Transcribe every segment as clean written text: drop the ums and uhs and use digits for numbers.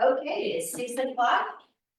Okay, it's 6 o'clock.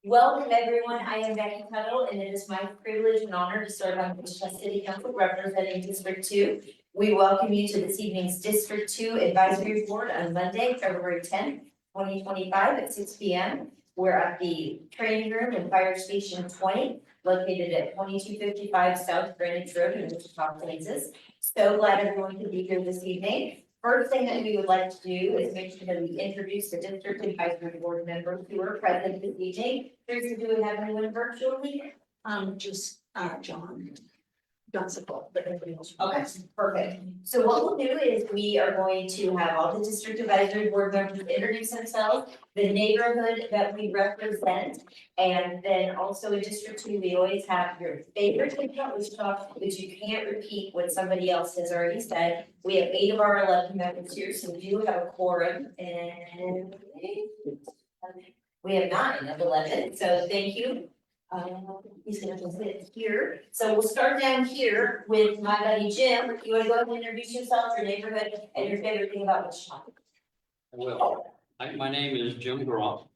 Welcome, everyone. I am Becky Tuttle, and it is my privilege and honor to serve on Wichita City Council representing District 2. We welcome you to this evening's District 2 Advisory Board on Monday, February 10th, 2025 at 6 p.m. We're at the training room in Fire Station 20, located at 2255 South Greenwich Road in Wichita, Kansas. So glad everyone could be here this evening. First thing that we would like to do is make sure that we introduce the district advisory board members who are present this evening. Teresa, do we have anyone virtually? Just John support, but everybody else. Okay, perfect. So what we'll do is we are going to have all the district advisory board members introduce themselves, the neighborhood that we represent, and then also in District 2, we always have your favorite thing about Wichita, which you can't repeat what somebody else has already said. We have 8 of our 11 members here, so we do have a quorum, and we have 9 of 11, so thank you. He's gonna sit here, so we'll start down here with my buddy Jim. You wanna go ahead and introduce yourself, your neighborhood, and your favorite thing about Wichita? Well, my name is Jim Groff.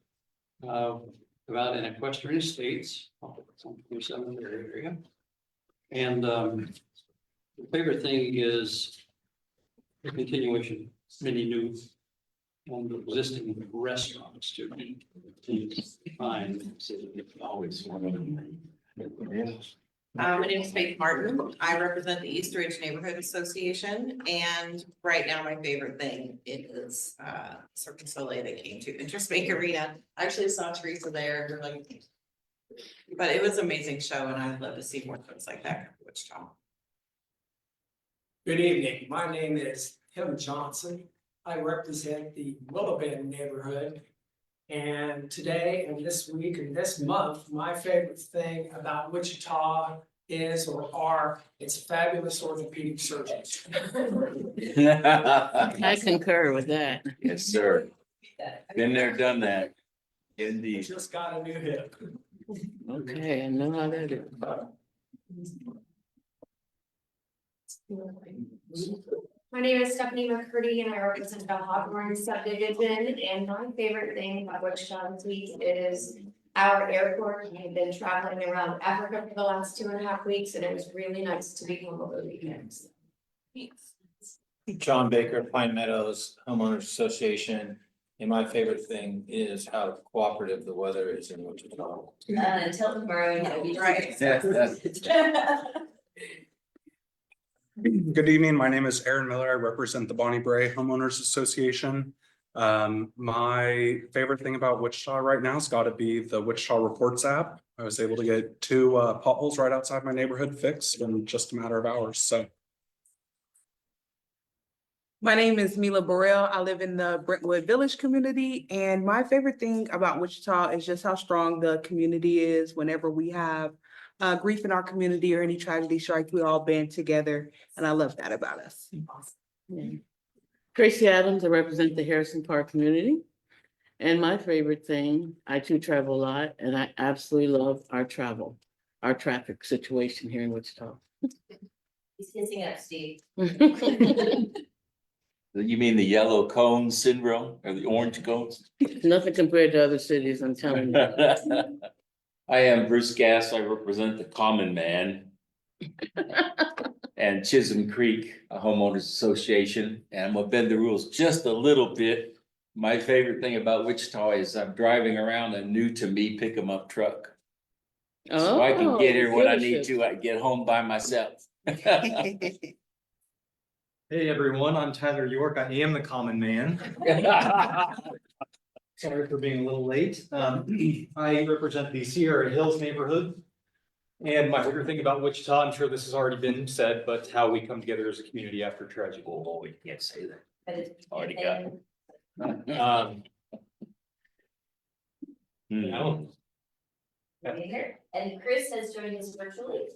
About in Equestrian Estates, some 27 area. And the favorite thing is the continuation, many new and existing restaurants to find. Always one of them. My name is Faith Martin. I represent the East Ridge Neighborhood Association, and right now my favorite thing is Cirque du Soleil that came to Interest Bank Arena. I actually saw Teresa there, but it was an amazing show, and I'd love to see more things like that in Wichita. Good evening, my name is Tim Johnson. I represent the Willow Bend neighborhood. And today and this week and this month, my favorite thing about Wichita is or are its fabulous orthopedic surgeons. I concur with that. Yes, sir. Been there, done that. Indeed. Just got a new hip. Okay, I know how that is. My name is Stephanie McCurdy and I represent the Hawthorne subdivision, and my favorite thing about Wichita this week is our airport. I've been traveling around Africa for the last 2.5 weeks, and it was really nice to be home over the weekends. John Baker, Pine Meadows Homeowners Association, and my favorite thing is how cooperative the weather is in Wichita. Until tomorrow, you know, we Right. Good evening, my name is Aaron Miller. I represent the Bonnie Bray Homeowners Association. My favorite thing about Wichita right now has got to be the Wichita Reports app. I was able to get 2 potholes right outside my neighborhood fixed in just a matter of hours, so. My name is Mila Burrell. I live in the Brentwood Village community, and my favorite thing about Wichita is just how strong the community is. Whenever we have grief in our community or any tragedy strike, we all band together, and I love that about us. Yeah. Tracy Adams, I represent the Harrison Park community. And my favorite thing, I too travel a lot, and I absolutely love our traffic situation here in Wichita. He's kissing up, Steve. You mean the yellow cone syndrome or the orange cones? Nothing compared to other cities, I'm telling you. I am Bruce Gass. I represent the Common Man. And Chisholm Creek Homeowners Association, and I'm gonna bend the rules just a little bit. My favorite thing about Wichita is I'm driving around a new to me pick 'em up truck. So I can get here when I need to, I get home by myself. Hey, everyone, I'm Tyler York. I am the Common Man. Sorry for being a little late. I represent the Sierra Hills neighborhood. And my favorite thing about Wichita, I'm sure this has already been said, but how we come together as a community after tragedy. Oh, we can't say that. But it's- Already got it. No. Here. And Chris has joined us virtually.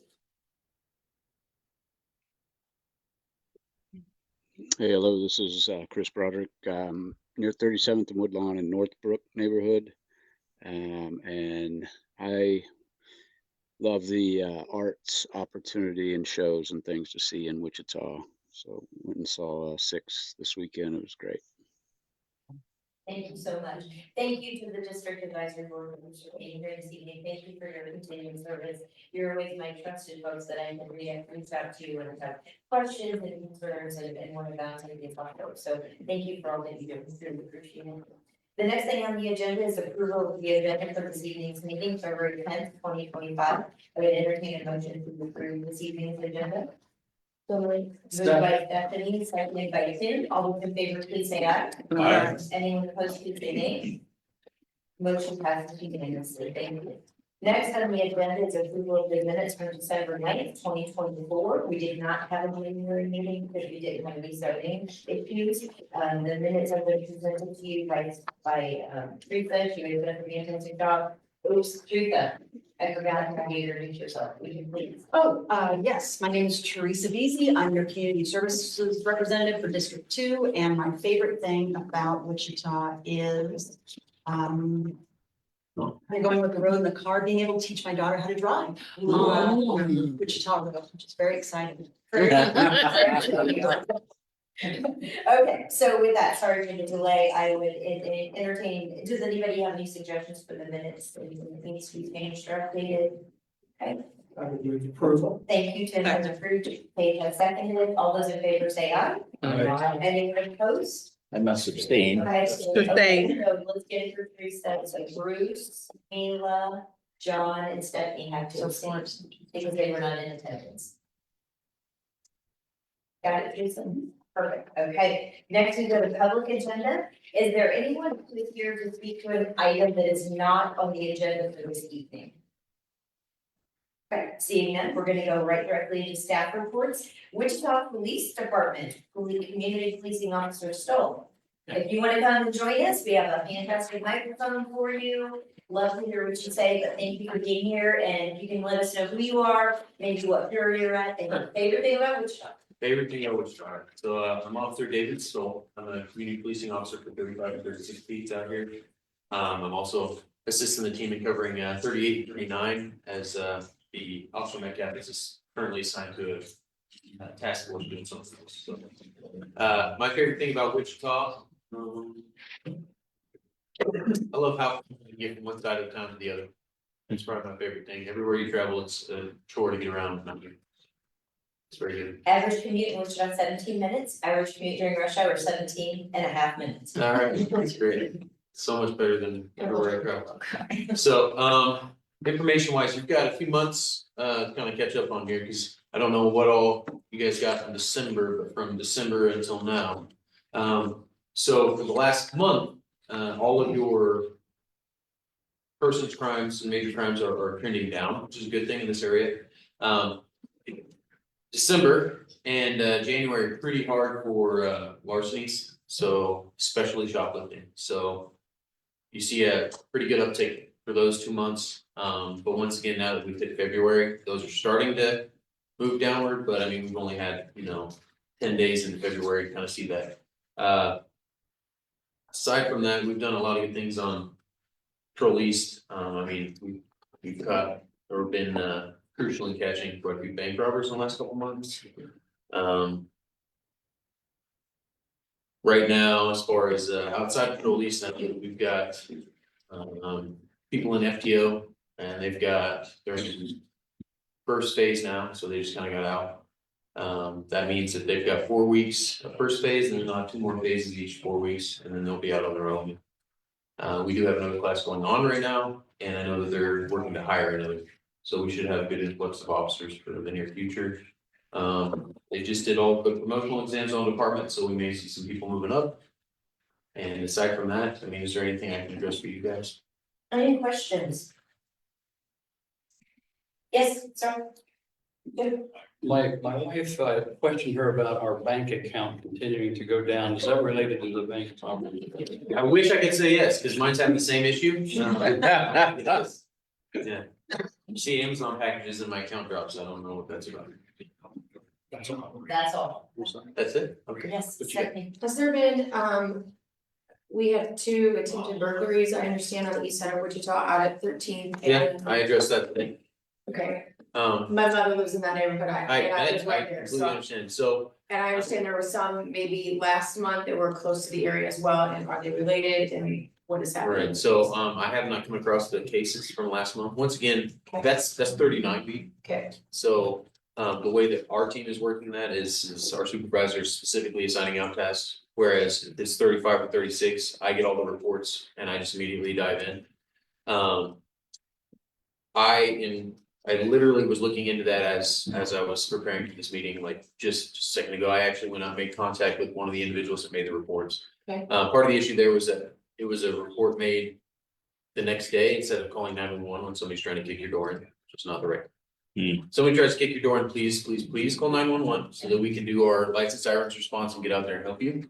Hey, hello, this is Chris Broderick, near 37th and Woodlawn in Northbrook neighborhood. And I love the arts opportunity and shows and things to see in Wichita. So went and saw 6 this weekend. It was great. Thank you so much. Thank you to the district advisory board for being here this evening. Thank you for your continuing service. You're always my trusted folks that I can reach out to when I have questions and concerns and want to bounce anything off of. So thank you for all that you do. Really appreciate it. The next thing on the agenda is approval of the agenda for this evening's meeting, February 10th, 2025. I would entertain a motion to approve this evening's agenda. So moved by Stephanie, seconded by Tim. All those in favor, please say aye. Aye. Anyone opposed, please say nay. Motion passes unanimously. Thank you. Next on the agenda is approval of the minutes from December 9th, 2024. We did not have a January meeting because we didn't have any zoning issues. The minutes have been presented to you by Teresa. She was done a fantastic job. Oops, Teresa, I forgot to have you introduce yourself. Would you please? Yes, my name is Teresa Beasy. I'm your community services representative for District 2, and my favorite thing about Wichita is I'm going with the road in the car, being able to teach my daughter how to drive. Wichita Road, which is very exciting. Okay, so with that, sorry for the delay, I would entertain, does anybody have any suggestions for the minutes that needs to be changed or updated? Okay, I would move approval. thank you, Tim has approved, Paige has seconded, all those in favor say aye. Anyone opposed? I must abstain. Okay, Abstain. so let's get it through 3 steps, so Bruce, Mila, John, and Stephanie have to abstain because they were not in attendance. Got it, Jason? Perfect, okay. Next we go to public agenda. Is there anyone who is here to speak to an item that is not on the agenda for this evening? Okay, seeing none, we're gonna go right directly into staff reports. Wichita Police Department, Community Policing Officer Stoll. If you wanna come and join us, we have a fantastic microphone for you. Love to hear what you say, but thank you for being here and you can let us know who you are, maybe what bureau you're at, and your favorite thing about Wichita. Favorite thing I would start. So I'm Officer David Stoll. I'm a community policing officer for 35 and 36 beats out here. I'm also assisting the team in covering 38 and 39 as the officer Metcalf is currently assigned to a task force doing something else. So my favorite thing about Wichita. I love how you get from one side of town to the other. It's probably my favorite thing. Everywhere you travel, it's a chore to get around. It's very good. Average commute in Wichita 17 minutes, average commute during rush hour 17.5 minutes. All right, that's great. So much better than everywhere I travel. So, information wise, you've got a few months, to kind of catch up on here, because I don't know what all you guys got from December, but from December until now. So for the last month, all of your persons crimes and major crimes are trending down, which is a good thing in this area. December and January are pretty hard for larcenies, so especially shoplifting. So you see a pretty good uptick for those 2 months. But once again, now that we've hit February, those are starting to move downward, but I mean, we've only had, 10 days into February to kind of see that. Aside from that, we've done a lot of good things on Patrol East. I mean, we've caught or been crucially catching quite a few bank robbers in the last couple months. Right now, as far as outside Patrol East, I think we've got people in FTO and they're in first phase now, so they just kind of got out. That means that they've got 4 weeks of first phase and then they'll have 2 more phases each 4 weeks and then they'll be out on their own. We do have another class going on right now and I know that they're working to hire another. So we should have a good influx of officers for the near future. They just did all the promotional exams on the department, so we may see some people moving up. And aside from that, I mean, is there anything I can address for you guys? Any questions? Yes, sir. My wife questioned her about our bank account continuing to go down. Is that related to the bank robbery? I wish I could say yes, because mine's having the same issue. Yeah. You see Amazon packages in my account drops. I don't know what that's about. That's all. That's all. That's it? Okay. Yes, What you got? Stephanie. Has there been, we have 2 attempted burglaries, I understand, on the east side of Wichita out at 13th. Yeah, I addressed that thing. Okay, My my mother lives in that neighborhood, and I was right there, completely so. understand. So And I understand there were some maybe last month that were close to the area as well, and are they related, and what is happening? Right, so I have not come across the cases from last month. Once again, that's 39B. Okay, So the way that our team is working that is our supervisors specifically assigning out tasks. Whereas if it's 35 or 36, I get all the reports and I just immediately dive in. I literally was looking into that as I was preparing for this meeting, like just a second ago. I actually went out and made contact with one of the individuals that made the reports. Okay. Part of the issue there was that it was a report made the next day instead of calling 911 when somebody's trying to kick your door in, so it's not the right. Somebody tries to kick your door in, please call 911 so that we can do our lights and sirens response and get out there and help you.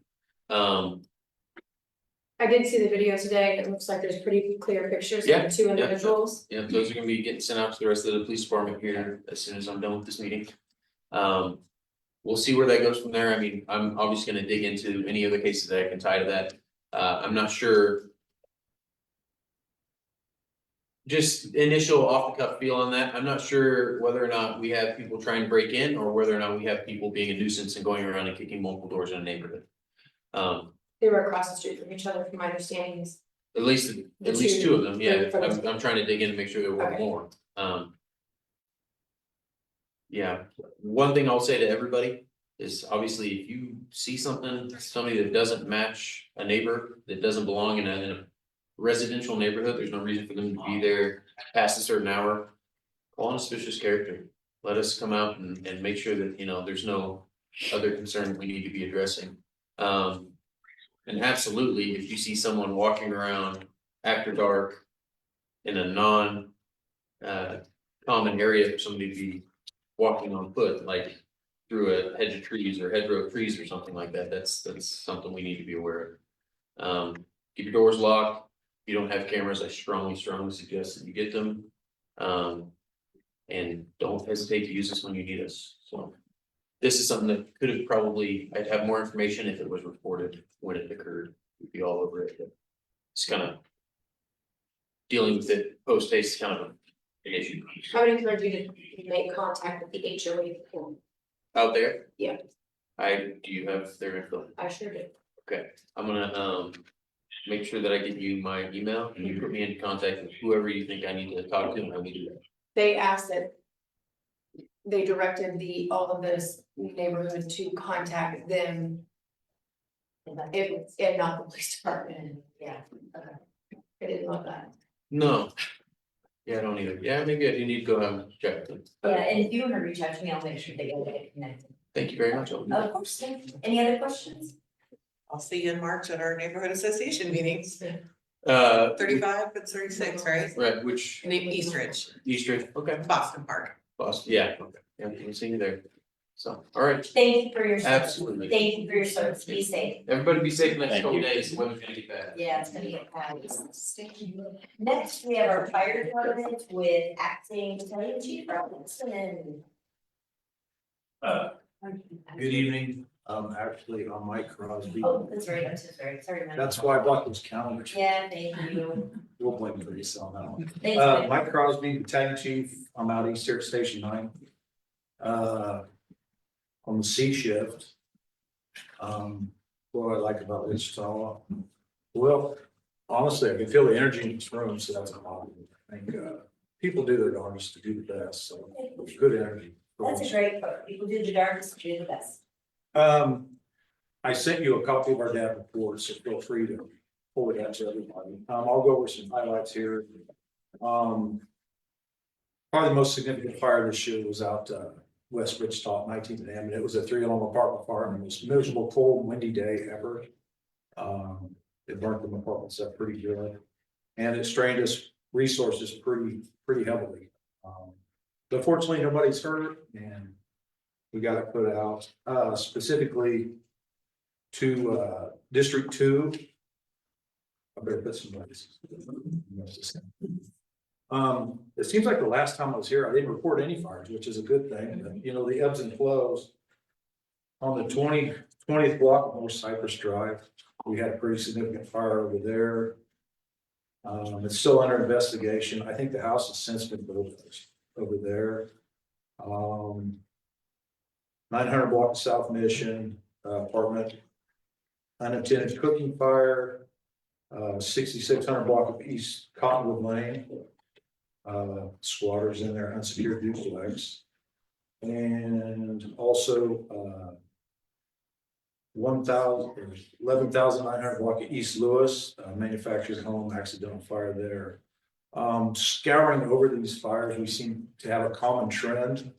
I did see the video today, it looks like there's pretty clear pictures Yeah, of the two individuals. Yeah, those are gonna be getting sent out to the rest of the police department here as soon as I'm done with this meeting. We'll see where that goes from there. I mean, I'm obviously gonna dig into any other cases that I can tie to that. I'm not sure. Just initial off the cuff feel on that. I'm not sure whether or not we have people trying to break in or whether or not we have people being a nuisance and going around and kicking multiple doors in a neighborhood. They were across the street from each other, from my understanding. At least two of them, yeah. I'm trying to dig in and make sure there were Okay. more. Yeah, one thing I'll say to everybody is obviously if you see somebody that doesn't match a neighbor, that doesn't belong in a residential neighborhood, there's no reason for them to be there past a certain hour. Call an suspicious character. Let us come out and make sure that, you know, there's no other concern we need to be addressing. And absolutely, if you see someone walking around after dark in a common area for somebody to be walking on foot, like through a hedge of trees or hedgerow of trees or something like that, that's something we need to be aware of. Keep your doors locked. If you don't have cameras, I strongly suggest that you get them. And don't hesitate to use this when you need us, so. This is something that could have I'd have more information if it was reported when it occurred, we'd be all over it, but it's kind of. Dealing with it post haste is kind of an issue. I would encourage you to make contact with the HOA people. Out there? Yeah. Do you have their info? I sure did. Okay, I'm gonna make sure that I give you my email and you put me in contact with whoever you think I need to talk to and I will do that. They asked that. They directed all of this neighborhood to contact them. If not the police department, yeah, okay. I didn't love that. No. Yeah, I don't either. Yeah, maybe I do need to go and check them. Yeah, and if you wanna reach out to me, I'll make sure that you'll get connected. Thank you very much. I'll do that. Of course, thank you. Any other questions? I'll see you in March at our neighborhood association meetings, 35 35 and 36, right? Right, which In Eastridge, Eastridge, okay, Boston Park. Boston, yeah, okay, yeah, we'll see you there. So, all right, Thank you for your service. absolutely. Thank you for your service. Be safe. Everybody be safe the next Thank couple you. days, the weather's gonna get bad. Yeah, it's gonna get bad. Next, we have our fire department with acting battalion chief Robinson. Good evening, actually, I'm Mike Crosby. Oh, that's right, I'm so sorry, Mike. That's why I brought those calendars. Yeah, thank you. We'll blame Teresa on that one. Thanks, Mike. Mike Crosby, battalion chief, I'm out east here at Station 9. On the C shift. What I like about Wichita, well, honestly, I can feel the energy in this room, so that's a positive. I think, people do their darndest to do the best, so there's good energy. That's a great part. People do the darkest, to do the best. I sent you a copy of our DAP report, so feel free to forward that to everybody. I'll go over some highlights here. Probably the most significant fire this year was out, West Wichita, 19th and it was a 3-alarm apartment fire, and it was a miserable, cold, windy day ever. It burnt them apartments up pretty good, and it strained us resources pretty heavily. But fortunately, nobody's hurt, and we got it put out, specifically to, District 2. I better put some notices. It seems like the last time I was here, I didn't report any fires, which is a good thing, but, you know, the ebbs and flows. On the 20th block of North Cypress Drive, we had a pretty significant fire over there. It's still under investigation. I think the house has since been built over there. 900 block of South Mission, apartment. Unattended cooking fire, 6600 block of East Cottonwood Lane. Squatters in there, unsecured duplex. And also, 11,900 block of East Lewis, manufactured home, accidental fire there. Scouring over these fires, we seem to have a common trend.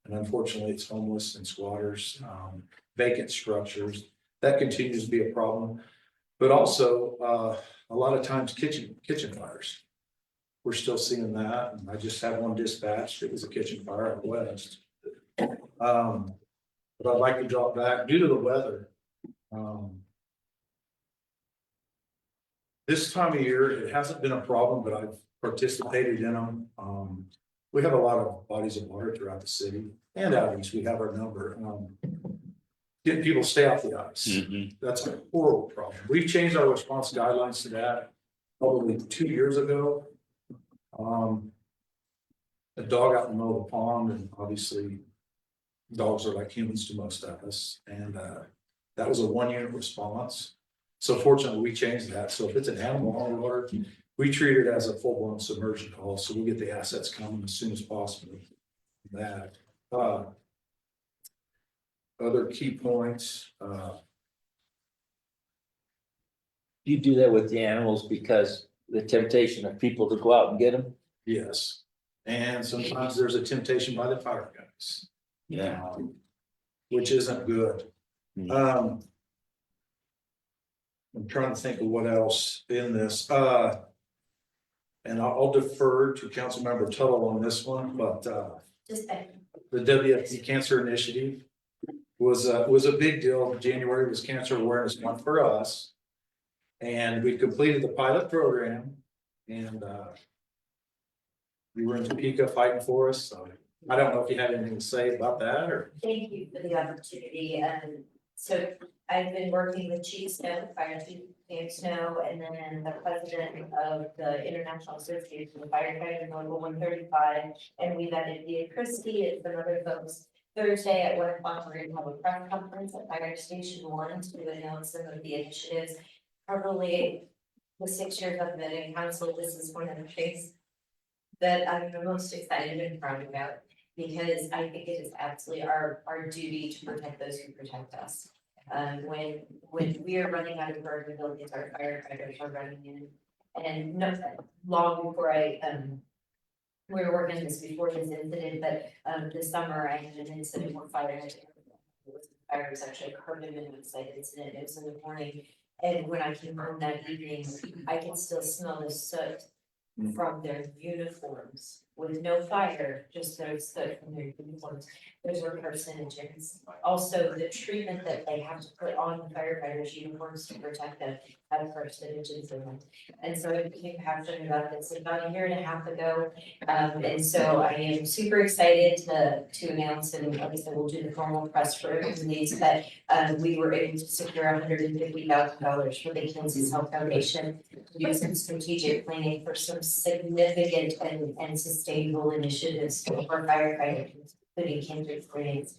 And unfortunately, it's homeless and squatters, vacant structures. That continues to be a problem. But also, a lot of times kitchen fires. We're still seeing that. And I just had one dispatched. It was a kitchen fire out west. But I'd like to drop back due to the weather. This time of year, it hasn't been a problem, but I've participated in them. We have a lot of bodies of water throughout the city and out east. We have our number. Getting people to stay off the ice. That's a horrible problem. We've changed our response guidelines to that probably 2 years ago. A dog out in the middle of the pond, and obviously dogs are like humans to most of us. And that was a 1-unit response. So fortunately, we changed that. So if it's an animal on the water, we treat it as a full-blown submersion call. So we'll get the assets coming as soon as possible. That. Other key points. You do that with the animals because the temptation of people to go out and get them? Yes. And sometimes there's a temptation by the fire guys. Yeah. Which isn't good. I'm trying to think of what else in this, and I'll defer to Councilmember Tuttle on this one, but, Just that. the WFP Cancer Initiative was a big deal. January was Cancer Awareness Month for us. And we completed the pilot program, and, you were in Topeka fighting for us, so I don't know if you had anything to say about that, or. Thank you for the opportunity. So I've been working with Chief Snow, Fire Chief Dave Snow, and then the president of the International Association of Firefighters, Local 135. And we've added Via Christie and some other folks. Thursday at 1 o'clock, we're gonna have a press conference at Fire Station 1 to announce some of the initiatives. Probably the 6 years I've been in council, this is one of the things that I'm the most excited and proud about, because I think it is absolutely our duty to protect those who protect us. When we are running out of vulnerabilities, our firefighters are running in. And no, long before we were working this before this incident, but this summer I had an incident where fire was actually a carbon monoxide incident. It was in the morning. And when I came home that evening, I could still smell the soot from their uniforms with no fire, just their soot from their uniforms. Those were carcinogens. Also, the treatment that they have to put on the firefighters' uniforms to protect them have carcinogens in them. And so I became passionate about this about 1.5 years ago. And so I am super excited to announce, and obviously we'll do the formal press release, that we were able to secure $150,000 for the Kansas Health Foundation to do some strategic planning for some significant and sustainable initiatives for firefighters, including cancer screenings.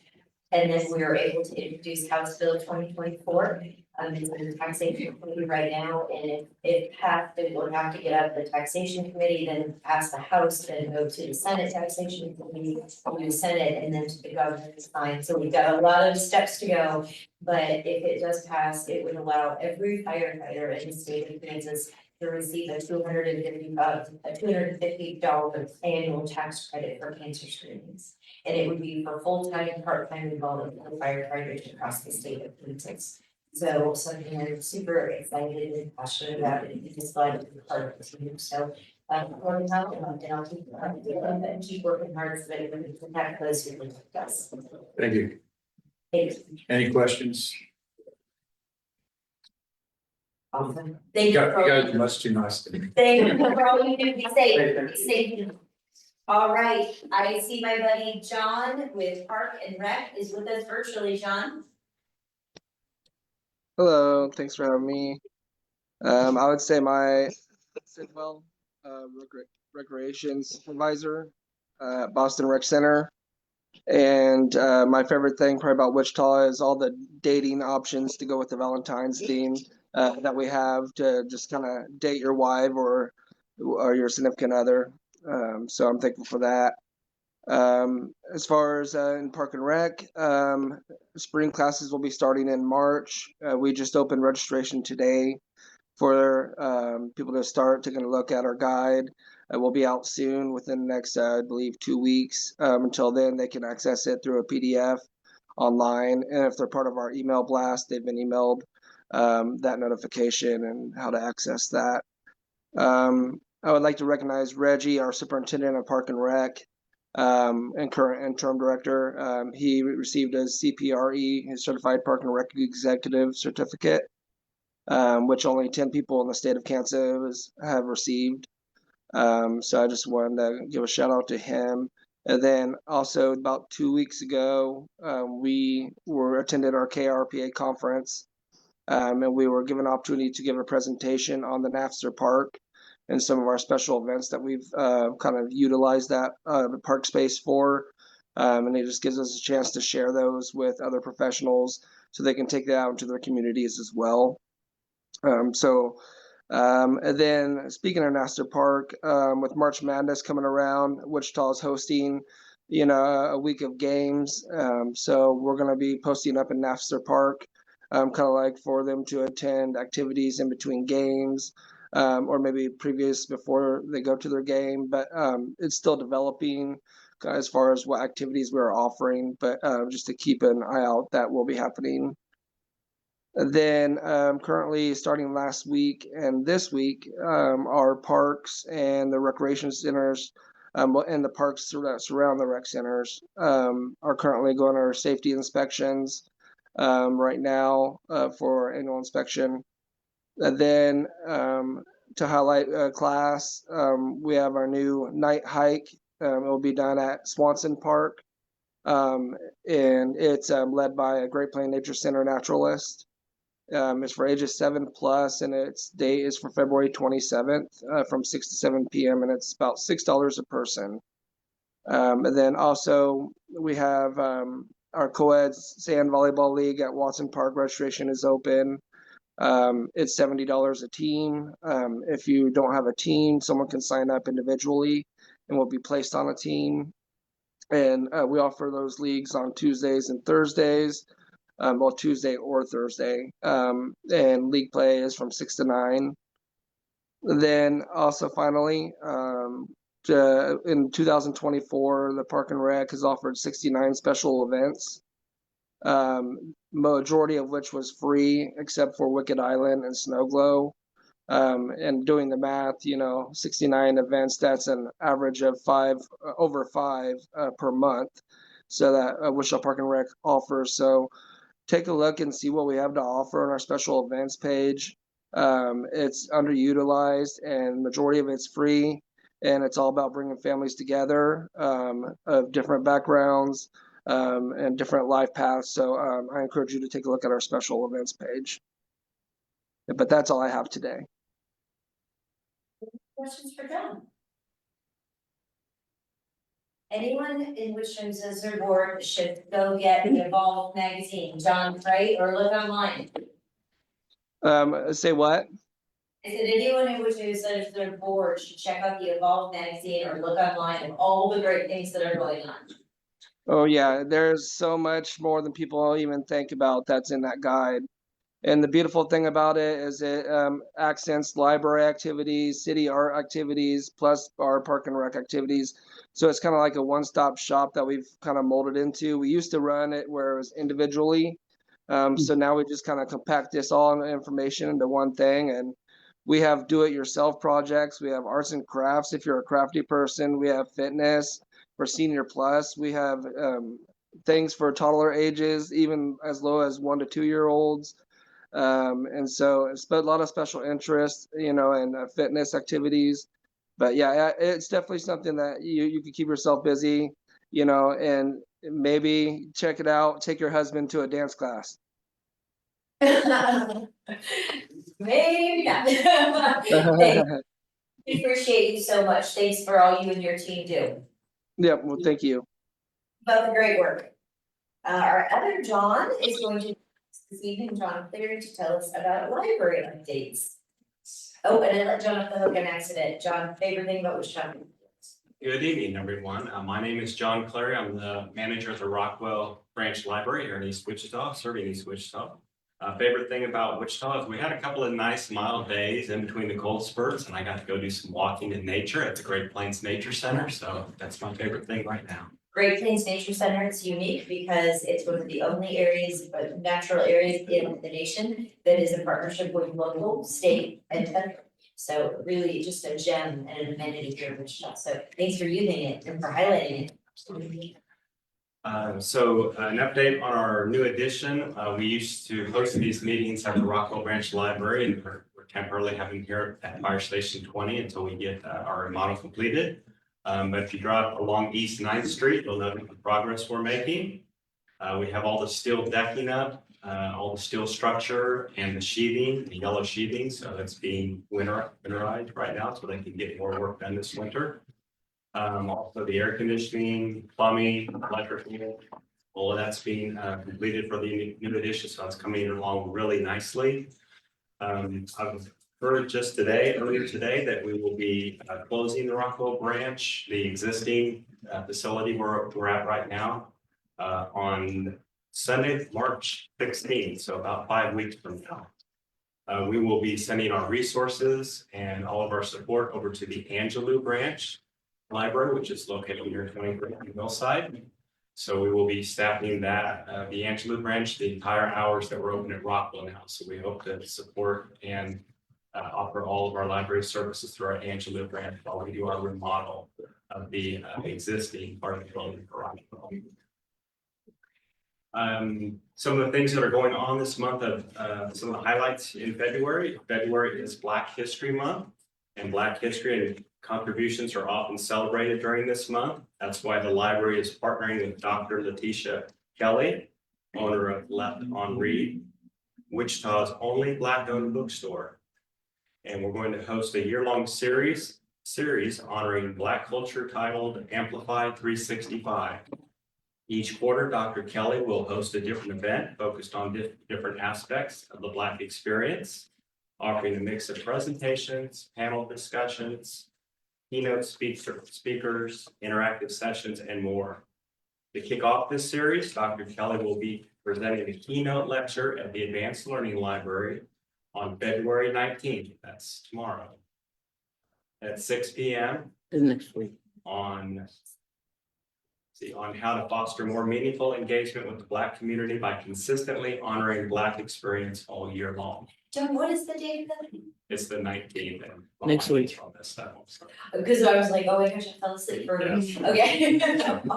And then we were able to introduce House Bill 2024. It's in the taxation committee right now, and if passed, it will have to get out of the taxation committee, then pass the House, then go to the Senate taxation committee, to the Senate, and then to the governor to sign. So we've got a lot of steps to go, but if it does pass, it would allow every firefighter in the state of Kansas to receive a $250 annual tax credit for cancer screenings. And it would be for full-time and part-time involvement for firefighters across the state of Kansas. So something I'm super excited and passionate about, and just glad to be part of the team. So working out, and I'll keep working hard so that we can protect those who protect us. Thank you. Thank you. Any questions? Awesome. Thank you. You guys are much too nice to me. Thank you for all you do. Be safe. Be safe. All right, I see my buddy John with Park and Rec is with us virtually, John. Hello, thanks for having me. I would say my recreation supervisor at Boston Rec Center. And my favorite thing probably about Wichita is all the dating options to go with the Valentine's theme that we have to just kind of date your wife or your significant other. So I'm thankful for that. As far as in Park and Rec, spring classes will be starting in March. We just opened registration today for people to start taking a look at our guide. We'll be out soon within the next, I believe, 2 weeks. Until then, they can access it through a PDF online. And if they're part of our email blast, they've been emailed that notification and how to access that. I would like to recognize Reggie, our superintendent of Park and Rec, and current interim director. He received his CPRE, his Certified Park and Rec Executive Certificate, which only 10 people in the state of Kansas have received. So I just wanted to give a shout out to him. And then also about 2 weeks ago, we attended our KRPA conference, and we were given an opportunity to give a presentation on the Napster Park and some of our special events that we've kind of utilized that the park space for. And it just gives us a chance to share those with other professionals so they can take that out into their communities as well. And then speaking of Napster Park, with March Madness coming around, Wichita is hosting, a week of games. So we're going to be posting up in Napster Park, kind of like for them to attend activities in between games, or maybe previous before they go to their game. But it's still developing as far as what activities we're offering, but just to keep an eye out, that will be happening. And then currently starting last week and this week, our parks and the recreation centers and the parks that surround the rec centers are currently going our safety inspections right now for annual inspection. And then to highlight a class, we have our new night hike. It will be done at Swanson Park, and it's led by a Great Plains Nature Center naturalist. It's for ages 7+, and its date is for February 27th from 6 to 7 p.m. and it's about $6 a person. And then also we have our co-ed sand volleyball league at Watson Park. Registration is open. It's $70 a team. If you don't have a team, someone can sign up individually and will be placed on a team. And we offer those leagues on Tuesdays and Thursdays. Well, Tuesday or Thursday, and league play is from 6 to 9. Then also finally, in 2024, the Park and Rec has offered 69 special events, majority of which was free except for Wicked Island and Snow Glow. And doing the math, 69 events, that's an average of over five per month. So that Wichita Park and Rec offers. So take a look and see what we have to offer on our special events page. It's underutilized and majority of it's free, and it's all about bringing families together of different backgrounds and different life paths. So I encourage you to take a look at our special events page. But that's all I have today. Questions for John? Anyone in Wichita Citizen Board should go get the Evolve magazine, John, right, or look online. Say what? I said anyone in Wichita Citizen Board should check out the Evolve magazine or look online of all the great things that are going on. Oh yeah, there's so much more than people even think about that's in that guide. And the beautiful thing about it is it accents library activities, city art activities, plus our Park and Rec activities. So it's kind of like a one-stop shop that we've kind of molded into. We used to run it where it was individually. So now we just kind of compact this all information into one thing. And we have do-it-yourself projects. We have arts and crafts if you're a crafty person. We have fitness for Senior Plus. We have things for toddler ages, even as low as 1 to 2 year olds. And so it's a lot of special interest, in fitness activities. But yeah, it's definitely something that you can keep yourself busy, and maybe check it out. Take your husband to a dance class. Maybe not. Thanks. We appreciate you so much. Thanks for all you and your team do. Yeah, well, thank you. about the great work. Our other John is going to, this evening, John Cleary, to tell us about library updates. Oh, and I let John off the hook on accident. John, favorite thing about Wichita? Good evening, everyone. My name is John Clary. I'm the manager of the Rockwell Branch Library here in East Wichita, serving East Wichita. Favorite thing about Wichita is we had a couple of nice mild days in between the cold spurts, and I got to go do some walking in nature at the Great Plains Nature Center. So that's my favorite thing right now. Great Plains Nature Center is unique because it's one of the only areas, natural areas in the nation that is in partnership with local, state, and federal. So really just a gem and an amenity here in Wichita. So thanks for using it and for highlighting it. So an update on our new addition. We used to host these meetings at the Rockwell Branch Library, and we're temporarily having here at Fire Station 20 until we get our remodel completed. But if you drive along East 9th Street, you'll notice the progress we're making. We have all the steel decking up, all the steel structure and the sheathing, the yellow sheathing, so that's being winterized right now, so they can get more work done this winter. Also the air conditioning, plumbing, electrical, all of that's being completed for the new addition, so it's coming along really nicely. I've heard just earlier today, that we will be closing the Rockwell branch, the existing facility we're at right now, on Sunday, March 16th, so about 5 weeks from now. We will be sending our resources and all of our support over to the Angelou branch library, which is located near 23 Millside. So we will be staffing that, the Angelou branch, the entire hours that we're open at Rockwell now. So we hope to support and offer all of our library services through our Angelou branch while we do our remodel of the existing part of the building for Rockwell. Some of the things that are going on this month of some of the highlights in February. February is Black History Month, and Black history and contributions are often celebrated during this month. That's why the library is partnering with Dr. Letitia Kelly, owner of Left on Read, Wichita's only Black-owned bookstore. And we're going to host a year-long series honoring Black culture titled Amplify 365. Each quarter, Dr. Kelly will host a different event focused on different aspects of the Black experience, offering a mix of presentations, panel discussions, keynote speakers, interactive sessions, and more. To kick off this series, Dr. Kelly will be presenting a keynote lecture at the Advanced Learning Library on February 19th, that's tomorrow, at 6 p.m. Next week. on how to foster more meaningful engagement with the Black community by consistently honoring Black experience all year long. John, what is the date of that? It's the 19th. and Next week. on this stuff, so. Because I was like, oh my gosh, I fell asleep for Yes. Okay.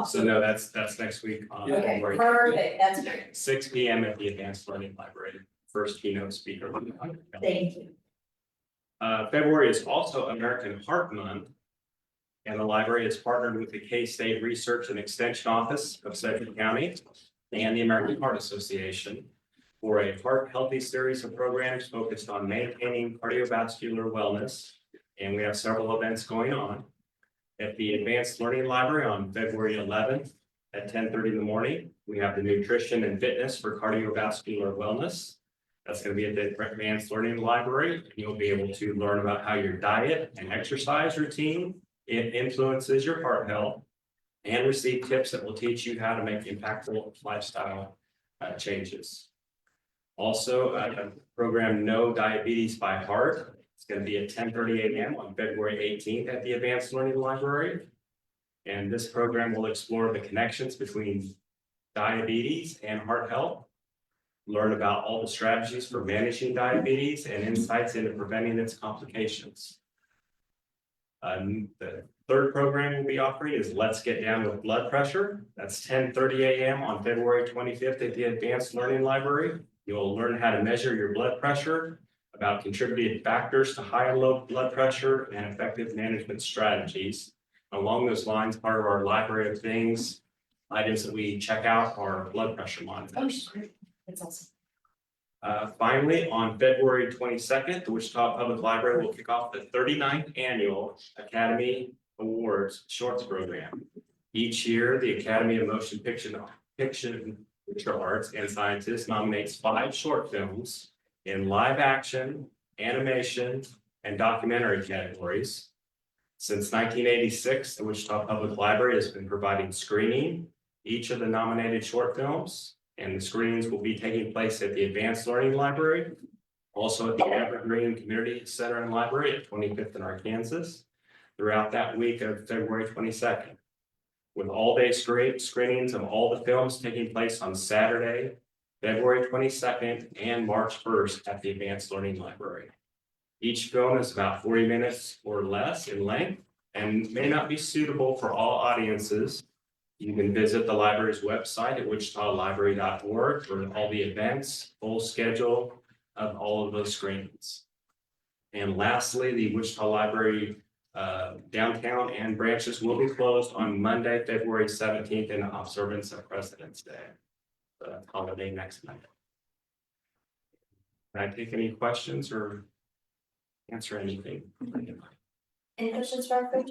So no, that's next week. On Okay, February perfect, that's great. 6 p.m. at the Advanced Learning Library, first keynote speaker. Thank you. February is also American Heart Month. And the library has partnered with the K-State Research and Extension Office of Sedgwick County and the American Heart Association for a heart healthy series of programs focused on maintaining cardiovascular wellness. And we have several events going on at the Advanced Learning Library on February 11th at 10:30 in the morning. We have the nutrition and fitness for cardiovascular wellness. That's going to be at the Advanced Learning Library. You'll be able to learn about how your diet and exercise routine influences your heart health and receive tips that will teach you how to make impactful lifestyle changes. Also, program No Diabetes by Heart. It's going to be at 10:30 a.m. on February 18th at the Advanced Learning Library. And this program will explore the connections between diabetes and heart health, learn about all the strategies for managing diabetes and insights into preventing its complications. The third program we'll be offering is Let's Get Down with Blood Pressure. That's 10:30 a.m. on February 25th at the Advanced Learning Library. You'll learn how to measure your blood pressure, about contributing factors to high and low blood pressure, and effective management strategies. Along those lines, part of our library of things, items that we check out are blood pressure monitors. Oh, great. That's awesome. Finally, on February 22nd, the Wichita Public Library will kick off the 39th Annual Academy Awards Shorts Program. Each year, the Academy of Motion Picture Arts and Sciences nominates 5 short films in live action, animation, and documentary categories. Since 1986, the Wichita Public Library has been providing screening each of the nominated short films, and the screenings will be taking place at the Advanced Learning Library, also at the Evergreen Community Center and Library at 25th and Arkansas, throughout that week of February 22nd. With all-day screenings of all the films taking place on Saturday, February 22nd and March 1st at the Advanced Learning Library. Each film is about 40 minutes or less in length and may not be suitable for all audiences. You can visit the library's website at wichitalibrary.org for all the events, full schedule of all of those screenings. And lastly, the Wichita Library downtown and branches will be closed on Monday, February 17th in observance of President's Day, the holiday next Monday. Can I take any questions or answer anything? Any questions for our coach?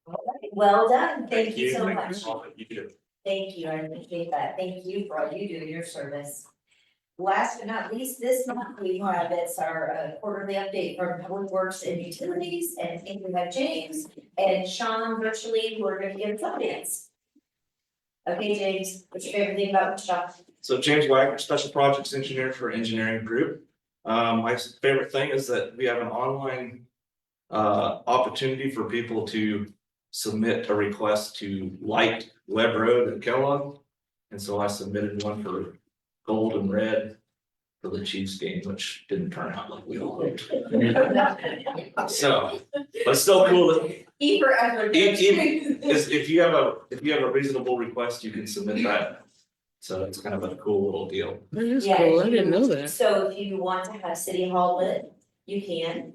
All right, well done. Thank you so much. All that you do. Thank you, I appreciate that. Thank you for all you do in your service. Last but not least, this month we have, it's our quarterly update from Public Works and Utilities, and I think we have James and Sean virtually who are going to give us updates. Okay, James, what's your favorite thing about Wichita? So James Wagner, Special Projects Engineer for Engineering Group. My favorite thing is that we have an online opportunity for people to submit a request to light Webb Road at Kellogg. And so I submitted one for gold and red for the Chiefs game, which didn't turn out like we all hoped. So, but still cool that E for effort. if you have a reasonable request, you can submit that. So it's kind of a cool little deal. That is Yeah, cool. I if didn't you- know that. So if you want to have City Hall lit, you can.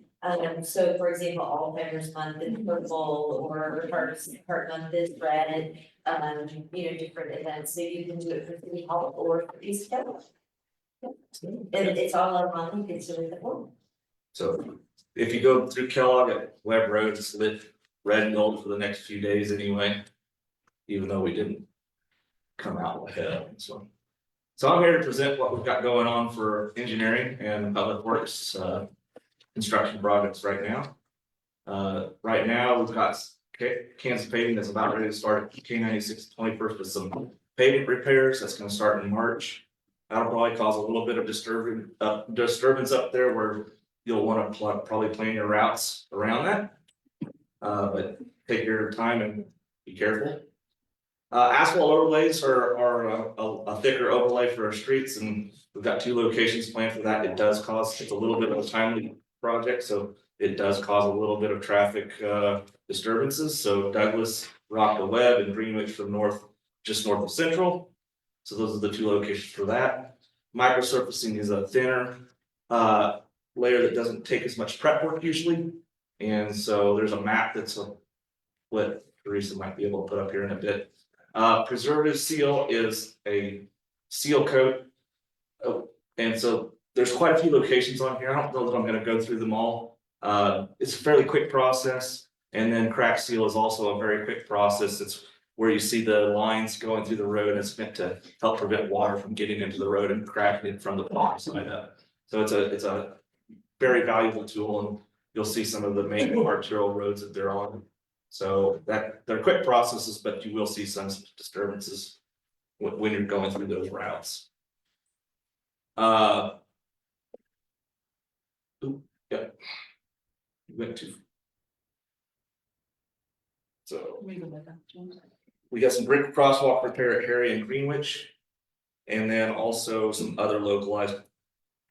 So for example, Alzheimer's Month is purple or Heart Month is red, you know, different events. So you can do it for City Hall or for East Kellogg. And it's all online, you can submit the form. So if you go through Kellogg at Webb Road, it's lit red and gold for the next few days anyway. Even though we didn't come out ahead, so. So I'm here to present what we've got going on for engineering and public works, construction projects right now. Right now, we've got Kansas Paving that's about ready to start at K-96 21st with some pavement repairs. That's gonna start in March. That'll probably cause a little bit of disturbance up there where you'll wanna probably plan your routes around that. But take your time and be careful. Asphalt overlays are a thicker overlay for our streets, and we've got 2 locations planned for that. It's a little bit of a timely project, so it does cause a little bit of traffic disturbances. So Douglas, Rockville Webb, and Greenwich from just north of Central. So those are the 2 locations for that. Microsurfacing is a thinner layer that doesn't take as much prep work usually. And so there's a map that's what Teresa might be able to put up here in a bit. Preservative seal is a seal coat. Oh, and so there's quite a few locations on here. I don't know that I'm gonna go through them all. It's a fairly quick process. And then crack seal is also a very quick process. It's where you see the lines going through the road. It's meant to help prevent water from getting into the road and cracking it from the bottom side up. So it's a very valuable tool, and you'll see some of the main arterial roads that they're on. So they're quick processes, but you will see some disturbances when you're going through those routes. Yeah. Went to. So we got some brick crosswalk repair at Harry and Greenwich. And then also some other localized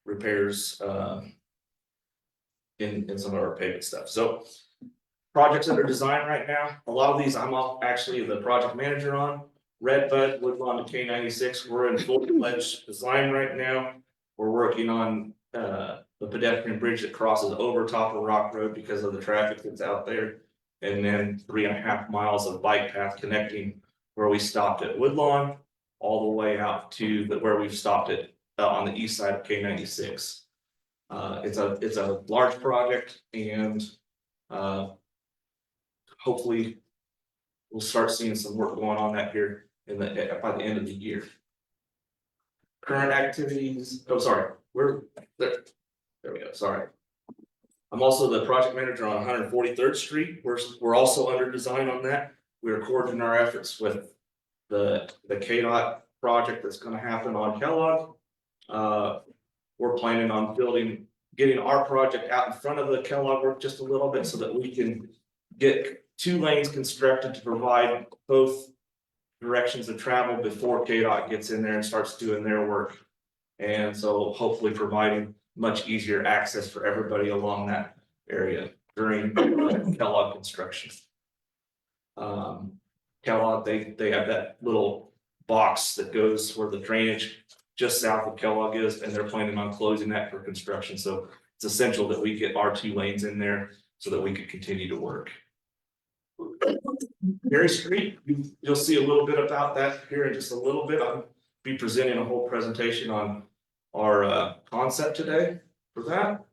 repairs in some of our pavement stuff. So projects under design right now, a lot of these I'm actually the project manager on. Redbud, Woodlawn to K-96, we're in full-fledged design right now. We're working on the pedestrian bridge that crosses over top of Rock Road because of the traffic that's out there. And then 3.5 miles of bike path connecting where we stopped at Woodlawn all the way out to where we've stopped it on the east side of K-96. It's a large project, and hopefully we'll start seeing some work going on that here by the end of the year. Current activities, oh, sorry, we're there. There we go, sorry. I'm also the project manager on 143rd Street. We're also under design on that. We're coordinating our efforts with the KDOT project that's gonna happen on Kellogg. We're planning on getting our project out in front of the Kellogg work just a little bit so that we can get 2 lanes constructed to provide both directions of travel before KDOT gets in there and starts doing their work. And so hopefully providing much easier access for everybody along that area during Kellogg construction. Kellogg, they have that little box that goes where the drainage just south of Kellogg is, and they're planning on closing that for construction. So it's essential that we get our 2 lanes in there so that we can continue to work. Berry Street, you'll see a little bit about that here in just a little bit. I'll be presenting a whole presentation on our concept today for that.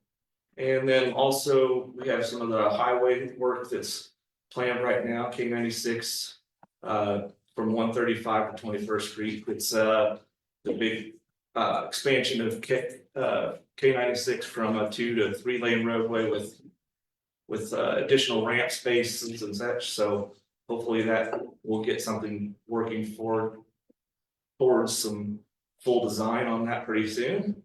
And then also we have some of the highway work that's planned right now, K96 from 135 to 21st Street. It's the big expansion of K96 from a 2 to 3 lane roadway with additional ramp spaces and such. So hopefully that will get something working towards some full design on that pretty soon.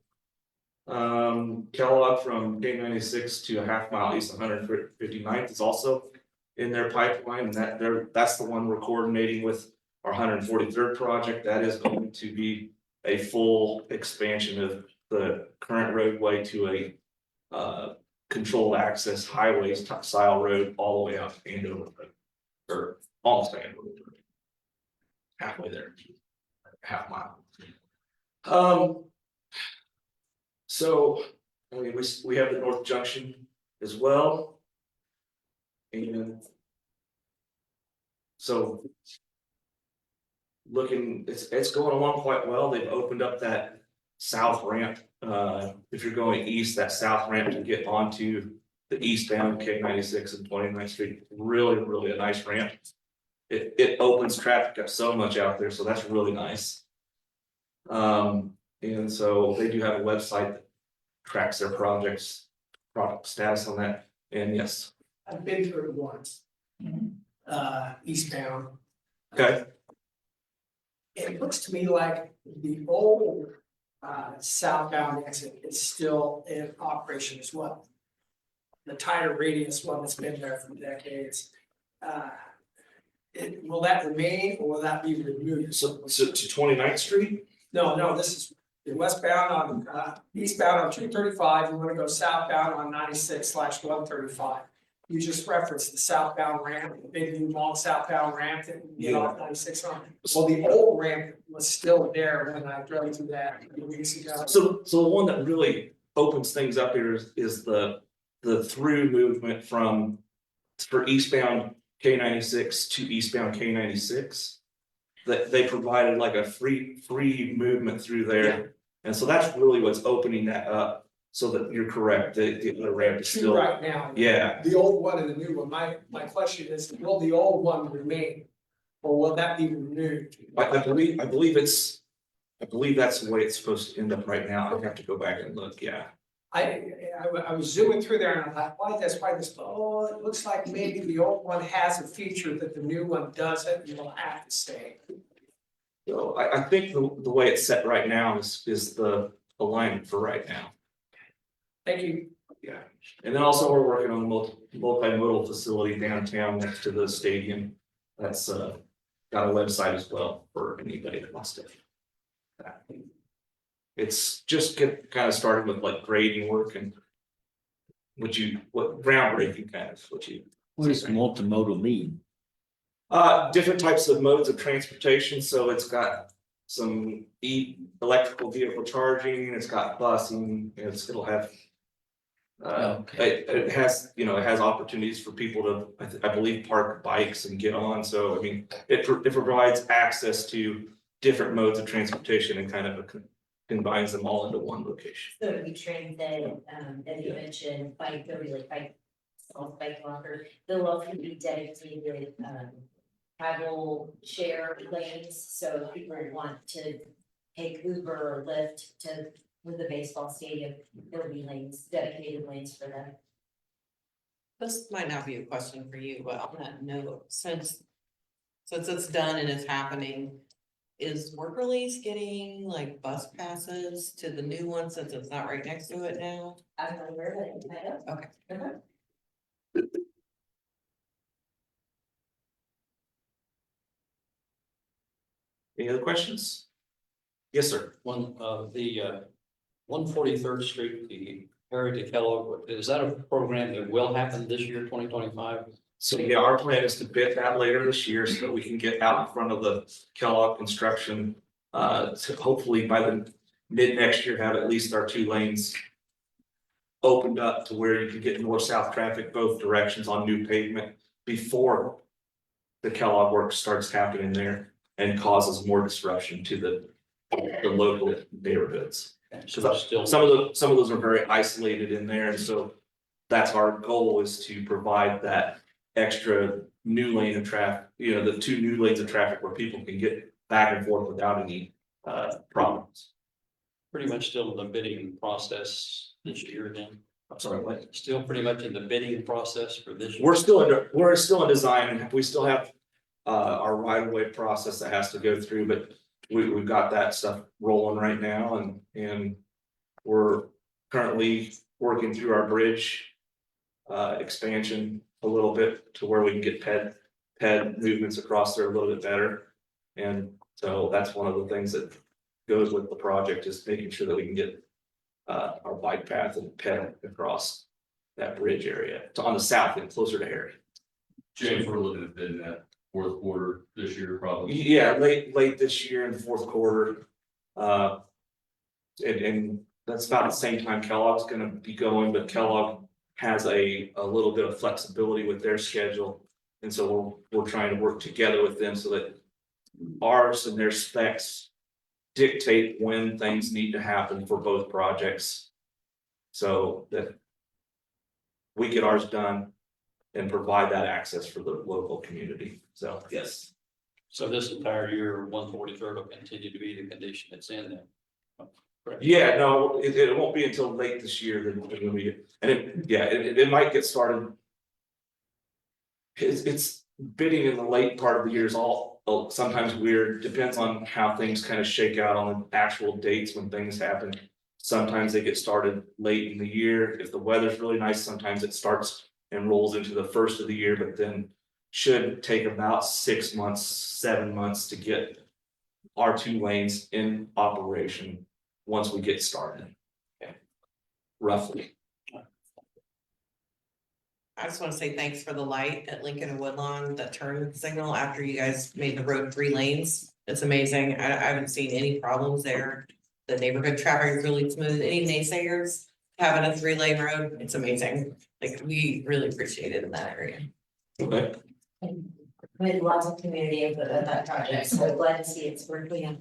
Kellogg from K96 to a half mile east of 159th is also in their pipeline, and that's the one we're coordinating with our 143rd project. That is going to be a full expansion of the current roadway to a controlled access highway style road all the way out to Andover, or almost to Andover. Halfway there, half mile. So I mean, we have the North Junction as well. And so it's going along quite well. They've opened up that south ramp. If you're going east, that south ramp to get onto the eastbound K96 and 29th Street, really a nice ramp. It opens traffic up so much out there, so that's really nice. And so they do have a website that tracks their project status on that. And yes. I've been through it once. Eastbound. Okay. It looks to me like the old southbound exit is still in operation as well. The tighter radius one that's been there for decades. Will that remain or will that be removed? So to 29th Street? No, this is westbound on eastbound on 235. You want to go southbound on 96/135. You just referenced the southbound ramp, the big new long southbound ramp that you get off 96 on. Well, the old ramp was still there when I drove through that a few weeks ago. So the one that really opens things up here is the through movement for eastbound K96 to eastbound K96. That they provided like a free movement through there. Yeah. And so that's really what's opening that up. So that you're correct, the other ramp is still. Right now. Yeah. The old one and the new one. My question is, will the old one remain? Or will that be removed? I believe that's the way it's supposed to end up right now. I'd have to go back and look, yeah. I was zooming through there and I thought, why this, oh, it looks like maybe the old one has a feature that the new one doesn't, and will have to stay. So I think the way it's set right now is the alignment for right now. Thank you. Yeah, and then also we're working on a multimodal facility downtown next to the stadium. That's got a website as well for anybody that wants to. It's just kind of started with like grading work and what groundbreaking kind of what does multimodal mean? Different types of modes of transportation. So it's got some electrical vehicle charging, it's got busing, it'll have it has opportunities for people to, I believe, park bikes and get on. So I mean, it provides access to different modes of transportation and kind of combines them all into one location. So if we transit, as you mentioned, bike locker, they'll also be dedicated travel share lanes, so if people want to take Uber or Lyft to the baseball stadium, there'll be lanes, dedicated lanes for them. This might not be a question for you, but on that note, since it's done and it's happening, is Workerly's getting like bus passes to the new one since it's not right next to it now? I'm not aware of it, I know. Okay. Uh-huh. Any other questions? Yes, sir. The 143rd Street, the Harry to Kellogg, is that a program that will happen this year, 2025? So yeah, our plan is to bid that later this year so that we can get out in front of the Kellogg construction. To hopefully by the mid next year, have at least our 2 lanes opened up to where you can get more south traffic both directions on new pavement before the Kellogg work starts happening there and causes more disruption to the local neighborhoods. Cause some of those are very isolated in there, and so that's our goal, is to provide that extra new lane of traffic, you know, the 2 new lanes of traffic where people can get back and forth without any problems. Pretty much still in the bidding process this year then? I'm sorry, what? Still pretty much in the bidding process for this year? We're still in design, we still have our right of way process that has to go through, but we've got that stuff rolling right now, and we're currently working through our bridge expansion a little bit to where we can get ped movements across there a little bit better. And so that's one of the things that goes with the project, is making sure that we can get our bike path and ped across that bridge area to on the south end, closer to Harry. James, we're looking at bidding that Q4 this year, probably. Yeah, late this year in the Q4. And that's about the same time Kellogg's gonna be going, but Kellogg has a little bit of flexibility with their schedule. And so we're trying to work together with them so that ours and their specs dictate when things need to happen for both projects. So that we get ours done and provide that access for the local community. So, yes. So this entire year, 143rd will continue to be the condition it's in then? Correct. Yeah, no, it won't be until late this year that when we get, and it might get started. It's bidding in the late part of the year is all sometimes weird, depends on how things kind of shake out on the actual dates when things happen. Sometimes they get started late in the year. If the weather's really nice, sometimes it starts and rolls into the first of the year, but then should take about 6 months, 7 months to get our 2 lanes in operation once we get started. Okay. Roughly. I just want to say thanks for the light at Lincoln and Woodlawn, that turn signal after you guys made the road 3 lanes. It's amazing. I haven't seen any problems there. The neighborhood traffic is really smooth. Any naysayers having a 3-lane road, it's amazing. Like, we really appreciate it in that area. Okay. We had lots of community input on that project, so glad to see it's working out.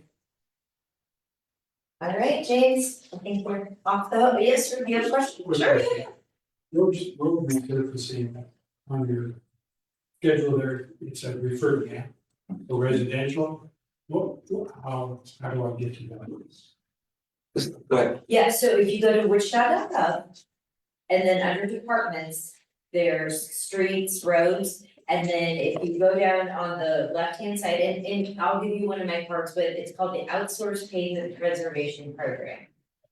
All right, James, I think we're off the hook. Yes, sir, do you have a question? Sure. Road resurfacing on your schedule there, it's a referred to the residential. How do I get to that? Go ahead. Yeah, so if you go to wichita.gov, and then under departments, there's streets, roads, and then if you go down on the left-hand side, and I'll give you one of my cards, but it's called the Outsourced Pavement Preservation Program.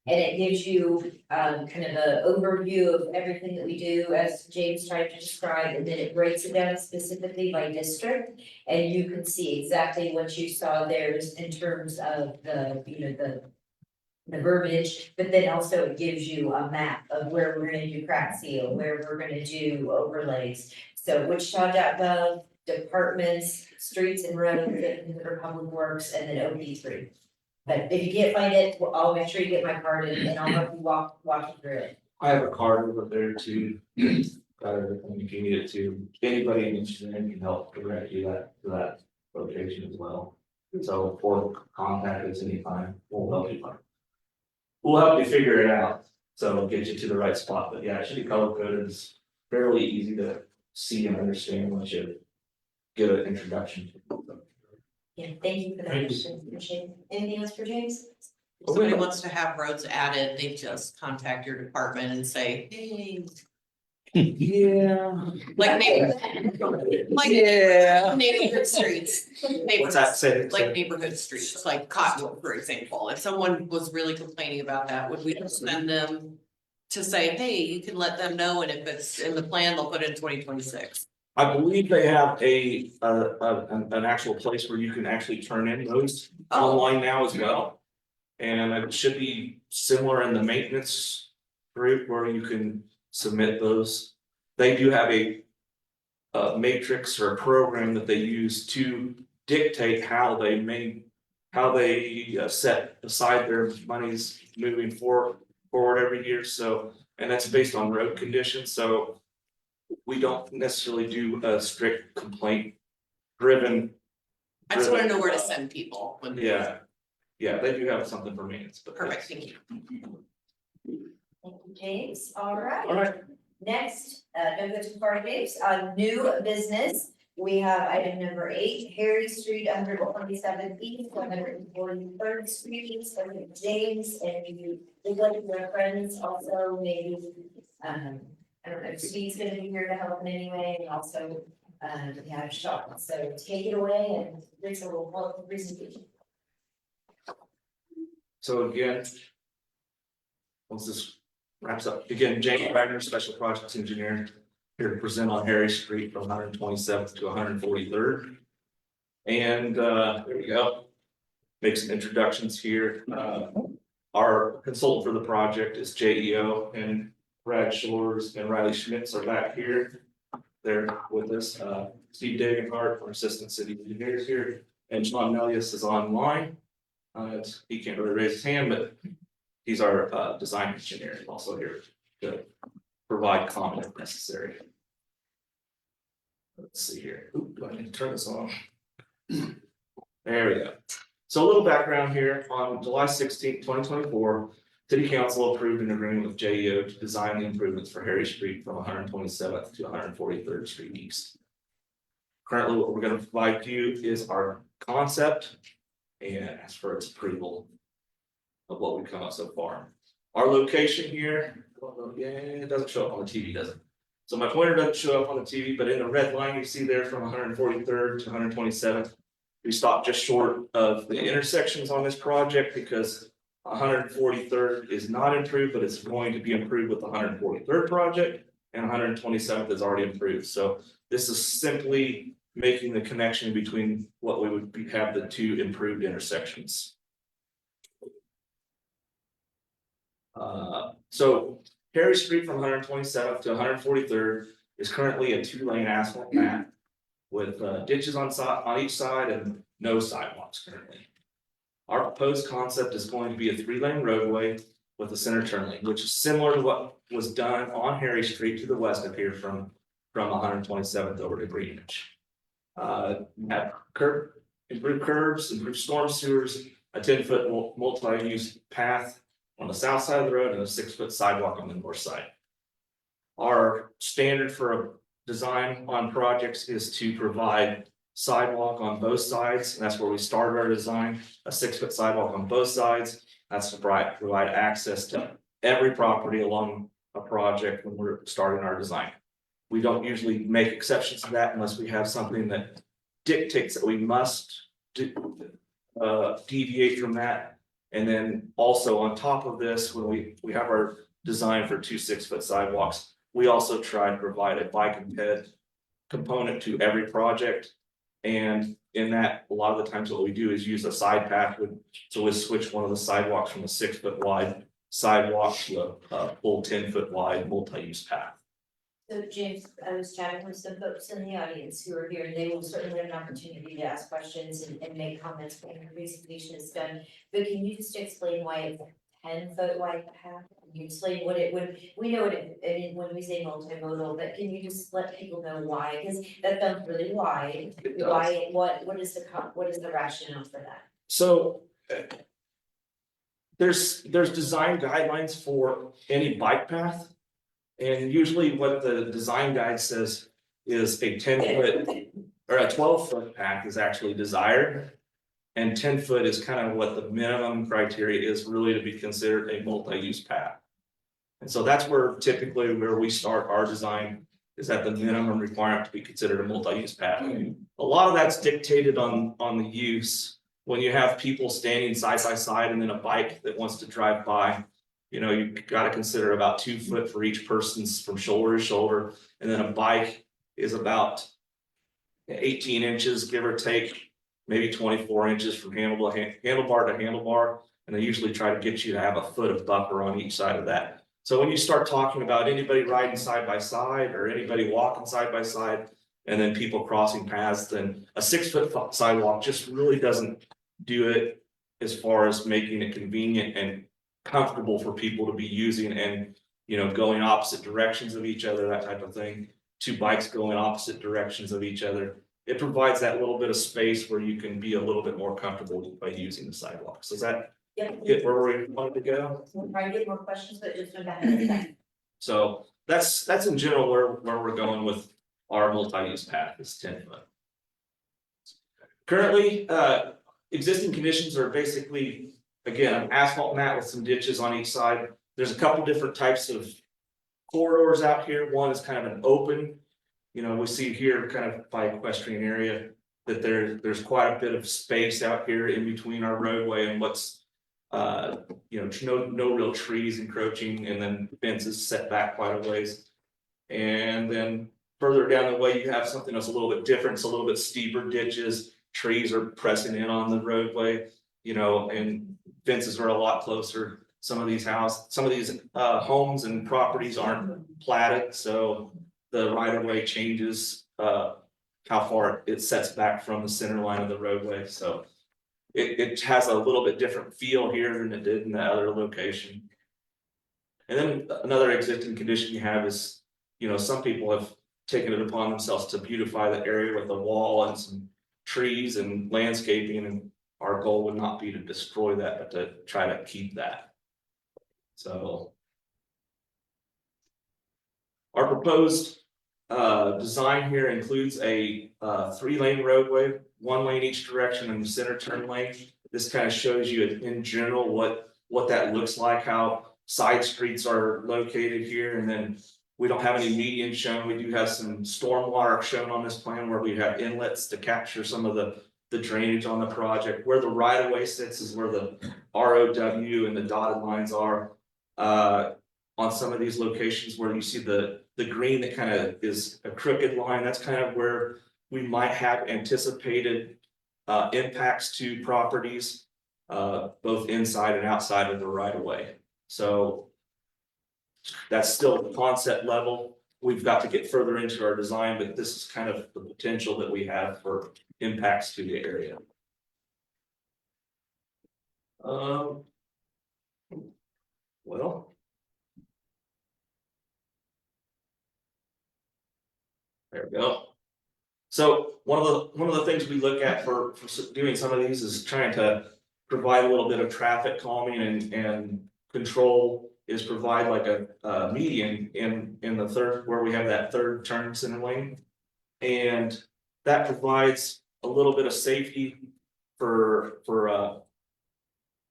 And it gives you kind of an overview of everything that we do, as James tried to describe, and then it breaks it down specifically by district. And you can see exactly what you saw there in terms of the, the verbiage, but then also it gives you a map of where we're gonna do crack seal, where we're gonna do overlays. So wichita.gov, departments, streets and roads, and public works, and then OP3. But if you can't find it, I'll make sure you get my card and I'll help you walk you through it. I have a card over there too. If you need it to, anybody in engineering can help direct you to that location as well. So for contact us anytime, we'll help you. We'll help you figure it out, so get you to the right spot, but yeah, it should be color coded, it's fairly easy to see and understand once you get an introduction. Yeah, thank you for that, question. Appreciate it. Anything else for James? If somebody wants to have roads added, they just contact your department and say, hey. Yeah. Like neighborhood streets. What's that? Say it, say Like it. neighborhood streets, like Cottonwood, for example, if someone was really complaining about that, would we just send them? To say, hey, you can let them know, and if it's in the plan, they'll put it in 2026. I believe they have an actual place where you can actually turn in those online now as well. And it should be similar in the maintenance group where you can submit those. They do have a matrix or a program that they use to dictate how they set aside their monies moving forward every year. So, and that's based on road conditions. So we don't necessarily do a strict complaint driven. I just wanna know where to send people when they. Yeah, they do have something for maintenance, but. Perfect, thank you. Thank you, James. All right. All right. Next, don't go too far, James, on new business, we have item number 8, Harry Street, 127th East, 143rd Street East, James, and you would like your friends also maybe, I don't know, Steve's gonna be here to help in any way, and also, yeah, Sean, so take it away, and Rachel will hold the presentation. So again. Once this wraps up, again, James Wagner, Special Projects Engineer, here to present on Harry Street from 127th to 143rd. And there we go. Make some introductions here. Our consultant for the project is JEO, and Brad Shores and Riley Schmitz are back here. They're with us. Steve Dagenhart, our Assistant City Engineer, is here, and Sean Melius is online. He can't really raise his hand, but he's our design engineer, also here to provide comment if necessary. Let's see here. Ooh, do I need to turn this on? There we go. So a little background here. On July 16th, 2024, City Council approved an agreement with JEO to design the improvements for Harry Street from 127th to 143rd Street East. Currently, what we're going to provide to you is our concept and ask for its approval of what we've come up so far. Our location here, yeah, it doesn't show up on the TV, does it? So my pointer doesn't show up on the TV, but in the red line you see there from 143rd to 127th. We stopped just short of the intersections on this project because 143rd is not improved, but it's going to be improved with the 143rd project, and 127th is already improved. So this is simply making the connection between what we would have the two improved intersections. So Harry Street from 127th to 143rd is currently a 2-lane asphalt mat with ditches on each side and no sidewalks currently. Our proposed concept is going to be a 3-lane roadway with a center turn lane, which is similar to what was done on Harry Street to the west of here from 127th over to Greenwich. Have improved curbs, improved storm sewers, a 10-foot multi-use path on the south side of the road, and a 6-foot sidewalk on the north side. Our standard for a design on projects is to provide sidewalk on both sides, and that's where we started our design, a 6-foot sidewalk on both sides. That's to provide access to every property along a project when we're starting our design. We don't usually make exceptions to that unless we have something that dictates that we must deviate from that. And then also on top of this, when we have our design for 2 6-foot sidewalks, we also try to provide a bike and ped component to every project. And in that, a lot of the times what we do is use a side path so we switch one of the sidewalks from a 6-foot wide sidewalk to a full 10-foot wide multi-use path. So James, I was chatting with some folks in the audience who are here, and they will certainly have an opportunity to ask questions and make comments when the presentation is done. But can you just explain why it's a 10-foot wide path? Can you explain what it would, we know what it, I mean, when we say multimodal, but can you just let people know why? Because that sounds really wide. Why, what is the rationale for that? So there's design guidelines for any bike path. And usually what the design guide says is a 10-foot or a 12-foot path is actually desired. And 10 foot is kind of what the minimum criteria is really to be considered a multi-use path. And so that's where typically where we start our design is at the minimum requirement to be considered a multi-use path. A lot of that's dictated on the use. When you have people standing side by side and then a bike that wants to drive by, you know, you've got to consider about 2 foot for each person's from shoulder to shoulder. And then a bike is about 18 inches, give or take, maybe 24 inches from handlebar to handlebar. And they usually try to get you to have a foot of buffer on each side of that. So when you start talking about anybody riding side by side or anybody walking side by side, and then people crossing paths, then a 6 foot sidewalk just really doesn't do it as far as making it convenient and comfortable for people to be using and, you know, going opposite directions of each other, that type of thing. 2 bikes going opposite directions of each other. It provides that little bit of space where you can be a little bit more comfortable by using the sidewalks. Does that get where we wanted to go? We'll try to get more questions, but just about that. So that's in general where we're going with our multi-use path is 10 foot. Currently, existing conditions are basically, again, an asphalt mat with some ditches on each side. There's a couple different types of corridors out here. One is kind of an open, you know, we see here kind of by equestrian area that there's quite a bit of space out here in between our roadway and what's you know, no real trees encroaching, and then fences set back quite a ways. And then further down the way, you have something that's a little bit different. It's a little bit steeper ditches, trees are pressing in on the roadway, you know, and fences are a lot closer. Some of these homes and properties aren't platted, so the right of way changes how far it sets back from the center line of the roadway. So it has a little bit different feel here than it did in the other location. And then another existing condition you have is, you know, some people have taken it upon themselves to beautify the area with a wall and some trees and landscaping, and our goal would not be to destroy that, but to try to keep that. So our proposed design here includes a 3-lane roadway, 1 lane each direction and the center turn lane. This kind of shows you in general what that looks like, how side streets are located here, and then we don't have any median shown. We do have some stormwater shown on this plan where we have inlets to capture some of the drainage on the project. Where the right of way sits is where the ROW and the dotted lines are. On some of these locations where you see the green that kind of is a crooked line, that's kind of where we might have anticipated impacts to properties, both inside and outside of the right of way. So that's still the concept level. We've got to get further into our design, but this is kind of the potential that we have for impacts to the area. Well. There we go. So one of the things we look at for doing some of these is trying to provide a little bit of traffic calming and control, is provide like a median in the third, where we have that third turn center lane. And that provides a little bit of safety for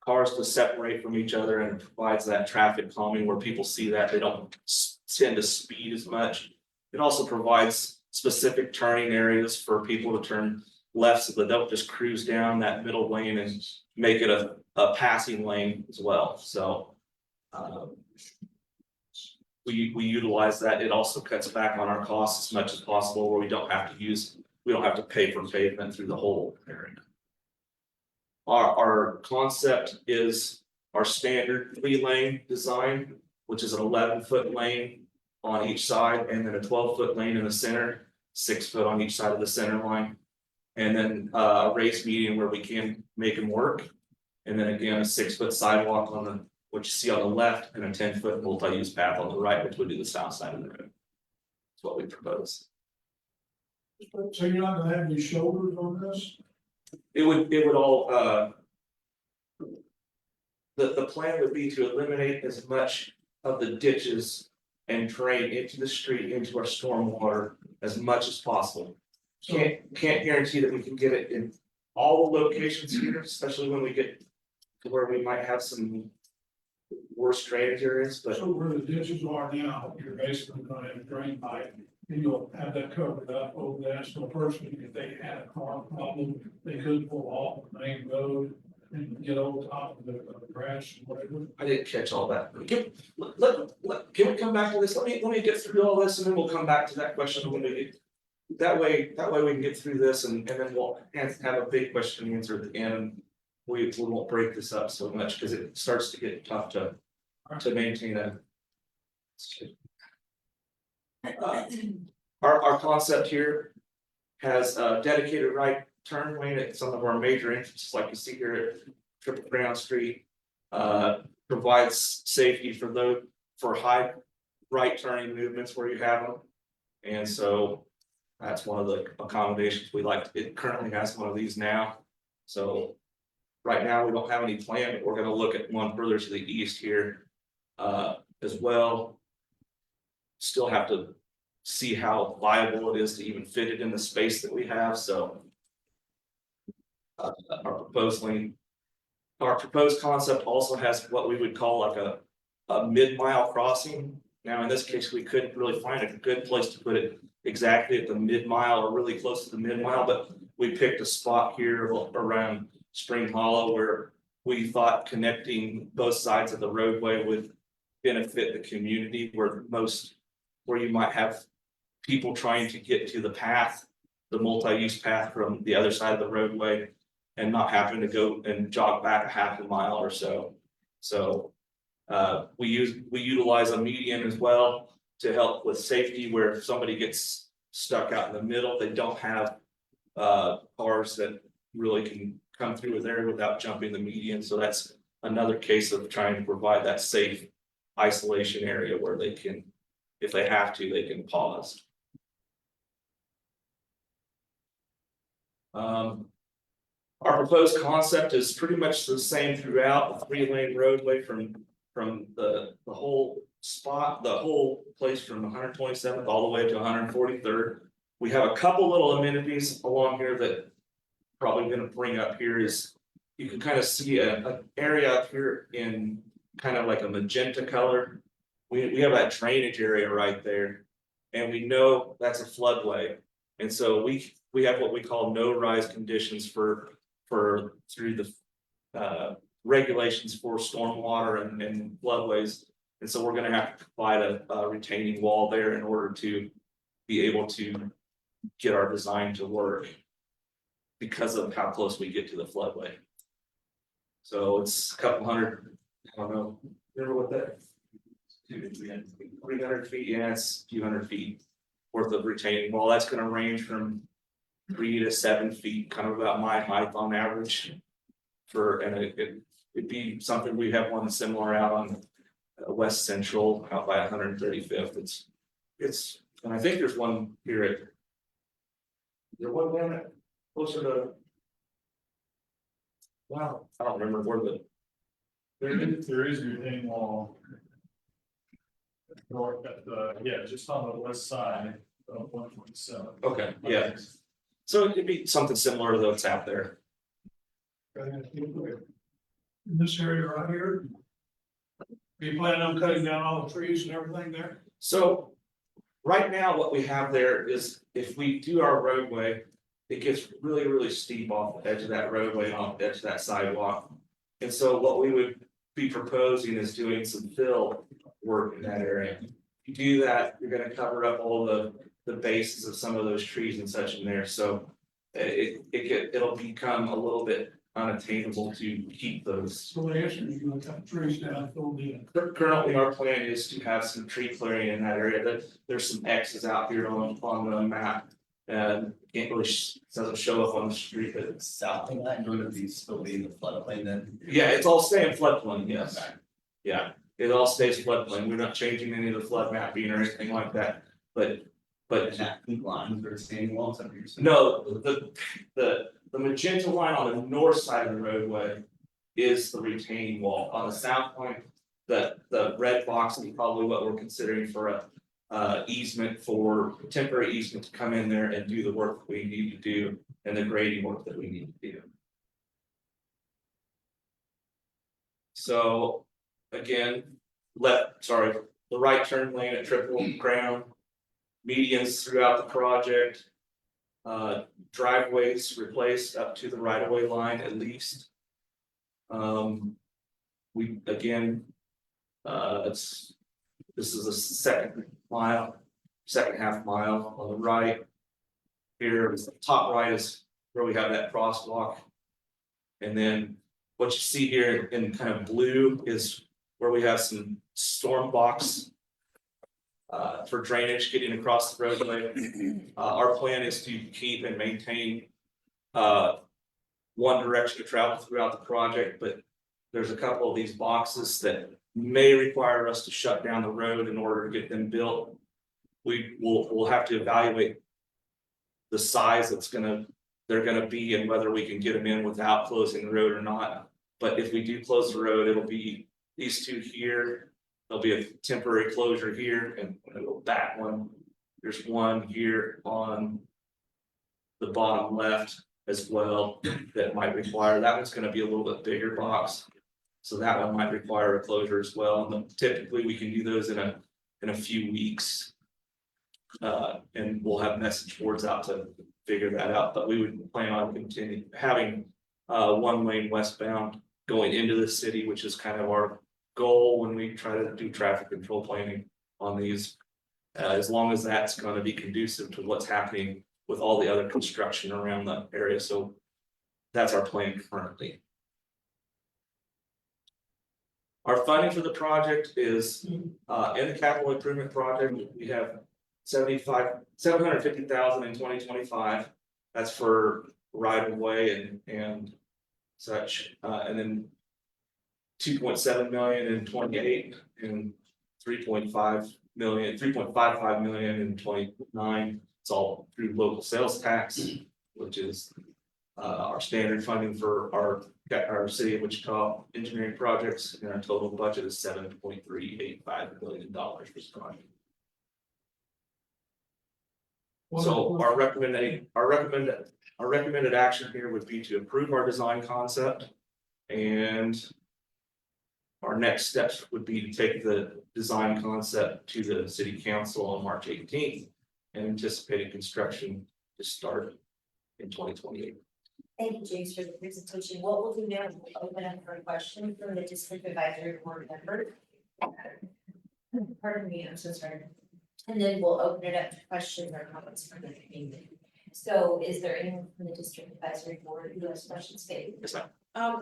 cars to separate from each other, and provides that traffic calming where people see that they don't tend to speed as much. It also provides specific turning areas for people to turn left so that they'll just cruise down that middle lane and make it a passing lane as well. So we utilize that. It also cuts back on our costs as much as possible, where we don't have to pay for pavement through the whole area. Our concept is our standard 3-lane design, which is an 11-foot lane on each side, and then a 12-foot lane in the center, 6 foot on each side of the center line. And then a raised median where we can make them work. And then again, a 6-foot sidewalk on what you see on the left, and a 10-foot multi-use path on the right, which would be the south side of the road. That's what we propose. So you're not gonna have any shoulders on this? It would all, the plan would be to eliminate as much of the ditches and drain into the street, into our stormwater as much as possible. Can't guarantee that we can get it in all the locations here, especially when we get to where we might have some worse drainage areas, but So where the ditches are now, you're basically gonna have a drain pipe, and you'll have that covered up over there, so a person, if they had a car problem, they could pull off the main road and get over top of the grass and whatever. I didn't catch all that. Can we come back to this? Let me get through all this and then we'll come back to that question when we get. That way we can get through this and then we'll have a big question and answer at the end. And we won't break this up so much because it starts to get tough to maintain a. Our concept here has a dedicated right turn lane at some of our major entrances, like you see here at Triple Crown Street. Provides safety for high right turning movements where you have them. And so that's one of the accommodations we like. It currently has one of these now. So right now, we don't have any plan, but we're gonna look at one further to the east here as well. Still have to see how viable it is to even fit it in the space that we have, so. Our proposed concept also has what we would call like a mid-mile crossing. Now, in this case, we couldn't really find a good place to put it exactly at the mid-mile or really close to the mid-mile, but we picked a spot here around Spring Hollow where we thought connecting both sides of the roadway would benefit the community where you might have people trying to get to the path, the multi-use path from the other side of the roadway and not having to go and jog back a half a mile or so. So we utilize a median as well to help with safety where if somebody gets stuck out in the middle, they don't have cars that really can come through there without jumping the median. So that's another case of trying to provide that safe isolation area where they can, if they have to, they can pause. Our proposed concept is pretty much the same throughout, a 3-lane roadway from the whole spot, the whole place from 127th all the way to 143rd. We have a couple little amenities along here that probably gonna bring up here is you can kind of see an area up here in kind of like a magenta color. We have that drainage area right there, and we know that's a floodway. And so we have what we call no rise conditions through the regulations for stormwater and floodways. And so we're gonna have to provide a retaining wall there in order to be able to get our design to work because of how close we get to the floodway. So it's a couple hundred, I don't know, remember what that? 300 feet, yeah, it's a few hundred feet worth of retaining wall. That's gonna range from 3 to 7 feet, kind of about my height on average. It'd be something, we have one similar out on West Central, out by 135th. It's, and I think there's one here at. There one down at closer to. Wow, I don't remember where the. There is a retaining wall. North at just on the west side of 127. Okay, yeah. So it'd be something similar to what's out there. In this area right here. Are you planning on cutting down all the trees and everything there? So right now, what we have there is if we do our roadway, it gets really, really steep off the edge of that roadway and off the edge of that sidewalk. And so what we would be proposing is doing some fill work in that area. If you do that, you're gonna cover up all the bases of some of those trees and such in there. So it'll become a little bit unattainable to keep those. So the answer is you're gonna cut trees down, fill them in. Currently, our plan is to have some tree clearing in that area. There's some X's out here on the map. And can't really, doesn't show up on the street, but it's South of that, going to be still be in the floodplain then? yeah, it's all staying floodplain, yes. Yeah, it all stays floodplain. We're not changing any of the flood mapping or anything like that, but. That lines or standing walls up here. No, the magenta line on the north side of the roadway is the retaining wall. On the south point, the red box is probably what we're considering for easement for temporary easement to come in there and do the work we need to do and the grading work that we need to do. So again, the right turn lane at Triple Crown, medians throughout the project. Driveways replaced up to the right of way line at least. We again, this is a second half mile on the right. Here, the top right is where we have that crosswalk. And then what you see here in kind of blue is where we have some storm blocks for drainage getting across the roadway. Our plan is to keep and maintain one direction of travel throughout the project, but there's a couple of these boxes that may require us to shut down the road in order to get them built. We'll have to evaluate the size they're gonna be and whether we can get them in without closing the road or not. But if we do close the road, it'll be these two here. There'll be a temporary closure here and that one. There's one here on the bottom left as well that might require, that one's gonna be a little bit bigger box. So that one might require a closure as well. And then typically we can do those in a few weeks. And we'll have message boards out to figure that out, but we would plan on continuing having one lane westbound going into the city, which is kind of our goal when we try to do traffic control planning on these. As long as that's going to be conducive to what's happening with all the other construction around the area. So that's our plan currently. Our funding for the project is in the capital improvement project. We have $750,000 in 2025. That's for right of way and such, and then 2.7 million in 28 and 3.55 million in 29. It's all through local sales tax, which is our standard funding for our city of Wichita engineering projects, and our total budget is $7.385 million for this project. So our recommended action here would be to approve our design concept. And our next steps would be to take the design concept to the city council on March 18th and anticipated construction to start in 2028. Thank you, James, for the presentation. What we'll do now is we'll open up for a question from the district advisory board member. Pardon me, I'm so sorry. And then we'll open it up to questions or comments from the community. So is there anyone from the district advisory board who has questions? Yes, ma'am.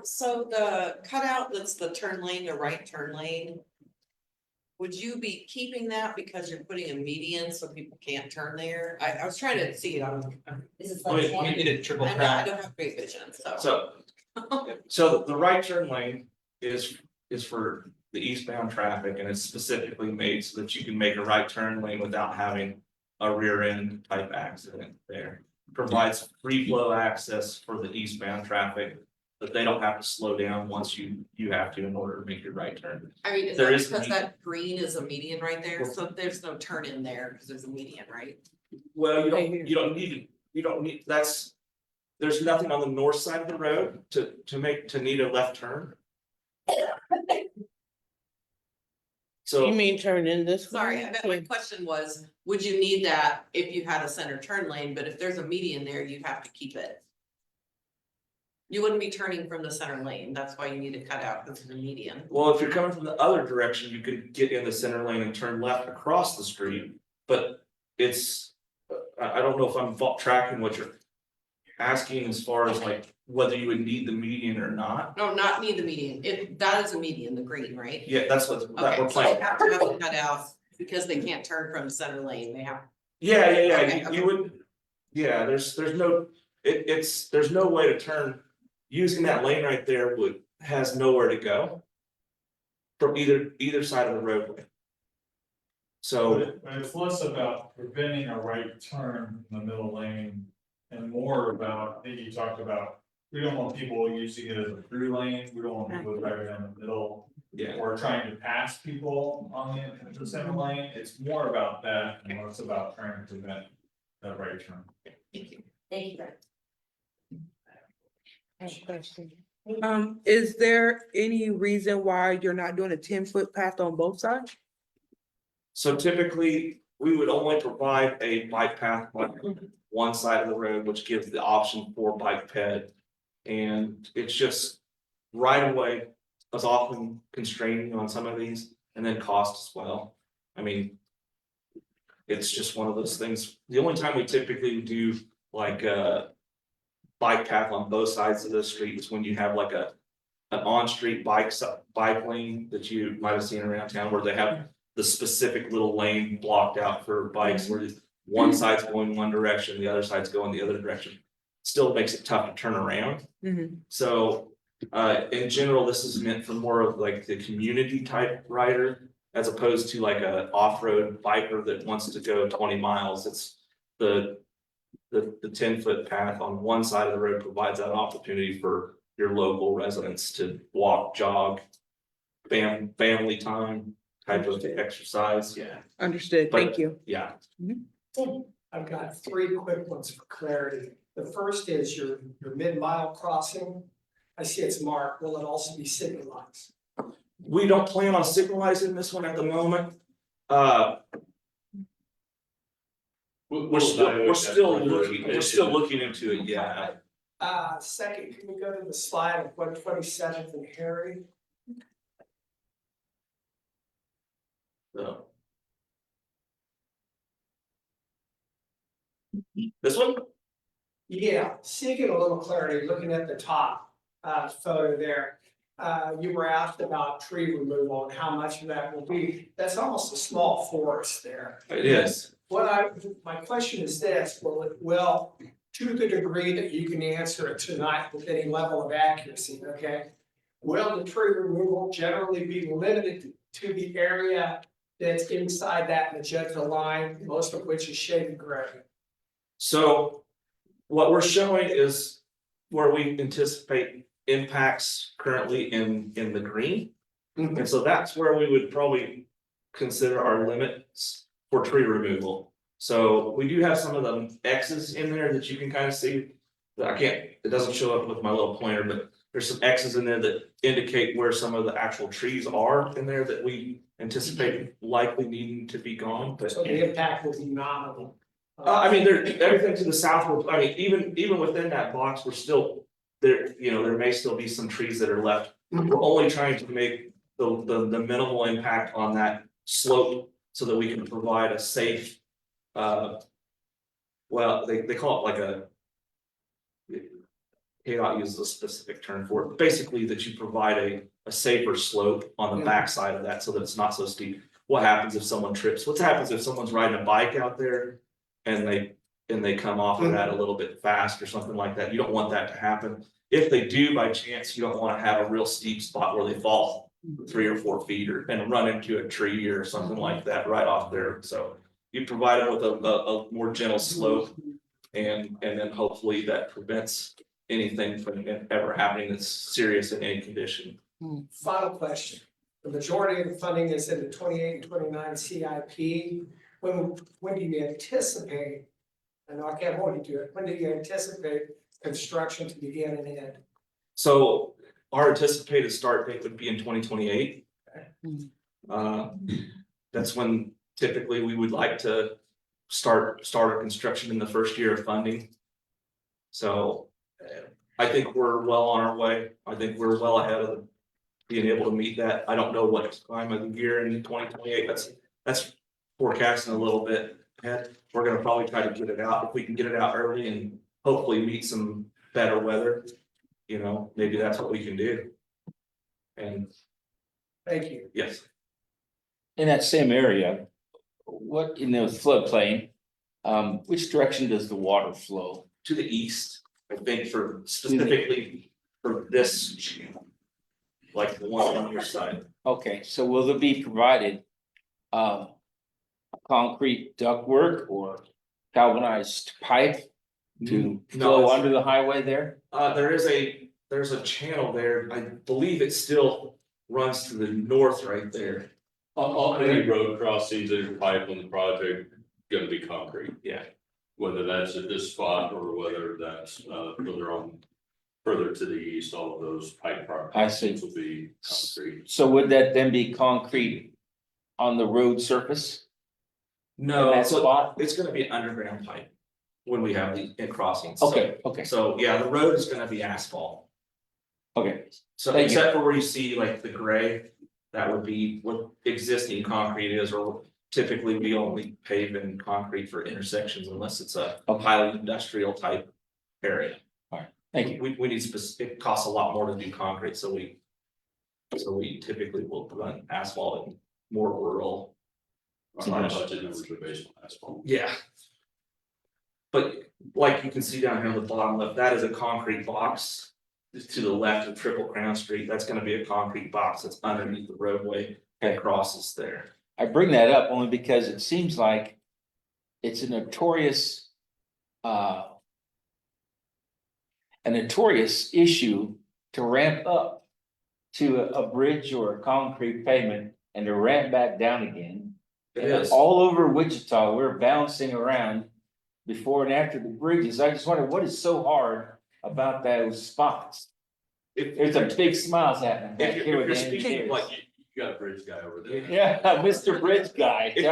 So the cutout, that's the turn lane, the right turn lane. Would you be keeping that because you're putting a median so people can't turn there? I was trying to see it on. This is We like. did Triple I know, I don't have great vision, so. So the right turn lane is for the eastbound traffic, and it's specifically made so that you can make a right turn lane without having a rear end type accident there. Provides free flow access for the eastbound traffic, but they don't have to slow down once you have to in order to make your right turn. I mean, is There that is because median. that green is a median right there? So there's no turn in there because there's a median, right? Well, you don't need, there's nothing on the north side of the road to need a left turn. So. You mean turn in this? Sorry, way? my question was, would you need that if you had a center turn lane, but if there's a median there, you'd have to keep it? You wouldn't be turning from the center lane, that's why you need to cut out because of the median. Well, if you're coming from the other direction, you could get in the center lane and turn left across the street, but it's, I don't know if I'm tracking what you're asking as far as like whether you would need the median or not. No, not need the median, if that is a median, the green, right? Yeah, that's what Okay, we're so they playing. have to have it cut out because they can't turn from center lane, they have. Yeah, Okay, you okay. would, yeah, there's no, there's no way to turn. Using that lane right there has nowhere to go. From either side of the roadway. So. But it's less about preventing a right turn in the middle lane and more about, I think you talked about, we don't want people using it as a through lane, we don't want people driving down the middle. Yeah. or trying to pass people on the center lane. It's more about that and less about trying to prevent that right turn. Thank you. Brett. I have a question. Is there any reason why you're not doing a 10-foot path on both sides? So typically, we would only provide a bike path on one side of the road, which gives the option for bike ped. And it's just right away is often constraining on some of these, and then cost as well. I mean, it's just one of those things. The only time we typically do like a bike path on both sides of the street is when you have like an on-street bike lane that you might have seen around town where they have the specific little lane blocked out for bikes where one side's going one direction, the other side's going the other direction. Still makes it tough to turn around. So in general, this is meant for more of like the community type rider as opposed to like a off-road biker that wants to go 20 miles. It's the 10-foot path on one side of the road provides that opportunity for your local residents to walk, jog, family time type of exercise. Yeah. Understood, But- thank you. Yeah. I've got three quick ones for clarity. The first is your mid-mile crossing. I see it's marked. Will it also be signalized? We don't plan on signalizing this one at the moment. We're still looking into it, yeah. Second, can we go to the slide of 127th and Harry? So. This one? Yeah, seeking a little clarity, looking at the top photo there. You were asked about tree removal and how much of that will be. That's almost a small forest there. It is. My question is this, well, to the degree that you can answer it tonight with any level of accuracy, okay? Will the tree removal generally be limited to the area that's inside that magenta line, most of which is shaded gray? So what we're showing is where we anticipate impacts currently in the green. And so that's where we would probably consider our limits for tree removal. So we do have some of the X's in there that you can kind of see. It doesn't show up with my little pointer, but there's some X's in there that indicate where some of the actual trees are in there that we anticipate likely needing to be gone, but. So the impact will be nominal. I mean, everything to the south, I mean, even within that box, we're still, there may still be some trees that are left. We're only trying to make the minimal impact on that slope so that we can provide a safe. Well, they call it like a. KDOT uses a specific term for it, but basically that you provide a safer slope on the backside of that so that it's not so steep. What happens if someone trips? What happens if someone's riding a bike out there? And they come off of that a little bit fast or something like that. You don't want that to happen. If they do by chance, you don't want to have a real steep spot where they fall 3 or 4 feet and run into a tree or something like that right off there. So you provide them with a more gentle slope and then hopefully that prevents anything from ever happening that's serious in any condition. Final question. The majority of the funding is in the 28 and 29 CIP. When do you anticipate, I know I can't hold you to it, when do you anticipate construction to begin and end? So our anticipated start date would be in 2028. That's when typically we would like to start our construction in the first year of funding. So I think we're well on our way. I think we're well ahead of being able to meet that. I don't know what time of the year in 2028. That's forecasting a little bit ahead. We're gonna probably try to get it out. If we can get it out early and hopefully meet some better weather, maybe that's what we can do. And Thank you. yes, In that same area, what in the floodplain, which direction does the water flow? to the east, I think for specifically for this channel. Like the one on your side. Okay, so will there be provided concrete ductwork or galvanized pipe to flow under the highway there? There's a channel there. I believe it's still runs to the north right there. On any road crossings, there's pipe on the project gonna be concrete. Yeah. Whether that's at this spot or whether that's further to the east, all of those pipe I see. crossings will be concrete. So would that then be concrete on the road surface? No, In that so spot? it's gonna be underground pipe when we have the crossings. Okay, okay, So, yeah, the road is gonna be asphalt. okay. So Thank you. except for where you see like the gray, that would be what existing concrete is, or typically we only pave in concrete for intersections unless it's a highly industrial type area. Thank you. We need it costs a lot more to do concrete, so we typically will run asphalt in more rural. Our budget numbers are based on asphalt. Yeah. But like you can see down here on the bottom left, that is a concrete box. To the left of Triple Crown Street, that's gonna be a concrete box that's underneath the roadway that crosses there. I bring that up only because it seems like it's a notorious issue to ramp up to a bridge or a concrete pavement and to ramp back down again. It And is. all over Wichita, we're bouncing around before and after the bridges. I just wonder what is so hard about those spots? There's a big smiles happening back here with the engineers. You got a bridge guy over there. Yeah, Mr. Bridge Guy. If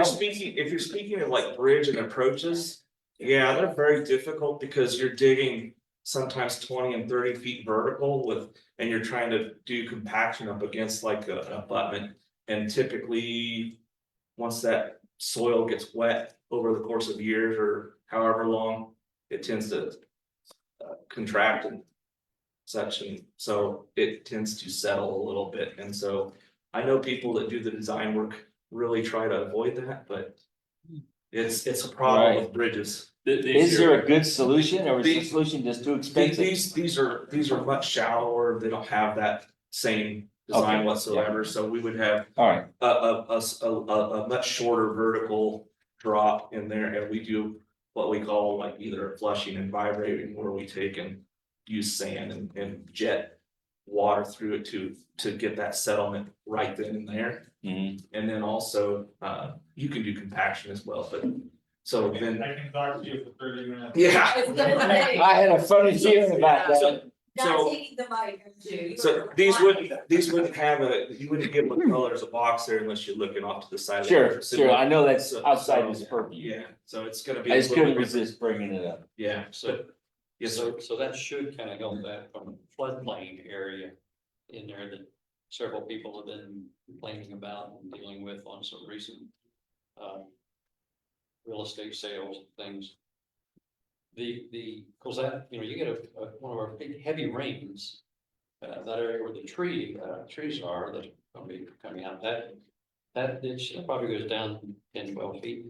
you're speaking of like bridge and approaches, yeah, they're very difficult because you're digging sometimes 20 and 30 feet vertical and you're trying to do compaction up against like an abutment. And typically, once that soil gets wet over the course of years or however long, it tends to contract and such, and so it tends to settle a little bit. And so I know people that do the design work really try to avoid that, but it's a problem with bridges. Is there a good solution or is the solution just too expensive? These are much shallower, they don't have that same design Okay, whatsoever, so we would have. All right. A much shorter vertical drop in there, and we do what we call like either flushing and vibrating, where we take and use sand and jet water through it to get that settlement right then and there. Mhm. And then also, you can do compaction as well, but so then. I can talk to you for 30 minutes. Yeah. I had a funny feeling about that. So- taking the mic, too. So these wouldn't have you wouldn't give them color as a box there unless you're looking off to the side. of the Sure, facility. sure. I know that's So- outside so, this purview. Yeah, so it's gonna be. I a just little couldn't bit resist bringing it up. different. Yeah, so, yes, sir. So that should kind of help that from the floodplain area in there that several people have been complaining about and dealing with on some recent real estate sales and things. Cause that, you get one of our big heavy rains, that area where the trees are that gonna be coming out, that ditch probably goes down 10, 12 feet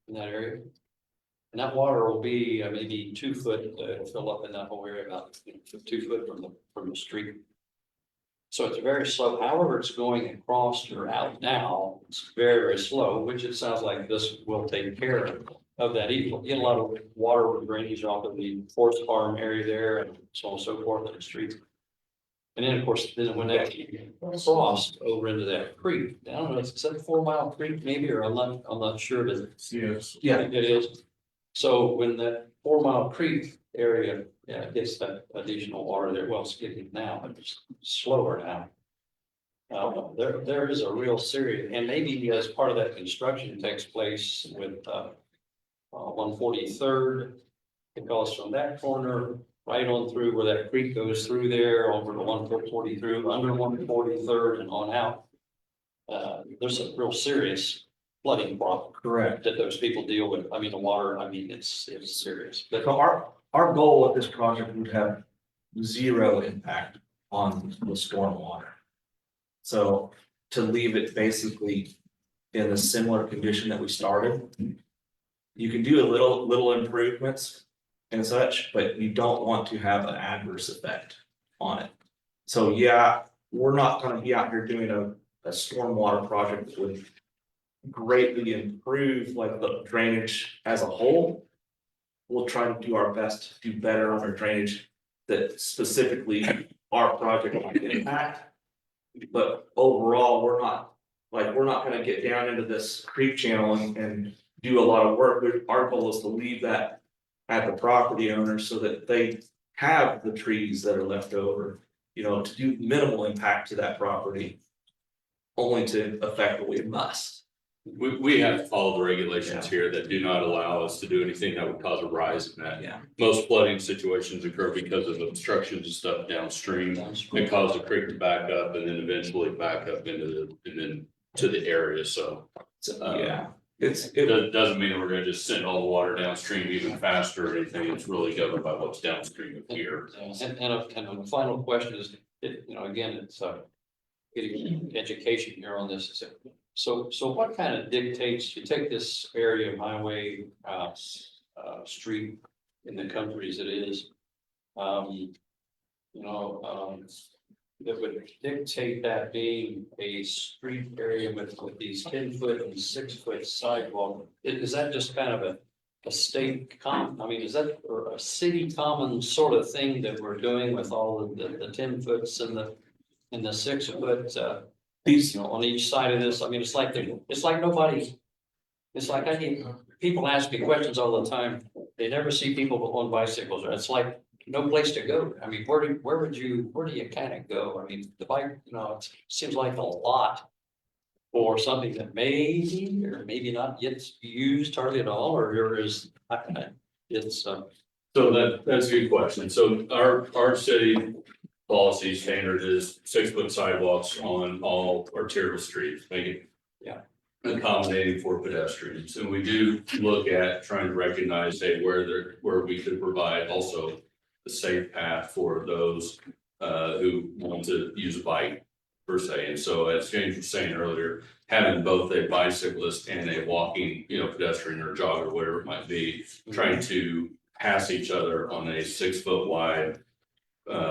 in that area. And that water will be maybe 2 foot, it'll fill up in that whole area about 2 foot from the street. So it's very slow, however, it's going across or out now, it's very, very slow, which it sounds like this will take care of that. You get a lot of water drainage off of the forest farm area there and so on and so forth in the street. And then, of course, then when that crossed over into that creek, I don't know, it's a 4 Mile Creek maybe, or I'm not sure, but Yes. Yeah. it is. So when that 4 Mile Creek area, gets that additional water there, well, it's getting now, but it's slower now. There is a real serious, and maybe as part of that construction takes place with 143rd. It goes from that corner right on through where that creek goes through there, over to 140 through, under 143rd and on out. There's a real serious flooding problem. Correct. That those people deal with. I mean, the water, it's serious, but. So our goal with this project would have zero impact on the stormwater. So to leave it basically in a similar condition that we started. You can do a little improvements and such, but you don't want to have an adverse effect on it. So yeah, we're not gonna be out here doing a stormwater project that would greatly improve like the drainage as a whole. We'll try to do our best to do better on our drainage that specifically our project might impact. But overall, we're not gonna get down into this creek channel and do a lot of work. Our goal is to leave that at the property owner so that they have the trees that are left over, you know, to do minimal impact to that property. Only to affect what we must. We have to follow the regulations here that do not allow us to do anything that would cause a rise in that. Yeah. Most flooding situations occur because of obstructions and stuff downstream that cause the creek to back up and then eventually back up and then to the area, so. Yeah. It doesn't mean that we're gonna just send all the water downstream even faster or anything. It's really governed by what's downstream of here. And a final question is, again, it's getting education here on this. So what kind of dictates, you take this area of highway, street in the country as it is. That would dictate that being a street area with these 10-foot and 6-foot sidewalk. Is that just kind of a state is that or a city common sort of thing that we're doing with all of the 10 foots and the 6-foot, on each side of this? I mean, it's like nobody, it's like people ask me questions all the time. They never see people on bicycles. It's like no place to go. I mean, where do you kind of go? I mean, the bike, it seems like a lot for something that maybe or maybe not gets used hardly at all, or is it's. So that's a good question. So our city policy standard is 6-foot sidewalks on all arterial streets, making accommodating for pedestrians. And we do look at trying to recognize, hey, where we could provide also a safe path for those who want to use a bike per se. And so as James was saying earlier, having both a bicyclist and a walking, pedestrian or jogger, whatever it might be, trying to pass each other on a 6-foot wide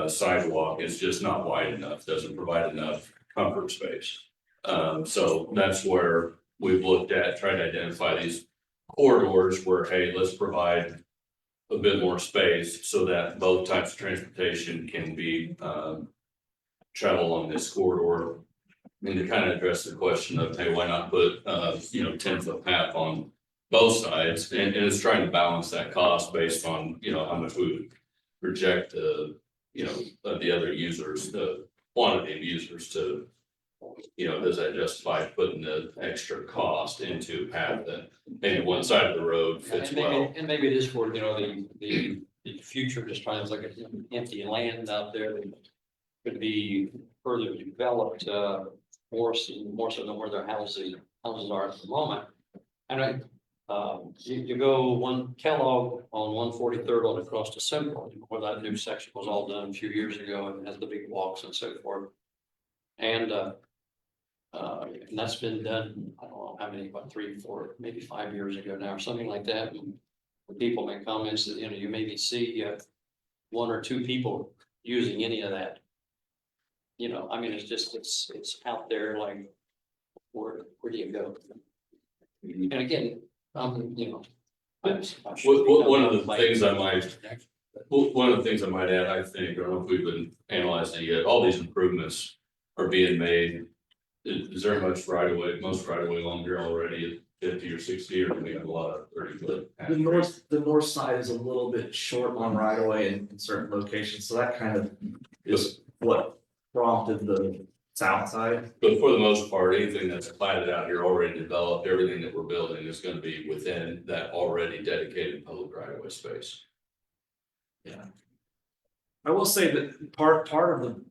sidewalk is just not wide enough, doesn't provide enough comfort space. So that's where we've looked at, trying to identify these corridors where, hey, let's provide a bit more space so that both types of transportation can be travel along this corridor. And to kind of address the question of, hey, why not put 10-foot path on both sides? And it's trying to balance that cost based on, how much we would project the other users, the quantity of users to, does that justify putting the extra cost into a path that maybe one side of the road fits well? And maybe it is for, the future, just trying to look at empty land out there that could be further developed, more so than where their houses are at the moment. And you go Kellogg on 143rd on across to Central, where that new section was all done a few years ago and has the big walks and so forth. And that's been done, I don't know how many, 3, 4, maybe 5 years ago now, or something like that. And people make comments that, you maybe see 1 or 2 people using any of that. It's out there, like, where do you go? And again, one of the things I might add, I think, I don't know if we've been analyzing it yet, all these improvements are being made. Is there much most right of way along here already at 50 or 60, or do we have a lot of 30-foot? The north side is a little bit short on right of way in certain locations, so that kind of is what prompted the south side. But for the most part, anything that's platted out here, already developed, everything that we're building is gonna be within that already dedicated public right of way space. Yeah. I will say that part of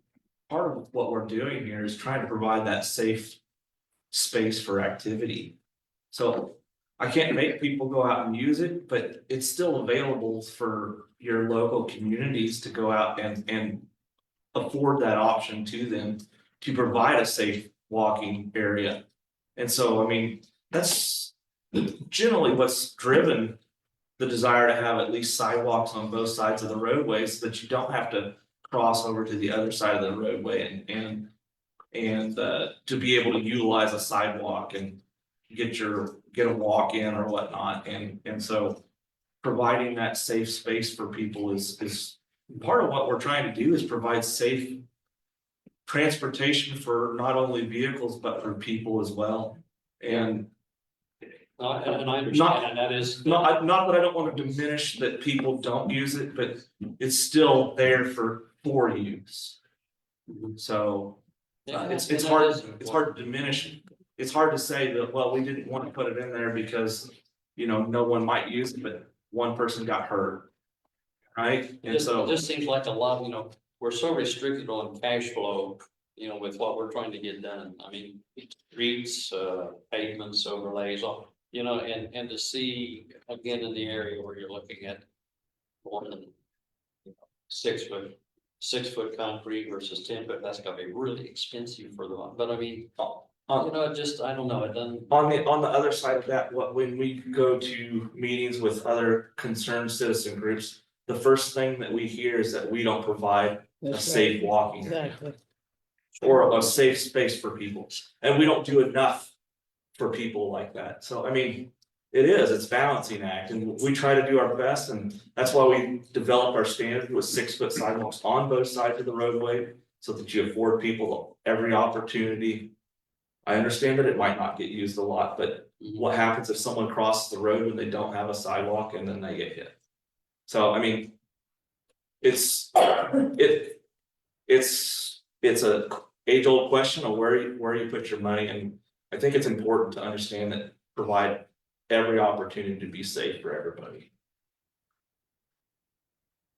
what we're doing here is trying to provide that safe space for activity. So I can't make people go out and use it, but it's still available for your local communities to go out and afford that option to them to provide a safe walking area. And so, that's generally what's driven the desire to have at least sidewalks on both sides of the roadway so that you don't have to cross over to the other side of the roadway and to be able to utilize a sidewalk and get a walk in or whatnot. And so providing that safe space for people is part of what we're trying to do, is provide safe transportation for not only vehicles, but for people as well. And And I understand, and that is. not that I don't want to diminish that people don't use it, but it's still there for use. So Yeah, it's that hard, is it's hard to diminish. It's hard to say that, well, we didn't want to put it in there because, you know, no one might use it, but one person got hurt. Right? And It so, just seems like a lot, you know, we're so restricted on cash flow, you know, with what we're trying to get done. I mean, streets, pavements, overlays, all, you know, and to see again in the area where you're looking at more than 6 foot, 6 foot concrete versus 10 foot, that's gonna be really expensive for the, but I mean, you know, it just, I don't know, it doesn't. on the other side of that, when we go to meetings with other concerned citizen groups, the first thing that we hear is that we don't provide a safe walking area or a safe space for people, and we don't do enough for people like that. So I mean, it's balancing act, and we try to do our best, and that's why we developed our standard with 6 foot sidewalks on both sides of the roadway, so that you afford people every opportunity. I understand that it might not get used a lot, but what happens if someone crosses the road when they don't have a sidewalk and then they get hit? So I mean, it's a age old question of where you put your money, and I think it's important to understand that provide every opportunity to be safe for everybody.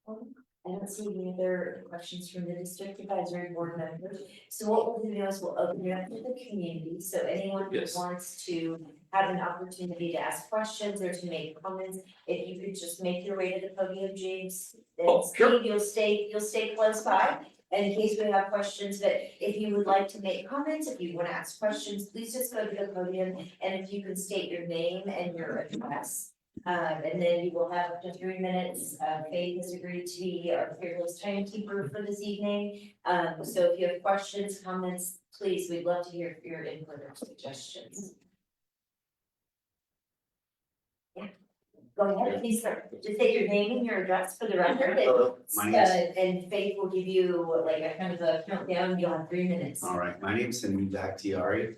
I don't see any other questions from the district advisory board members. So what we'll do now is we'll open it up to the community. So anyone who Yes. wants to have an opportunity to ask questions or to make comments, if you could just make your way to the podium, James. And Oh, sure. Steve, you'll stay close by in case we have questions. But if you would like to make comments, if you want to ask questions, please just go to the podium. And if you can state your name and your address. And then you will have up to 3 minutes. Faith has agreed to be our fearless timekeeper for this evening. So if you have questions, comments, please, we'd love to hear your input or suggestions. Yeah, go ahead, please, sir. Just take your name and your address for the record. My name's- And Faith will give you like a kind of a countdown. You'll have 3 minutes. All right, my name's Hamid Bakhtiari,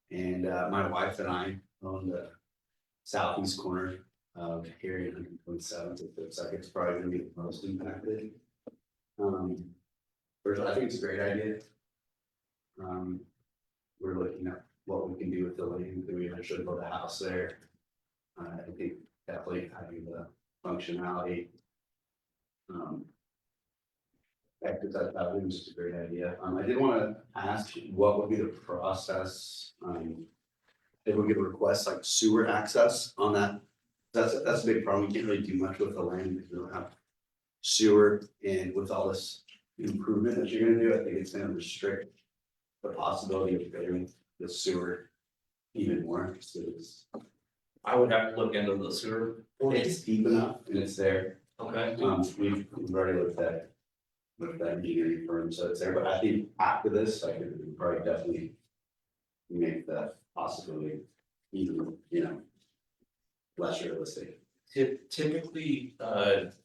and my wife and I own the southeast corner of here in 127th. It looks like it's probably gonna be the most impacted. First, I think it's a great idea. We're looking at what we can do with the land. Do we eventually build a house there? I think definitely having the functionality. I think that was just a great idea. I did want to ask what would be the process? If we could request like sewer access on that. That's a big problem. We can't really do much with the land because we don't have sewer, and with all this improvement that you're gonna do, I think it's gonna restrict the possibility of getting the sewer even more. So I would have to look into the sewer. it's deep enough and it's there. Okay. We've already looked at that engineering firm, so it's there, but I think after this, I could probably definitely make that possibility even, less realistic. Typically,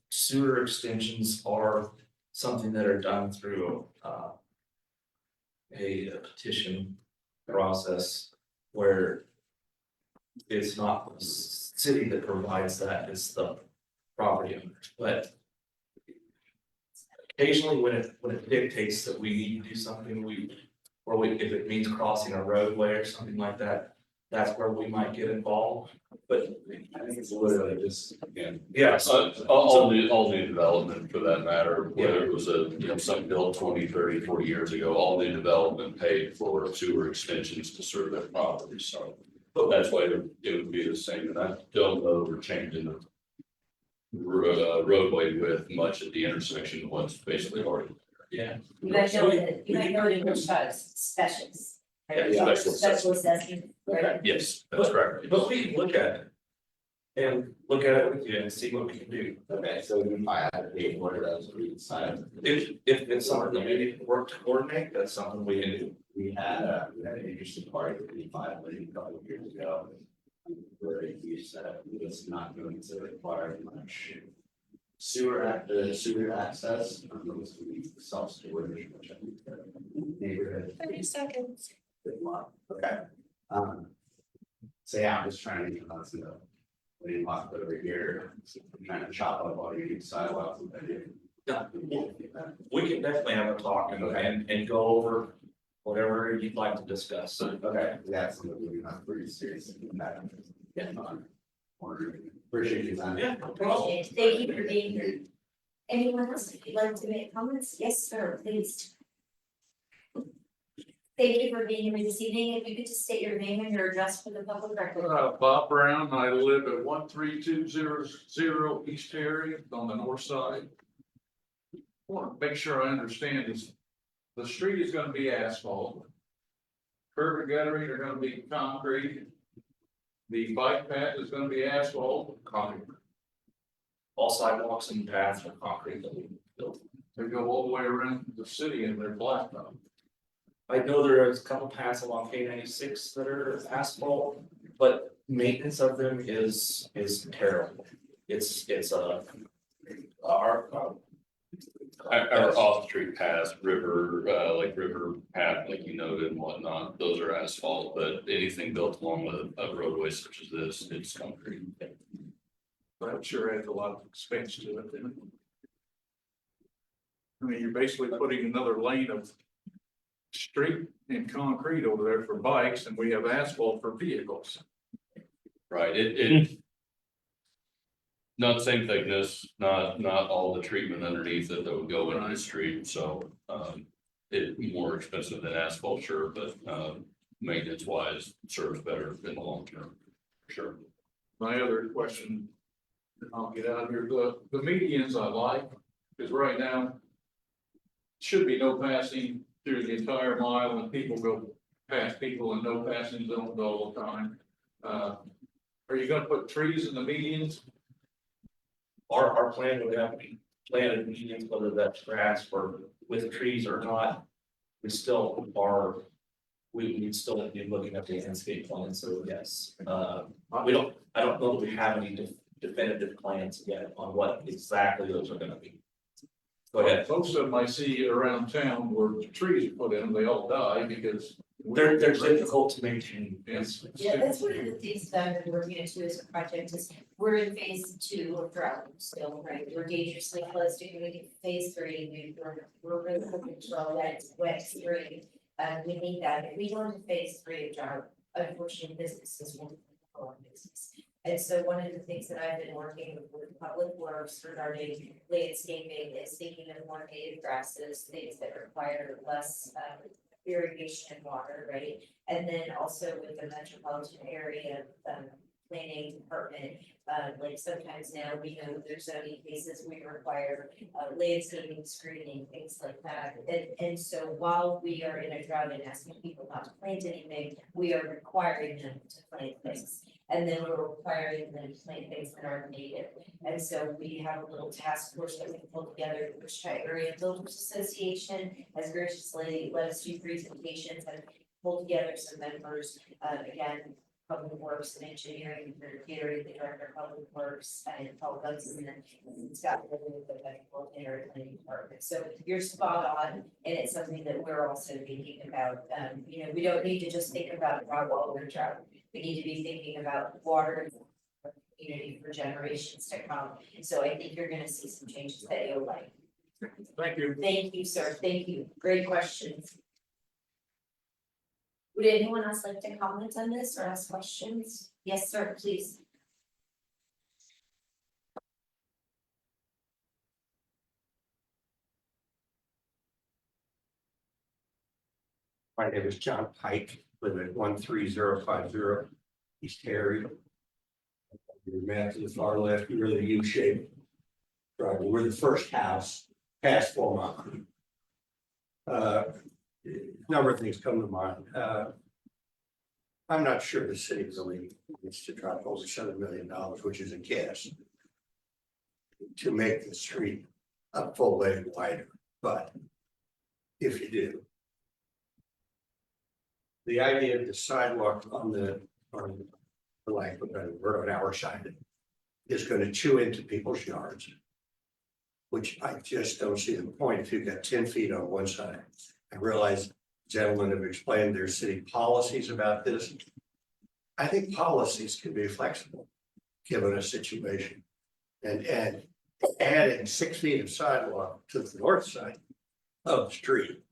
sewer extensions are something that are done through a petition process where it's not the city that provides that, it's the property owners, but occasionally when it dictates that we need to do something, if it means crossing a roadway or something like that, that's where we might get involved, but I think it's literally just, again. yeah. All new development for that matter, whether it was something built 20, 30, 40 years ago, all new development paid for sewer extensions to serve their property, so. That's why it would be the same, and I don't know we're changing the roadway width much at the intersection of what's basically already there. Yeah. You might know it in which specials. Right? Yeah, Special assessment, right? Yes, that's correct. But we can look at it. And look at it with you and see what we can do. Okay, so if I had to pay for it, that's what we decide. If it's something that we need to work to coordinate, that's something we can do. We had an interesting party that we filed a couple of years ago. Where he said it was not going to require much the sewer access, self-storage. Neighborhood. 30 seconds. Okay. So yeah, I'm just trying to, we didn't walk over here, I'm trying to chop up all your sidewalks. Yeah, we can definitely have a talk and go over whatever you'd like to discuss. Okay, that's something we're not pretty serious about. Yeah. Appreciate you, man. Yeah, no problem. Thank you for being here. Anyone else who'd like to make comments? Yes, sir, please. Thank you for being here this evening. If you could just state your name and your address for the public record. Bob Brown, I live at 13200 East Terry on the north side. I want to make sure I understand this. The street is gonna be asphalt. Curb and guttering are gonna be concrete. The bike path is gonna be asphalt. Concrete. All sidewalks and paths are concrete that we built. They go all the way around the city and they're blacktop. I know there is a couple paths along K-96 that are asphalt, but maintenance of them is terrible. It's Our off-street paths, river, like river path, like you noted and whatnot, those are asphalt, but anything built along a roadway such as this, it's concrete. That sure adds a lot of expense to it, then. I mean, you're basically putting another lane of street and concrete over there for bikes, and we have asphalt for vehicles. Right, it. Not same thickness, not all the treatment underneath it that would go into the street, so, it more expensive than asphalt, sure, but, maintenance wise, serves better in the long term, for sure. My other question, and I'll get out of here, the medians I like, because right now. Should be no passing through the entire mile and people go past people and no passing zones all the time. Are you gonna put trees in the medians? our plan would have to be planted medians, whether that's grass or with trees or not. We still are, we'd still be looking at the landscape plan, so yes, I don't know that we have any definitive plans yet on what exactly those are gonna be. Go ahead. Most of them I see around town where the trees are put in, they all die because. They're difficult to maintain. Yes. Yeah, that's one of the things that I've been working into as a project is we're in phase 2 of drought still, right? We're dangerously close to going to phase 3. We're really hoping to all that wet spring. We need that. If we go into phase 3 of drought, unfortunately, businesses won't go on business. And so one of the things that I've been working with Public Works regarding landscaping is thinking of more native grasses, things that require less irrigation and water, right? And then also with the metropolitan area planning department, like sometimes now we know there's zoning cases we require landscaping, screening, things like that. And so while we are in a drought and asking people not to plant anything, we are requiring them to plant things. And then we're requiring them to plant things that are native. And so we have a little task force that we pulled together, the Wichita Area Builders Association has graciously let us do presentations and pulled together some members, again, Public Works and Engineering, Gary, the Director of Public Works, and Paul Hudson, and Scott, the Metropolitan Area Planning Department. So you're spot on, and it's something that we're also thinking about. We don't need to just think about drought while we're drought. We need to be thinking about water and community for generations to come. And so I think you're gonna see some changes that you'll like. Thank you. Thank you, sir. Thank you. Great questions. Would anyone else like to comment on this or ask questions? Yes, sir, please. My name is John Pike, live at 13050 East Terry. Your map to the far left, you're the U-shaped driveway. We're the first house past 4 Mile. Number of things come to mind. I'm not sure the city really needs to drop over $7 million, which is in cash, to make the street a full lane wider, but if you do, the idea of the sidewalk on the like we're on our side is going to chew into people's yards. which I just don't see the point if you've got 10 feet on one side. I realize gentlemen have explained their city policies about this. I think policies can be flexible, given a situation. And adding 6 feet of sidewalk to the north side of the street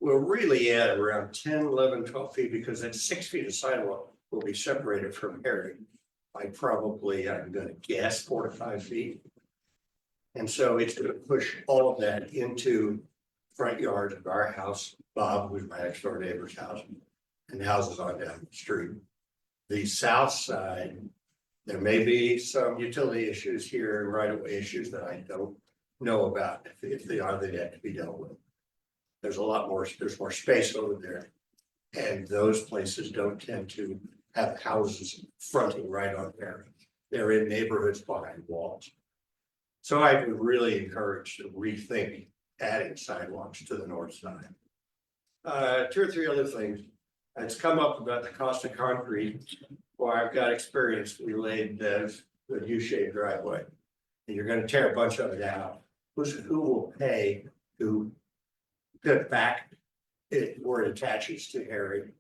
will really add around 10, 11, 12 feet, because that 6 feet of sidewalk will be separated from Harry by probably, I'm gonna guess, 4 to 5 feet. And so it's gonna push all of that into front yard of our house, Bob, who's my next door neighbor's house, and houses on down the street. The south side, there may be some utility issues here and right of way issues that I don't know about. If they are, they have to be dealt with. There's more space over there. And those places don't tend to have houses fronting right on there. They're in neighborhoods behind walls. So I would really encourage to rethink adding sidewalks to the north side. 2 or 3 other things. It's come up about the cost of concrete. Well, I've got experience. We laid the U-shaped driveway. And you're gonna tear a bunch of it out. Who will pay to put back it where it attaches to Harry?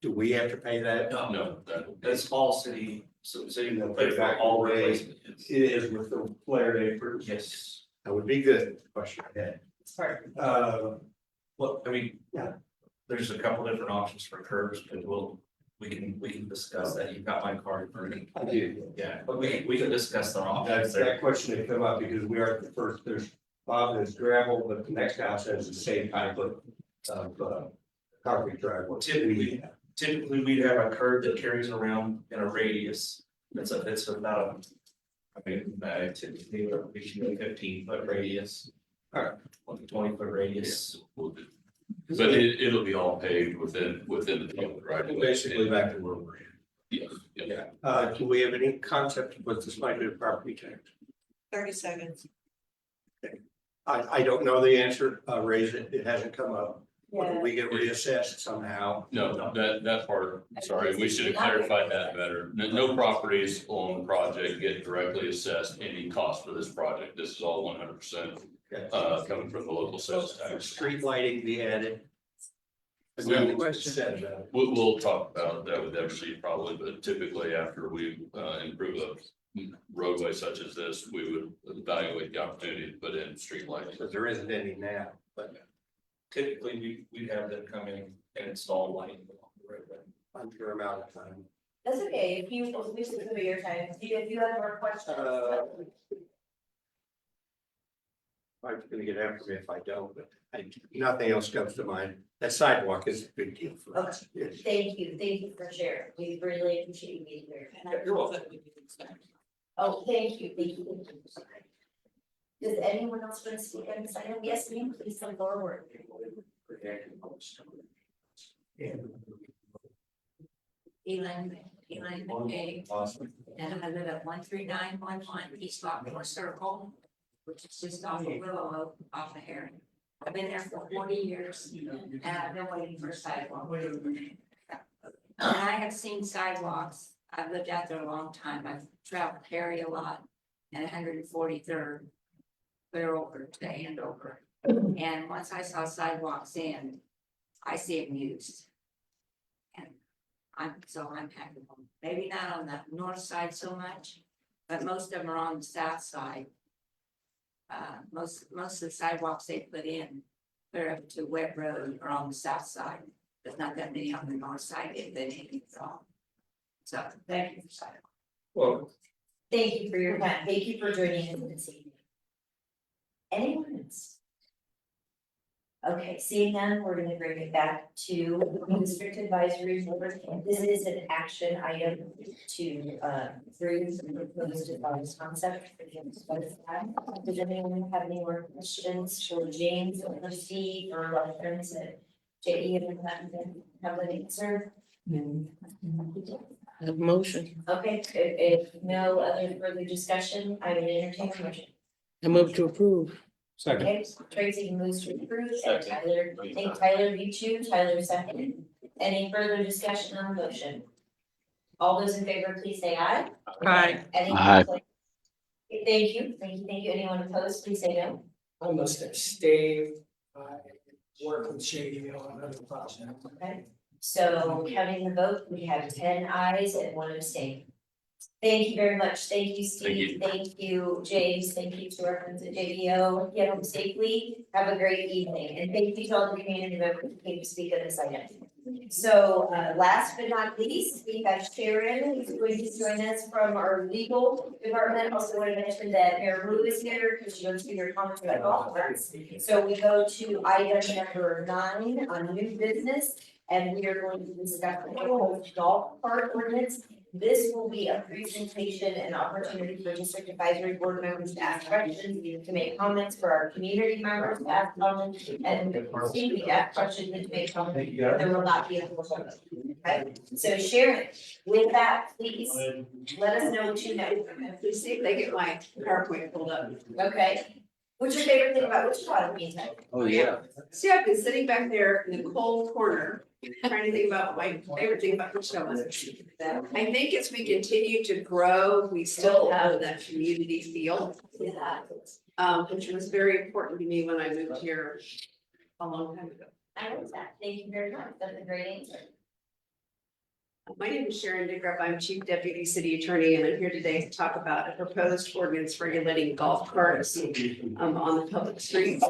Do we have to pay that? No, that's all city, so city will pay for all replacement. It is with the flared apron. Yes. That would be good. Question ahead. It's part. Well, I mean, yeah, there's a couple different options for curves, but we can discuss that. You've got my card, Bernie. I do. Yeah, but we can discuss the options That there. question had come up because we are the first, there's Bob has gravel, but the next house has the same type of concrete driveway. Typically, we'd have a curve that carries around in a radius. It's about typically we should do a 15-foot radius. All right, 20-foot radius. We'll do. But it'll be all paved within the field, right? Basically back to where we're at. Yes, yeah. Do we have any concept of what this might do to property tax? 30 seconds. I don't know the answer. Raise it. It hasn't come up. Yeah. Will we get reassessed somehow? No, that part, sorry, we should have clarified that better. No properties on the project get directly assessed any cost for this project. This is all 100% coming from the local sales tax. Street lighting be added. We'll talk about that with Evergy probably, but typically after we improve a roadway such as this, we would evaluate the opportunity to put in street lighting. Because there isn't any now, but Typically, we'd have them come in and install lighting along the roadway. under amount of time. That's okay, if you, we should cover your time, if you have more questions. I'm gonna get after me if I don't, but nothing else comes to mind. That sidewalk is a big deal for us. Yes. Thank you for sharing, we really appreciate you being here. You're welcome. Oh, thank you. Does anyone else want to speak on this item? Yes, ma'am, please come forward. Elaine McKay, Awesome. and I live at 13911 East Lockmore Circle, which is just off of Willow Oak, off of Herring. I've been there for 40 years, and I've been waiting for a sidewalk. And I have seen sidewalks, I've lived out there a long time, I've traveled Harry a lot, and 143rd, clear over to Andover. And once I saw sidewalks in, I see them used. And I'm happy. Maybe not on the north side so much, but most of them are on the south side. Most of the sidewalks they put in, clear up to Webb Road, are on the south side. There's not that many on the north side, if any at all. So, thank you for sidewalk. Well, Thank you for your time, thank you for joining us this evening. Anyone else? Okay, seeing none, we're gonna bring it back to District Advisory Board. This is an action item to approve the proposed advice concept for the advice plan. Does anyone have any more questions for James or Steve or reference that JE have an answer? Have motion. Okay, if no other further discussion, I would entertain a motion. I move to approve. Okay, Tracy moves to approve, and Tyler beat you, Tyler second. Any further discussion on the motion? All those in favor, please say aye. Aye. Any Aye. opposed? Thank you, thank you, thank you. Anyone opposed, please say no. I must abstain. I work with Shady Hill on other projects. Okay, so counting the vote, we have 10 ayes and 1 abstain. Thank you very much. Thank you, Steve. Thank you, James. Thank you to our friends at JDO. Get home safely. Have a great evening. And thank you to all the community members who came to speak on this item. So last but not least, we have Sharon, who's going to join us from our legal department. Also want to mention that Mayor Wu is here because she wants to give her comments about golf carts. So we go to item number 9 on new business. And we are going to discuss the proposed golf cart ordinance. This will be a presentation and opportunity for district advisory board members to ask questions, to make comments, for our community members to ask comments, and to ask questions and to make comments. There will not be a full vote. Okay, so Sharon, with that, please let us know what you know. Please see if they get my PowerPoint pulled up. Okay, what's your favorite thing about Wichita in the meantime? Oh, yeah. See, I've been sitting back there in the cold corner, trying to think about what my favorite thing about Wichita was. I think as we continue to grow, we still have that community feel. Which was very important to me when I moved here a long time ago. I like that. Thank you very much. That's a great answer. My name is Sharon Digrup. I'm Chief Deputy City Attorney, and I'm here today to talk about a proposed ordinance regulating golf carts on the public streets.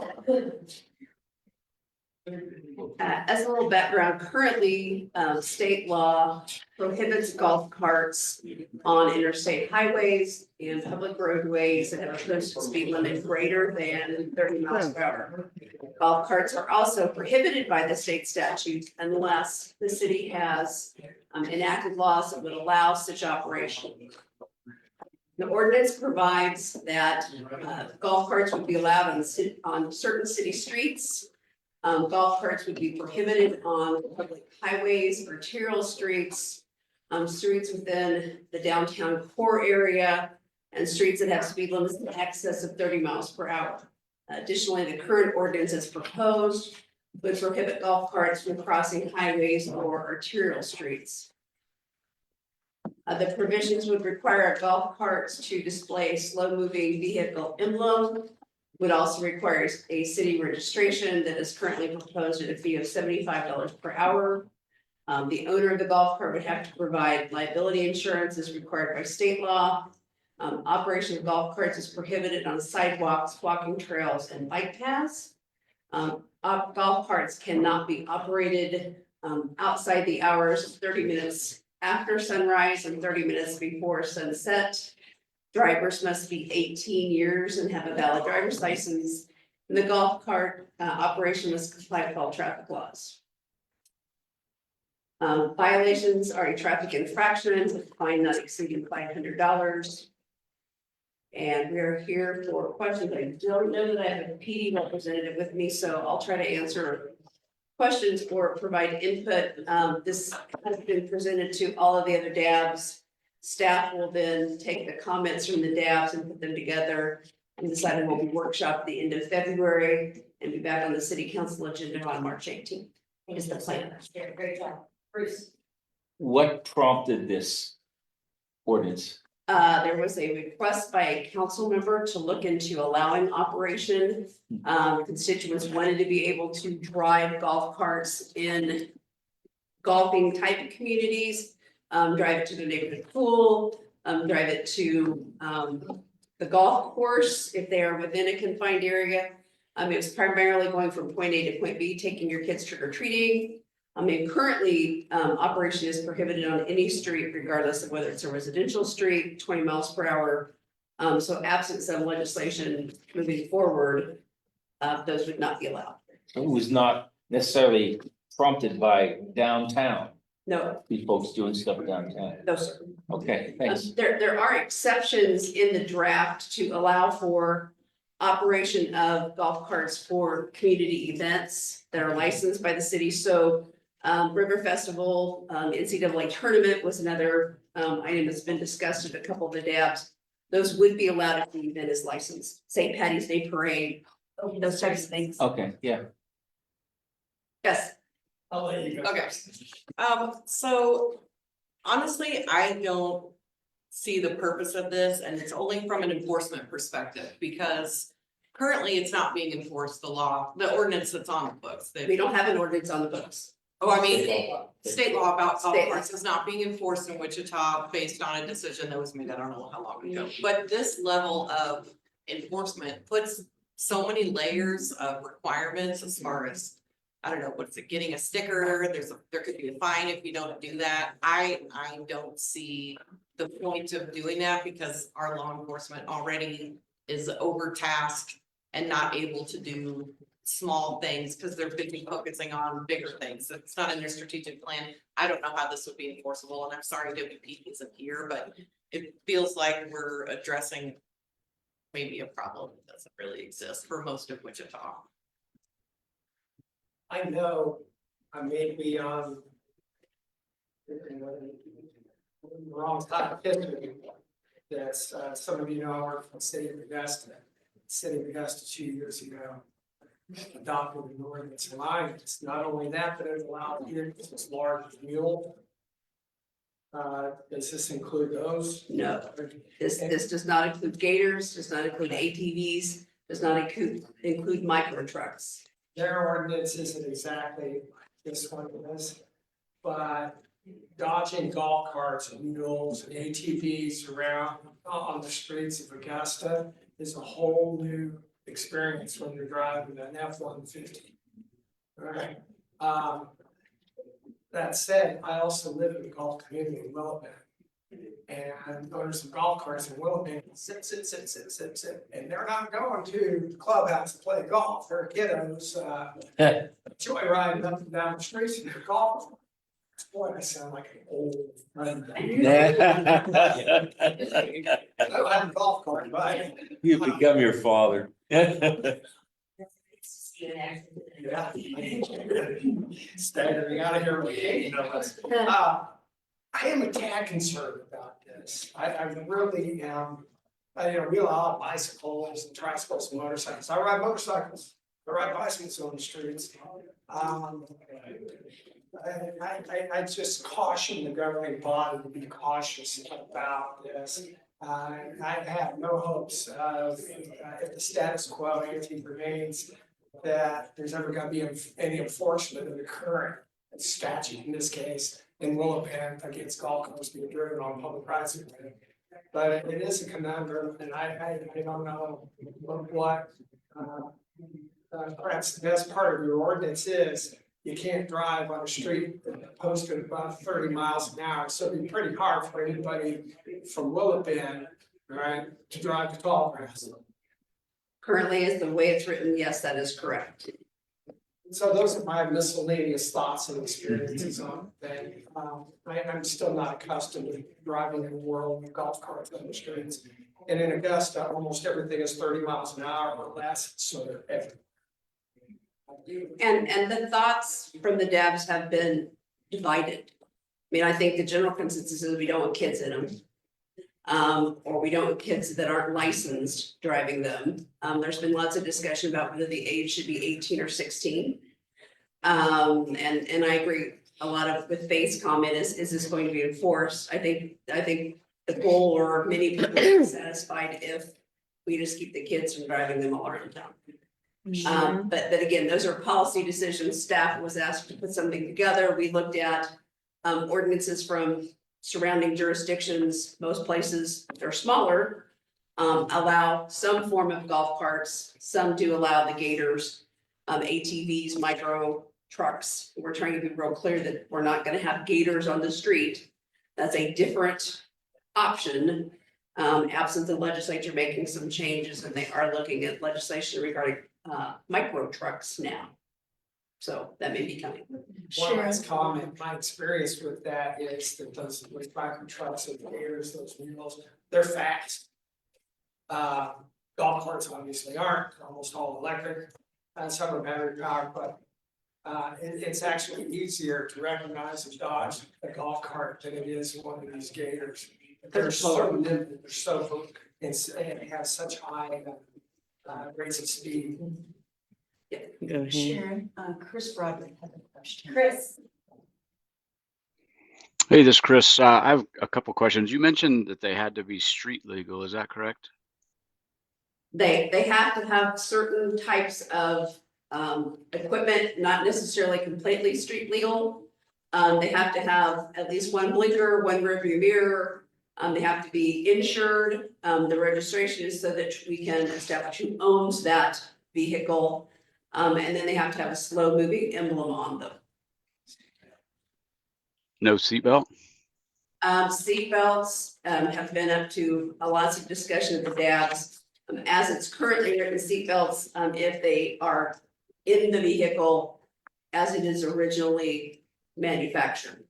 As a little background, currently, state law prohibits golf carts on interstate highways and public roadways that have a posted speed limit greater than 30 miles per hour. Golf carts are also prohibited by the state statute unless the city has enacted laws that would allow such operation. The ordinance provides that golf carts would be allowed on certain city streets. Golf carts would be prohibited on public highways, arterial streets, streets within the downtown core area, and streets that have speed limits in excess of 30 miles per hour. Additionally, the current ordinance as proposed would prohibit golf carts from crossing highways or arterial streets. The provisions would require golf carts to display a slow-moving vehicle emblem, would also require a city registration that is currently proposed at a fee of $75 per hour. The owner of the golf cart would have to provide liability insurance as required by state law. Operation of golf carts is prohibited on sidewalks, walking trails, and bike paths. Golf carts cannot be operated outside the hours 30 minutes after sunrise and 30 minutes before sunset. Drivers must be 18 years and have a valid driver's license. And the golf cart operation must comply with all traffic laws. Violations are a traffic infraction with a fine not exceeding $500. And we are here for questions. I don't know that I have a PD representative with me, so I'll try to answer questions or provide input. This has been presented to all of the other DABs. Staff will then take the comments from the DABs and put them together and decide what will be workshop at the end of February and be back on the city council agenda on March 18th. Is the plan. Great job. Bruce. What prompted this ordinance? There was a request by a council member to look into allowing operation. Constituents wanted to be able to drive golf carts in golfing type of communities. Drive it to the neighborhood pool, drive it to the golf course if they are within a confined area. It was primarily going from point A to point B, taking your kids trick or treating. Currently, operation is prohibited on any street regardless of whether it's a residential street, 20 miles per hour. So absent some legislation moving forward, those would not be allowed. It was not necessarily prompted by downtown. No. These folks doing stuff downtown. No, sir. Okay, thanks. There are exceptions in the draft to allow for operation of golf carts for community events that are licensed by the city. So River Festival, NCAA tournament was another item that's been discussed at a couple of the DABs. Those would be allowed if the event is licensed. St. Patty's Day Parade, those types of things. Okay, yeah. Yes. I'll let you go. Okay, so honestly, I don't see the purpose of this, and it's only from an enforcement perspective, because currently it's not being enforced, the ordinance that's on the books. We don't have an ordinance on the books. Oh, I mean, state law about golf State law. carts is not being enforced in Wichita based on a decision that was made, I don't know how long ago. But this level of enforcement puts so many layers of requirements as far as, I don't know, what's it, getting a sticker, there could be a fine if you don't do that. I don't see the point of doing that because our law enforcement already is overtasked and not able to do small things because they're busy focusing on bigger things. It's not in their strategic plan. I don't know how this would be enforceable, and I'm sorry WP isn't here, but it feels like we're addressing maybe a problem that doesn't really exist for most of Wichita. I know I may be on the wrong side of history. That's, some of you know, I work for the city of Augusta. City of Augusta 2 years ago adopted an ordinance allowing this. Not only that, but it allowed vehicles as large as mule. Does this include those? No. This does not include gators, does not include ATVs, does not include micro trucks. Their ordinance isn't exactly this one is, but dodging golf carts and mules and ATVs around on the streets of Augusta is a whole new experience when you're driving an F-150. Alright, that said, I also live in the golf community in Willowbend. And there's some golf carts in Willowbend, sit, and they're not going to the clubhouse to play golf, they're kiddos, joyriding up and down the streets in their golf. Boy, I sound like an old friend. I don't have a golf cart, but. You become your father. Yeah. Staggering out of here with you know, I am a tad concerned about this. I really am. We allow bicycles and tricycles and motorcycles. I ride motorcycles. I ride bicycles on the streets. I just caution the governing body to be cautious about this. I have no hopes of, if the status quo remains, that there's ever gonna be any enforcement of the current statute, in this case, in Willowbend against golf carts being driven on public rights of way. But it is a conundrum, and I don't know what, perhaps the best part of your ordinance is you can't drive on a street posted about 30 miles an hour, so it'd be pretty hard for anybody from Willowbend, right, to drive to Tallgrass. Currently, is the way it's written, yes, that is correct. So those are my miscellaneous thoughts and experiences on that. I'm still not accustomed to driving in the world with golf carts on the streets. And in Augusta, almost everything is 30 miles an hour or less, so they're everywhere. And the thoughts from the devs have been divided. I mean, I think the general consensus is we don't want kids in them. Or we don't want kids that aren't licensed driving them. There's been lots of discussion about whether the age should be 18 or 16. And I agree a lot of with Faith's comment is this going to be enforced? I think the goal or many people are satisfied if we just keep the kids from driving them all around town. But again, those are policy decisions. Staff was asked to put something together. We looked at ordinances from surrounding jurisdictions. Most places, they're smaller, allow some form of golf carts. Some do allow the gators, ATVs, micro trucks. We're trying to be real clear that we're not gonna have gators on the street. That's a different option, absent the legislature making some changes, and they are looking at legislation regarding micro trucks now. So that may be coming. One last comment, my experience with that is that those micro trucks and gators, those mules, they're fast. Golf carts obviously aren't, they're almost all electric, some are battery powered, but it's actually easier to recognize and dodge a golf cart than it is one of these gators. They're so nimble, they're so, and have such high rates of speed. Go ahead. Sharon, Chris Broderick has a question. Chris, Hey, this is Chris. I have a couple questions. You mentioned that they had to be street legal. Is that correct? They have to have certain types of equipment, not necessarily completely street legal. They have to have at least one blinker, one rearview mirror. They have to be insured. The registration is so that we can establish who owns that vehicle. And then they have to have a slow moving emblem on them. No seatbelt? Seatbelts have been up to a lots of discussion at the DABs. As it's currently written, seatbelts, if they are in the vehicle as it is originally manufactured.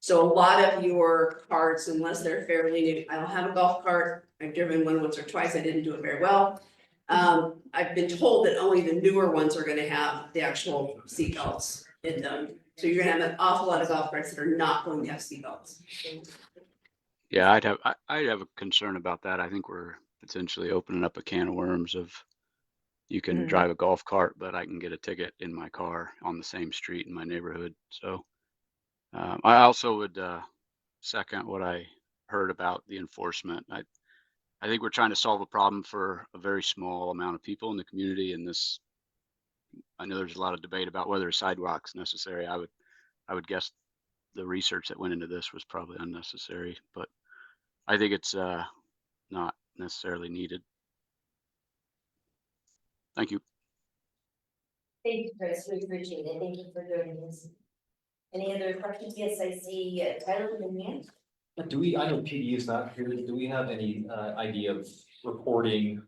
So a lot of your carts, unless they're fairly new, I don't have a golf cart. I've driven one once or twice. I didn't do it very well. I've been told that only the newer ones are gonna have the actual seatbelts in them. So you're gonna have an awful lot of golf carts that are not going to have seatbelts. Yeah, I'd have a concern about that. I think we're potentially opening up a can of worms of you can drive a golf cart, but I can get a ticket in my car on the same street in my neighborhood. So I also would second what I heard about the enforcement. I think we're trying to solve a problem for a very small amount of people in the community, and this, I know there's a lot of debate about whether a sidewalk's necessary. I would guess the research that went into this was probably unnecessary, but I think it's not necessarily needed. Thank you. Thank you, Chris. We appreciate it. Thank you for joining us. Any other questions? Yes, I see Tyler in the hand. Do we, I know PD is not here, do we have any idea of reporting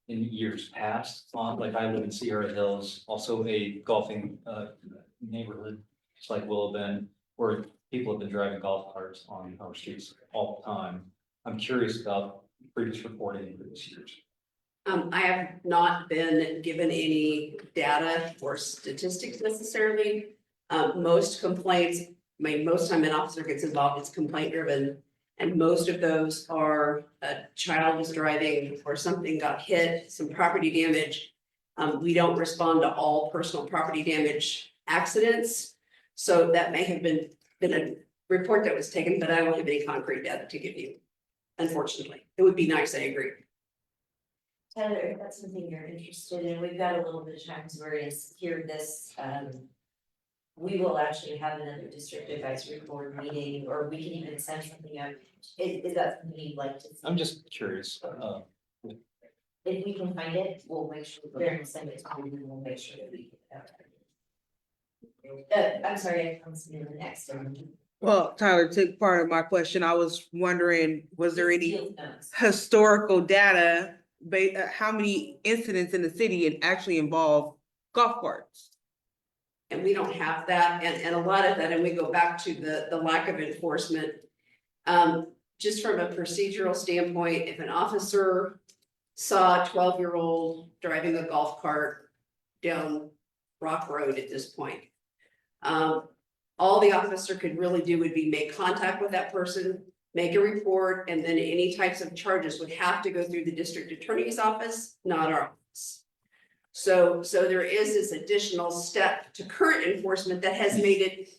in years past on, like I live in Sierra Hills, also a golfing neighborhood, just like Willow Bend, where people have been driving golf carts on our streets all the time. I'm curious about previous reporting in previous years. I have not been given any data or statistics necessarily. Most complaints, most time an officer gets involved, it's complaint driven. And most of those are a child was driving or something got hit, some property damage. We don't respond to all personal property damage accidents. So that may have been a report that was taken, but I don't have any concrete data to give you. Unfortunately, it would be nice, I agree. Tyler, if that's something you're interested in, we've got a little bit of time to already hear this. We will actually have another district advisory board meeting, or we can even send something out. Is that something you'd like to see? I'm just curious. If we can find it, we'll make sure, Darren will send it to you, and we'll make sure that we get it out. I'm sorry, I come to the next one. Well, Tyler, to part of my question, I was wondering, was there any historical data? How many incidents in the city actually involve golf carts? And we don't have that, and a lot of that, and we go back to the lack of enforcement. Just from a procedural standpoint, if an officer saw a 12-year-old driving a golf cart down Rock Road at this point, all the officer could really do would be make contact with that person, make a report, and then any types of charges would have to go through the district attorney's office, not our office. So there is this additional step to current enforcement that has made it,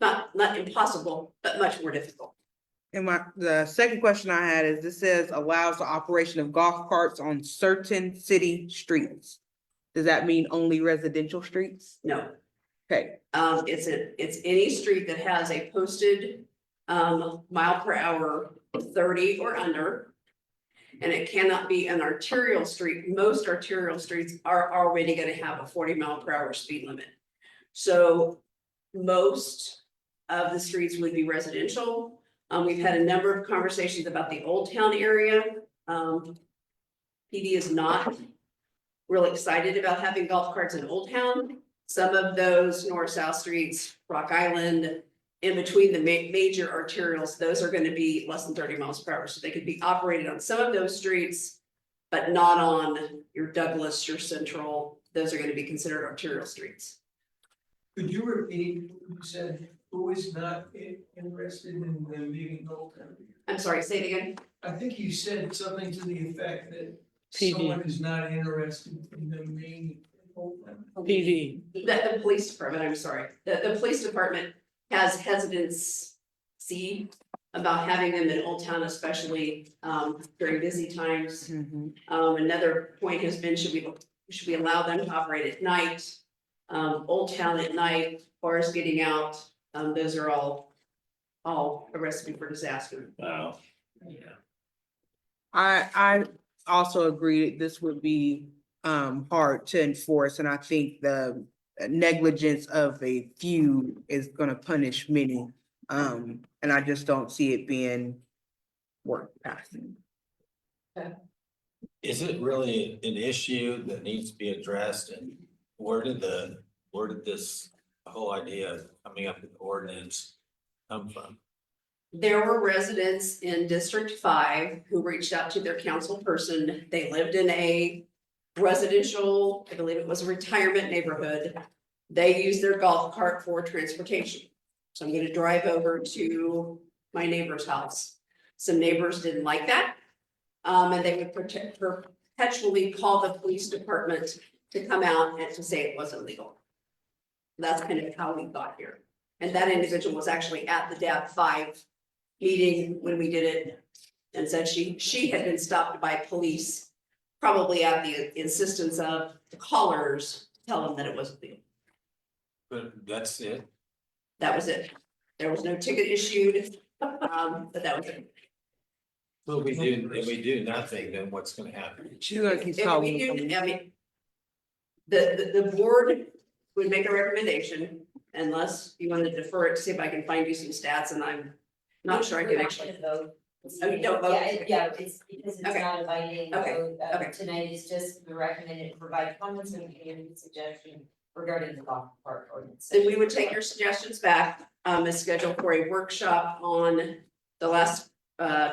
not impossible, but much more difficult. And the second question I had is, this says allows the operation of golf carts on certain city streets. Does that mean only residential streets? No. Okay. It's any street that has a posted mile per hour 30 or under. And it cannot be an arterial street. Most arterial streets are already gonna have a 40 mile per hour speed limit. So most of the streets would be residential. We've had a number of conversations about the Old Town area. PD is not really excited about having golf carts in Old Town. Some of those north-south streets, Rock Island, in between the major arterials, those are going to be less than 30 miles per hour. So they could be operated on some of those streets, but not on your Douglas, your Central. Those are going to be considered arterial streets. Could you repeat what you said? Who is not interested in them being in Old Town? I'm sorry, say it again. I think you said something to the effect that PD. someone is not interested in them being in Old Town. PD. The police department, I'm sorry. The police department has hesitancy about having them in Old Town, especially during busy times. Another point has been, should we allow them to operate at night? Old Town at night, bars getting out, those are all a recipe for disaster. Wow. I also agree that this would be hard to enforce, and I think the negligence of a few is gonna punish many. And I just don't see it being worth passing. Is it really an issue that needs to be addressed, and where did this whole idea of coming up with ordinance come from? There were residents in District 5 who reached out to their council person. They lived in a residential, I believe it was a retirement neighborhood. They used their golf cart for transportation. So I'm gonna drive over to my neighbor's house. Some neighbors didn't like that. And they would perpetually call the police department to come out and to say it wasn't legal. That's kind of how we got here. And that individual was actually at the DAB 5 meeting when we did it, and said she had been stopped by police, probably at the insistence of the callers, to tell them that it wasn't legal. But that's it. That was it. There was no ticket issued, but that was it. Well, if we do nothing, then what's gonna happen? She's gonna keep If we calling. do, I mean, the board would make a recommendation, unless you want to defer it to see if I can find you some stats, and I'm not sure I can actually. Vote. Oh, you don't vote? Yeah, it's because it's Okay. not a binding Okay. vote, Okay. tonight is just the recommended provide comments and community suggestion regarding the golf cart ordinance. Then we would take your suggestions back, and schedule for a workshop on the last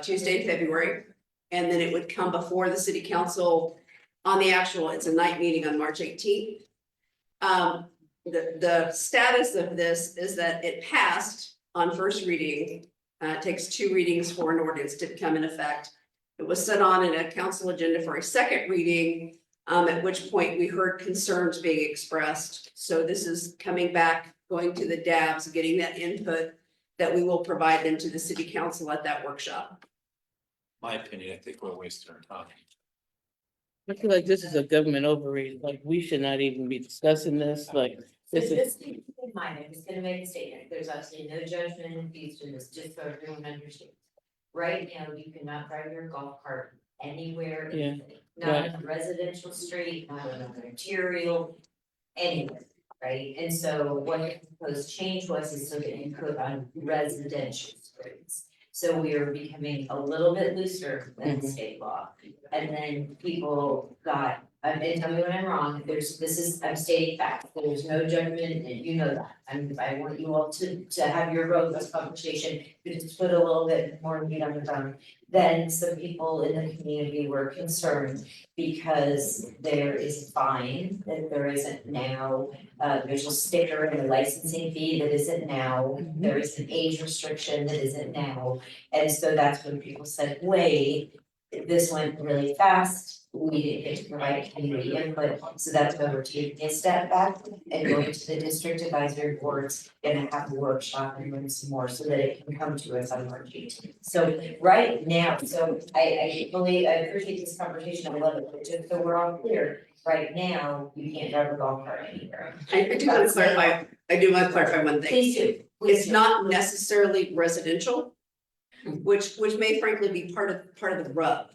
Tuesday in February. And then it would come before the city council on the actual, it's a night meeting on March 18th. The status of this is that it passed on first reading. It takes 2 readings for an ordinance to become in effect. It was set on in a council agenda for a second reading, at which point we heard concerns being expressed. So this is coming back, going to the DABs, getting that input that we will provide them to the city council at that workshop. My opinion, I think we're wasting our time. I feel like this is a government overreach, like we should not even be discussing this, like So this is. just keep in mind, I'm just gonna make a statement, there's absolutely no judgment infused in this, just so everyone understands. Right now, you cannot drive your golf cart anywhere, in Yeah, the city. Not on a residential street, not on an arterial, anywhere, right? And so what the proposed change was is so that you could on residential streets. So we are becoming a little bit looser than state law. And then people got, and tell me when I'm wrong, I'm stating facts, there's no judgment, and you know that. I want you all to have your robust conversation, to just put a little bit more meat on the bone. Then some people in the community were concerned because there is a fine that there isn't now. There's a sticker and a licensing fee that isn't now, there is an age restriction that isn't now. And so that's when people said, wait, this went really fast, we didn't get to provide community input, so that's why we're taking a step back and going to the district advisory boards and have a workshop and learn some more so that it can come to us on March 18th. So right now, so I appreciate this conversation, I love it, but just so we're all clear, right now, you can't drive a golf cart anywhere. I do want to clarify one thing. Please do. It's not necessarily residential, which may frankly be part of the rub.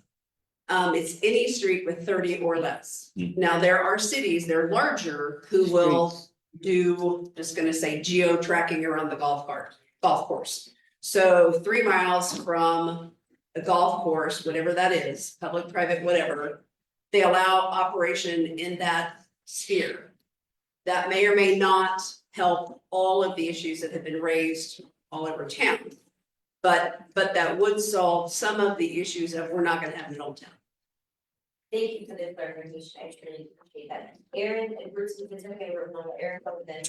It's any street with 30 or less. Now, there are cities, they're larger, who will do, just gonna say geo-tracking around the golf course. So 3 miles from a golf course, whatever that is, public, private, whatever, they allow operation in that sphere. That may or may not help all of the issues that have been raised all over town. But that would solve some of the issues that we're not gonna have in Old Town. Thank you for the clarification, I truly appreciate that. Aaron, and Bruce, if it's okay, we're going to Aaron, but then.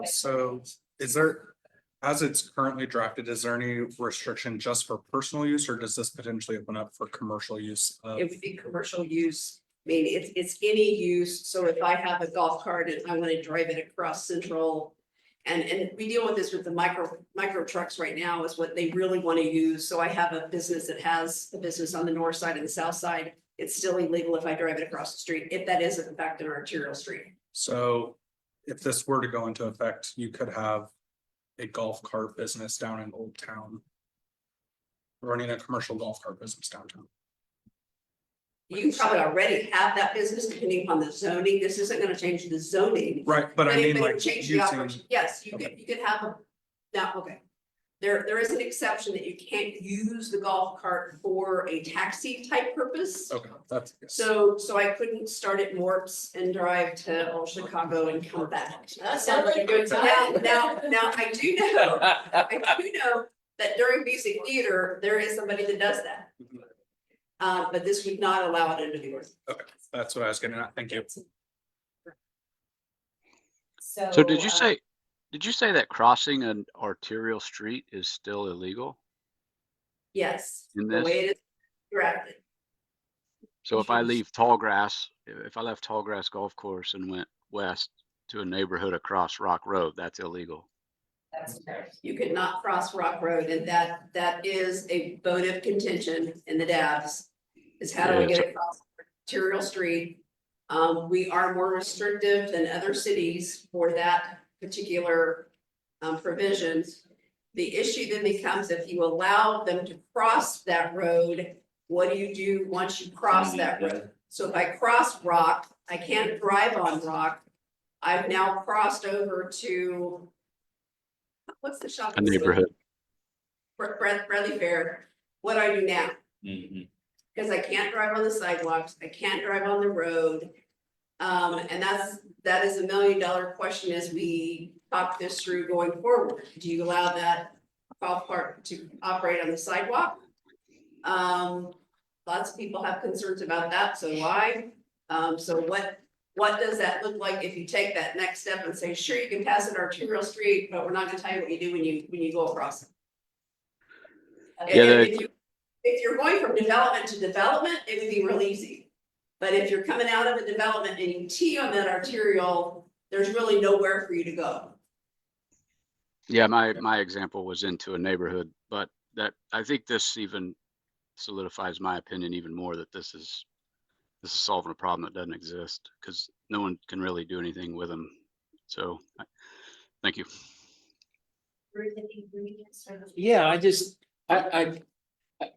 So is there, as it's currently drafted, is there any restriction just for personal use, or does this potentially open up for commercial use? It would be commercial use. I mean, it's any use. So if I have a golf cart and I want to drive it across Central And we deal with this with the micro trucks right now is what they really want to use. So I have a business that has a business on the north side and the south side. It's still illegal if I drive it across the street, if that is in fact an arterial street. So if this were to go into effect, you could have a golf cart business down in Old Town. Running a commercial golf cart business downtown. You probably already have that business depending upon the zoning. This isn't gonna change the zoning. Right, but I it- mean it would like change the using, operation. Yes, you could have a, now, okay. There is an exception that you can't use the golf cart for a taxi type purpose. okay, that's. So I couldn't start at Morps and drive to Old Chicago and come back. That sounds like a good time. Now, I do know that during music theater, there is somebody that does that. But this would not allow it under the ordinance. Okay, that's what I was getting at. Thank you. So did you say that crossing an arterial street is still illegal? Yes, In the this? way it is drafted. So if I leave Tallgrass, if I left Tallgrass Golf Course and went west to a neighborhood across Rock Road, that's illegal. That's correct. You could not cross Rock Road, and that is a votive contention in the DABs. Is how do we get across arterial street? We are more restrictive than other cities for that particular provisions. The issue then becomes if you allow them to cross that road, what do you do once you cross that road? So if I cross Rock, I can't drive on Rock. I've now crossed over to, what's the shop? A neighborhood. Bradley Fair. What do I do now? Because I can't drive on the sidewalks, I can't drive on the road. And that is $1 million question as we talk this through going forward. Do you allow that golf cart to operate on the sidewalk? Lots of people have concerns about that, so why? So what does that look like if you take that next step and say, sure, you can pass an arterial street, but we're not gonna tell you what you do when you go across it? If you're going from development to development, it would be real easy. But if you're coming out of a development and you tee on that arterial, there's really nowhere for you to go. Yeah, my example was into a neighborhood, but that I think this even solidifies my opinion even more that this is solving a problem that doesn't exist because no one can really do anything with them. So, thank you. Yeah,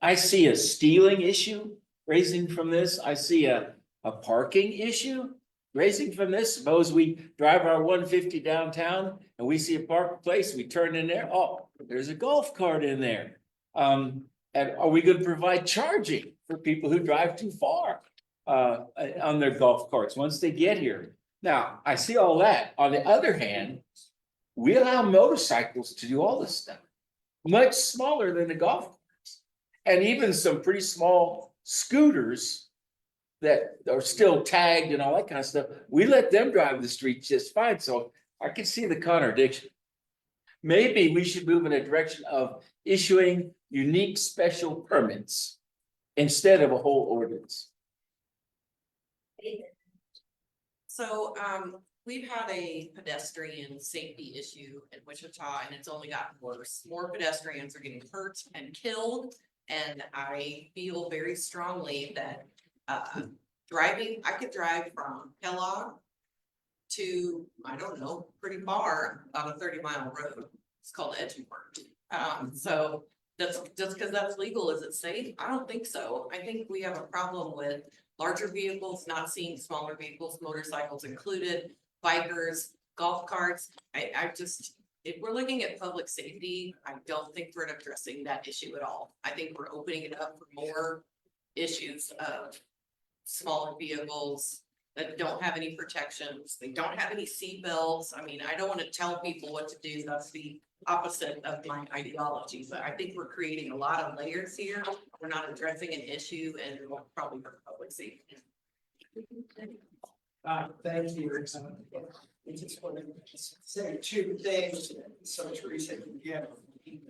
I see a stealing issue raising from this. I see a parking issue raising from this. Suppose we drive our 150 downtown and we see a park place, we turn in there, oh, there's a golf cart in there. And are we gonna provide charging for people who drive too far on their golf carts once they get here? Now, I see all that. On the other hand, we allow motorcycles to do all this stuff, much smaller than the golf carts. And even some pretty small scooters that are still tagged and all that kind of stuff, we let them drive the street just fine. So I can see the contradiction. Maybe we should move in a direction of issuing unique special permits instead of a whole ordinance. So, we've had a pedestrian safety issue in Wichita and it's only gotten worse. More pedestrians are getting hurt and killed. And I feel very strongly that, I could drive from Kellogg to, I don't know, pretty far on a 30-mile road. It's called Edgeworth. So just because that's legal, is it safe? I don't think so. I think we have a problem with larger vehicles, not seeing smaller vehicles, motorcycles included, bikers, golf carts. If we're looking at public safety, I don't think we're addressing that issue at all. I think we're opening it up for more issues of smaller vehicles that don't have any protections. They don't have any seat belts. I mean, I don't want to tell people what to do. That's the opposite of my ideology, but I think we're creating a lot of layers here. We're not addressing an issue and it will probably hurt public safety. Thank you. I just wanted to say two things, so Teresa can get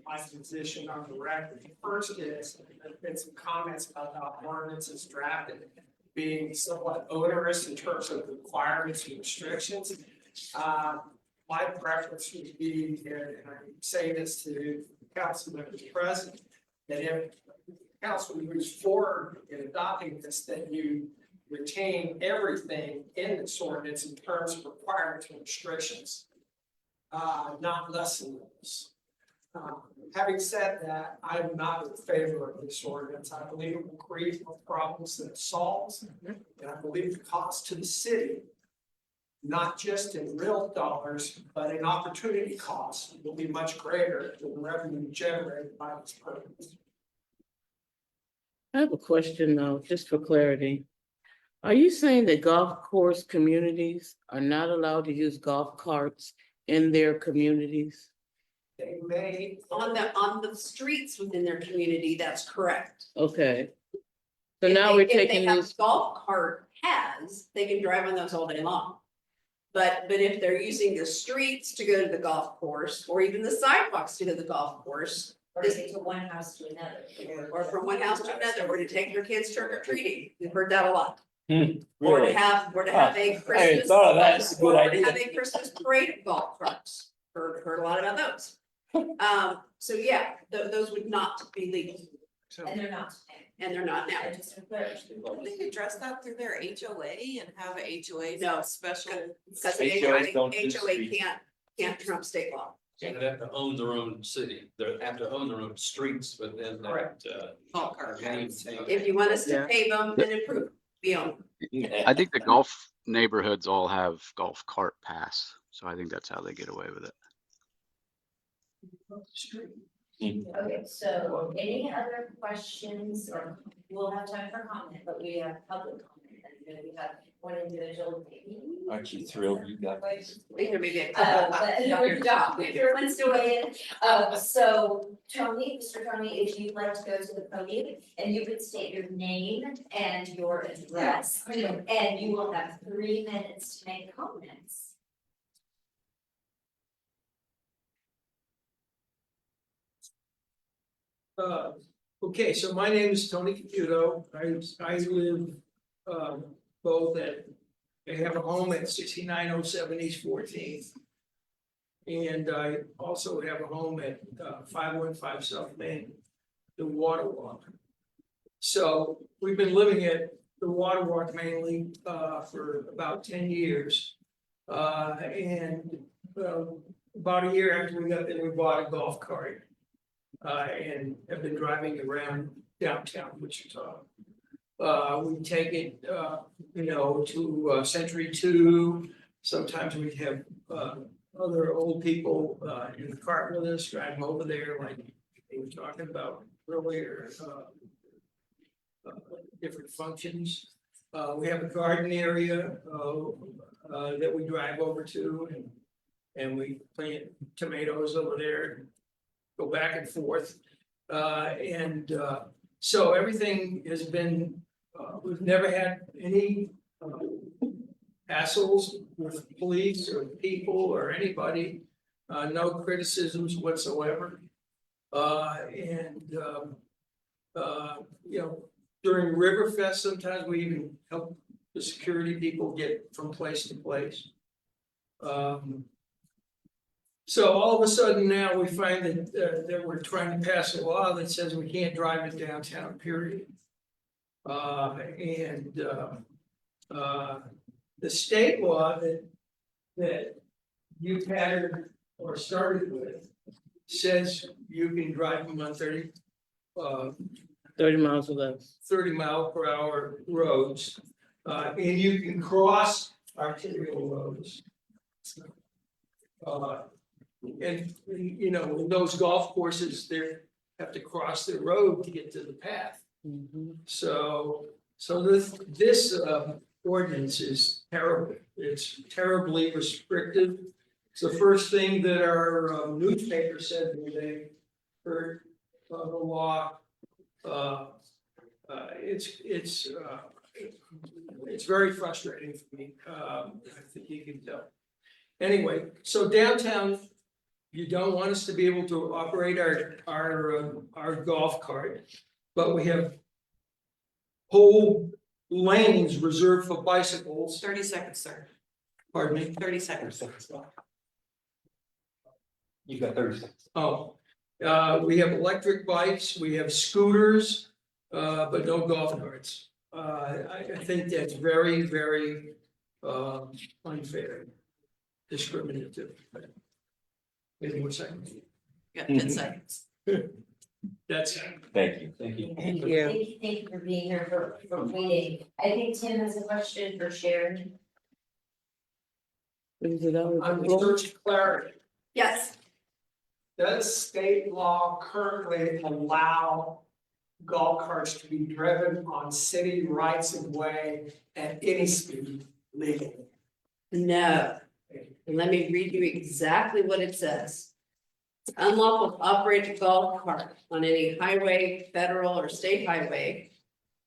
my position on the record. First is, there's been some comments about how ordinance is drafted being somewhat onerous in terms of requirements and restrictions. my preference would be, and I'm saying this to council members present, that if council moves forward in adopting this, that you retain everything in this ordinance in terms of requirements and restrictions, not lessen those. Having said that, I'm not in favor of this ordinance. I believe it will create more problems than it solves. And I believe the cost to the city, not just in real dollars, but in opportunity costs, will be much greater than the revenue generated by this purpose. I have a question though, just for clarity. Are you saying that golf course communities are not allowed to use golf carts in their communities? They may. On the streets within their community, that's correct. Okay. So If now they- we're if they taking have this, Golf cart paths, they can drive on those all day long. But if they're using the streets to go to the golf course, or even the sidewalks to go to the golf course, Or to get to one house to another. or from one house to another, or to take their kids trick or treating, we've heard that a lot. Or to Really? have a I hadn't Christmas. thought of that. It's a good or idea. to have a Christmas parade of golf carts, heard a lot about those. So yeah, those would not be legal, And they're not. and they're not now. And just for clarity. They could address that through their HOA and have a HOA No. special. Because HOAs don't do HOA streets. can't trump state law. They have to own their own city, they have to own their own streets within that, Golf cart name. paths. If you want us to Yeah. pave them and improve, we own. I think the golf neighborhoods all have golf cart pass, so I think that's how they get away with it. Okay, so any other questions, or we'll have time for comment, but we have public comment, and then we have one individual maybe. Aren't you thrilled you got this? I think there may be a couple. But we're done, everyone's doing it. So Tony, Mr. Tony, if you'd like to go to the podium and you could state your name and your address. And you will have 3 minutes to make comments. Okay, so my name is Tony Caputo. I live, both at, I have a home at 6907 East 14th. And I also have a home at 515 South Main, the Water Walk. So we've been living at the Water Walk mainly for about 10 years. And about a year after we got there, we bought a golf cart. And have been driving around downtown Wichita. We take it, to Century 2. Sometimes we have other old people in the cart with us, drive them over there, like they were talking about earlier. Different functions. We have a garden area that we drive over to, and we plant tomatoes over there. Go back and forth. So everything has been, we've never had any hassles with police or people or anybody. No criticisms whatsoever. During Riverfest, sometimes we even help the security people get from place to place. So all of a sudden now we find that we're trying to pass a law that says we can't drive it downtown, period. The state law that you patterned or started with says you can drive them on 30 miles or less. 30 mile per hour roads, and you can cross arterial roads. And in those golf courses, they have to cross the road to get to the path. So this ordinance is terrible. It's terribly restrictive. It's the first thing that our newspaper said when they heard the law. It's very frustrating for me. I think you can tell. Anyway, so downtown, you don't want us to be able to operate our golf cart, but we have whole lanes reserved for bicycles. 30 seconds, sir. Pardon me? 30 seconds. You've got 30 seconds. Oh, we have electric bikes, we have scooters, but no golf carts. I think that's very, very, unfair, discriminative. Maybe more seconds. Got 10 seconds. That's. Thank you. Thank you. Thank you for being here, for waiting. I think Tim has a question for Sharon. Is it over? I'm searching clarity. Yes, Does state law currently allow golf carts to be driven on city rights of way at any speed legally? no. And let me read you exactly what it says. It's unlawful to operate a golf cart on any highway, federal or state highway,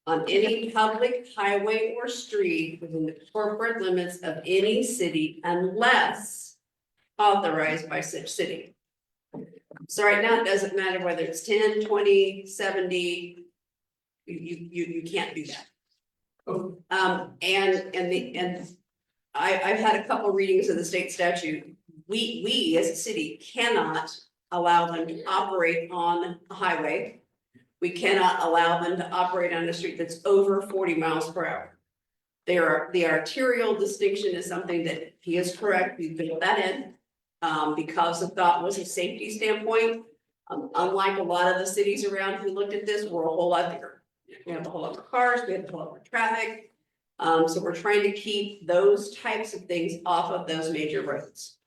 on any public highway or street within the corporate limits of any city unless authorized by such city. So right now, it doesn't matter whether it's 10, 20, 70, you can't do that. And I've had a couple readings of the state statute. We as a city cannot allow them to operate on a highway. We cannot allow them to operate on a street that's over 40 miles per hour. The arterial distinction is something that he is correct, we built that in. Because the thought was a safety standpoint. Unlike a lot of the cities around who looked at this, we're a whole lot bigger. We have a whole lot more cars, we have a whole lot more traffic. So we're trying to keep those types of things off of those major roads.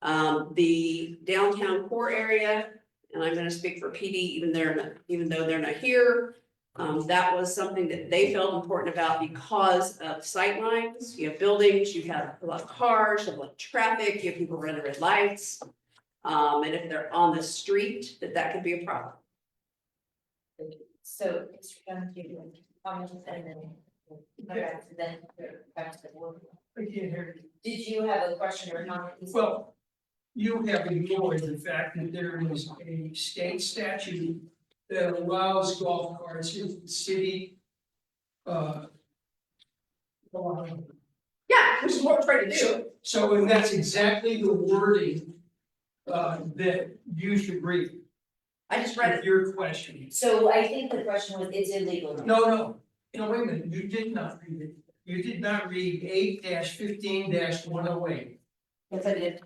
The downtown core area, and I'm gonna speak for PD, even though they're not here. That was something that they felt important about because of sightlines. You have buildings, you have a lot of cars, you have a lot of traffic, you have people running red lights. And if they're on the street, that could be a problem. So, Mr. Young, do you comment and then back to the board? I can't hear you. Did you have a question or not? Well, you have ignored the fact that there is a state statute that allows golf carts in the city. Yeah, which is what we're trying to do. So, and that's exactly the wording that you should read. I just read it. Your question. So I think the question was, it's illegal. No, wait a minute, you did not read it. You did not read 8-15-108. Yes, I did.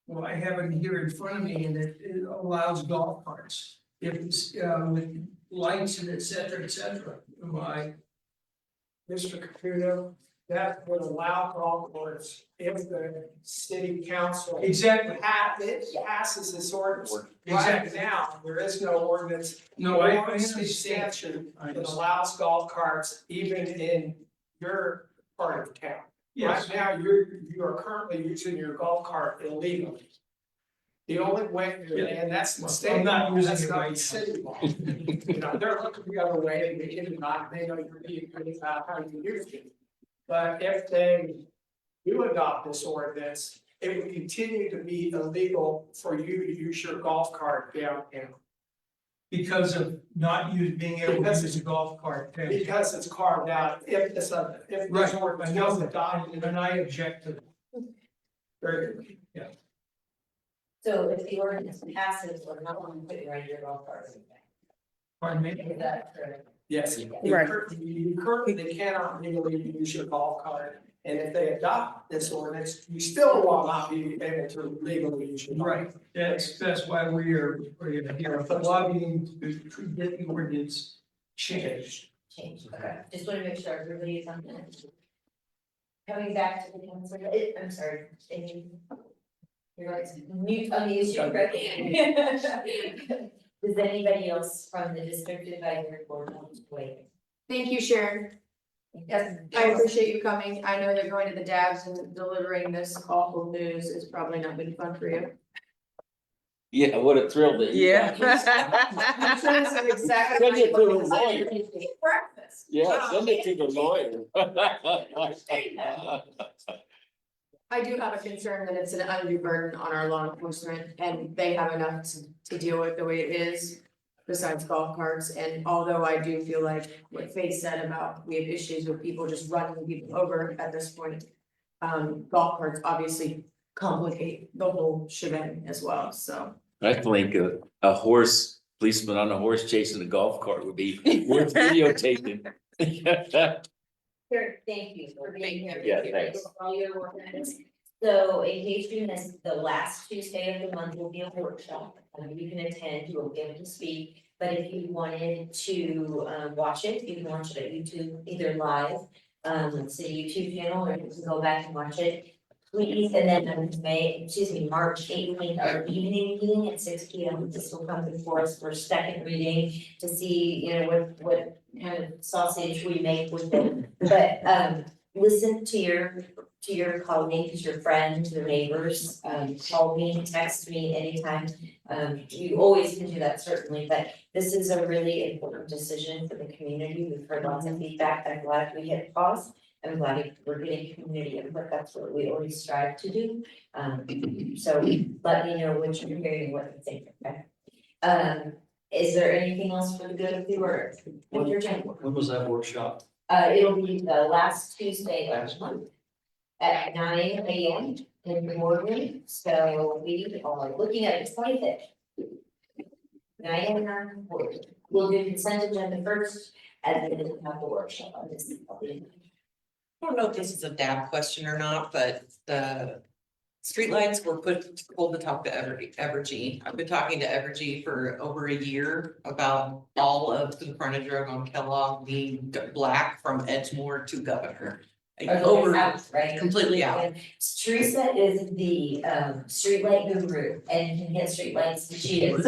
Well, I have it here in front of me and it allows golf carts. If it's with lights and et cetera, my. Mr. Caputo, that would allow golf carts if the city council. Exactly. Passes this ordinance. Right now, there is no ordinance. No, I understand. That allows golf carts even in your part of town. Yes. Right now, you are currently using your golf cart illegally. The only way, and that's the state. I'm not using it right now. City law. You know, they're looking the other way, and they know you're being pretty about how you use it. But if they do adopt this ordinance, it would continue to be illegal for you to use your golf cart downtown. Because of not being able to use a golf cart. Because it's carved out, if this ordinance is adopted, then I object to it. Very good, yeah. So if the ordinance passes, we're not going to put you on your golf cart. Pardon me? Is that correct? Yes. Right. You currently cannot legally use your golf cart, and if they adopt this ordinance, you still will not be able to legally use your. Right, that's why we're here, lobbying to get the ordinance changed. Change, okay, just want to make sure everybody is on that. Coming back to the council, I'm sorry, Amy. You're right, mute on the issue, right? Does anybody else from the district advisory board want to weigh in? Thank you, Sharon. Yes, I appreciate you coming. I know that going to the dabs and delivering this awful news has probably not been fun for you. Yeah, what a thrill to eat. Yeah. This is exactly. Send it to the lawyer. Breakfast. Yeah, send it to the lawyer. I do have a concern that it's an undue burden on our law enforcement and they have enough to deal with the way it is. Besides golf carts, and although I do feel like what Faith said about we have issues with people just running people over at this point. Golf carts obviously complicate the whole shebang as well, so. I think a horse, policeman on a horse chasing a golf cart would be worth videotaping. Sure, thank you for being here. Yeah, thanks. All your work on this. So in case you missed, the last Tuesday of the month will be a workshop, you can attend, you will be able to speak. But if you wanted to watch it, you can watch it at YouTube, either live, it's a YouTube channel, or you can go back and watch it. Please, and then March 18th, our evening meeting at 6 P.M. This will come before us for second reading to see, you know, what kind of sausage we make with it. But listen to your colleagues, your friends, your neighbors, call me, text me anytime. You always can do that certainly, but this is a really important decision for the community. We've heard lots of feedback. I'm glad we hit pause. I'm glad we're getting community input. That's what we always strive to do. So let me know what you're hearing, what you think, okay? Is there anything else for the good of the order? When was that workshop? It'll be the last Tuesday of the month at 9 AM in the morning, so we are looking at the 25th. 9 AM, we'll do consent agenda first, and then we'll have the workshop on this. I don't know if this is a DAB question or not, but the streetlights were pulled to talk to Evergy. I've been talking to Evergy for over a year about all of the frontage road on Kellogg being black from Edgemore to Governor. Right? Completely out. And Teresa is the streetlight guru and can hit streetlights, she is.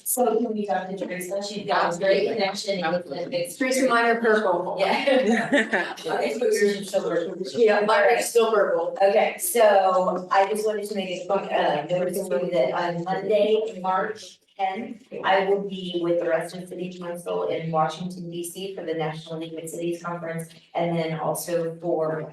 So can we talk to Teresa? She's got a great connection and gets the big. Teresa Minor purple. Yeah. Okay, so yours is still purple. Yeah, mine is still purple. Okay, so I just wanted to make a quick notice for you that on Monday, March 10th, I will be with the rest of City Council in Washington DC for the National League of Cities Conference. And then also for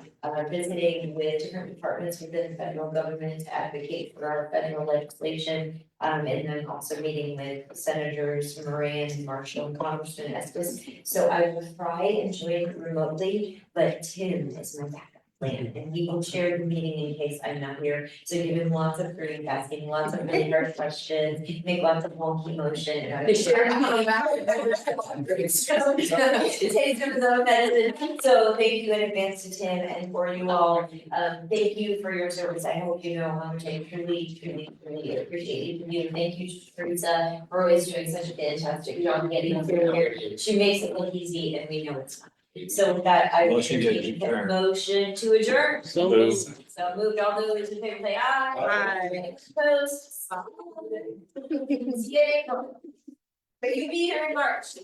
visiting with different departments within the federal government to advocate for our federal legislation. And then also meeting with Senators Moran, Marshall, and Congressman Estes. So I will try and join remotely, but Tim is my backup plan, and he will chair the meeting in case I'm not here. So give him lots of free asking lots of really hard questions, make lots of wonky motion. They share coming back. Taste of his own medicine. So thank you in advance to Tim and for you all. Thank you for your service. I hope you know how much I truly appreciate you. Thank you, Teresa, for always doing such a fantastic job getting us here. She makes it look easy and we know it's not. So with that, I would Motion to entertain a adjourn. motion to adjourn. So moved. So moved, all those in favor say aye. Aye. Opposed? Yay. But you be here in March.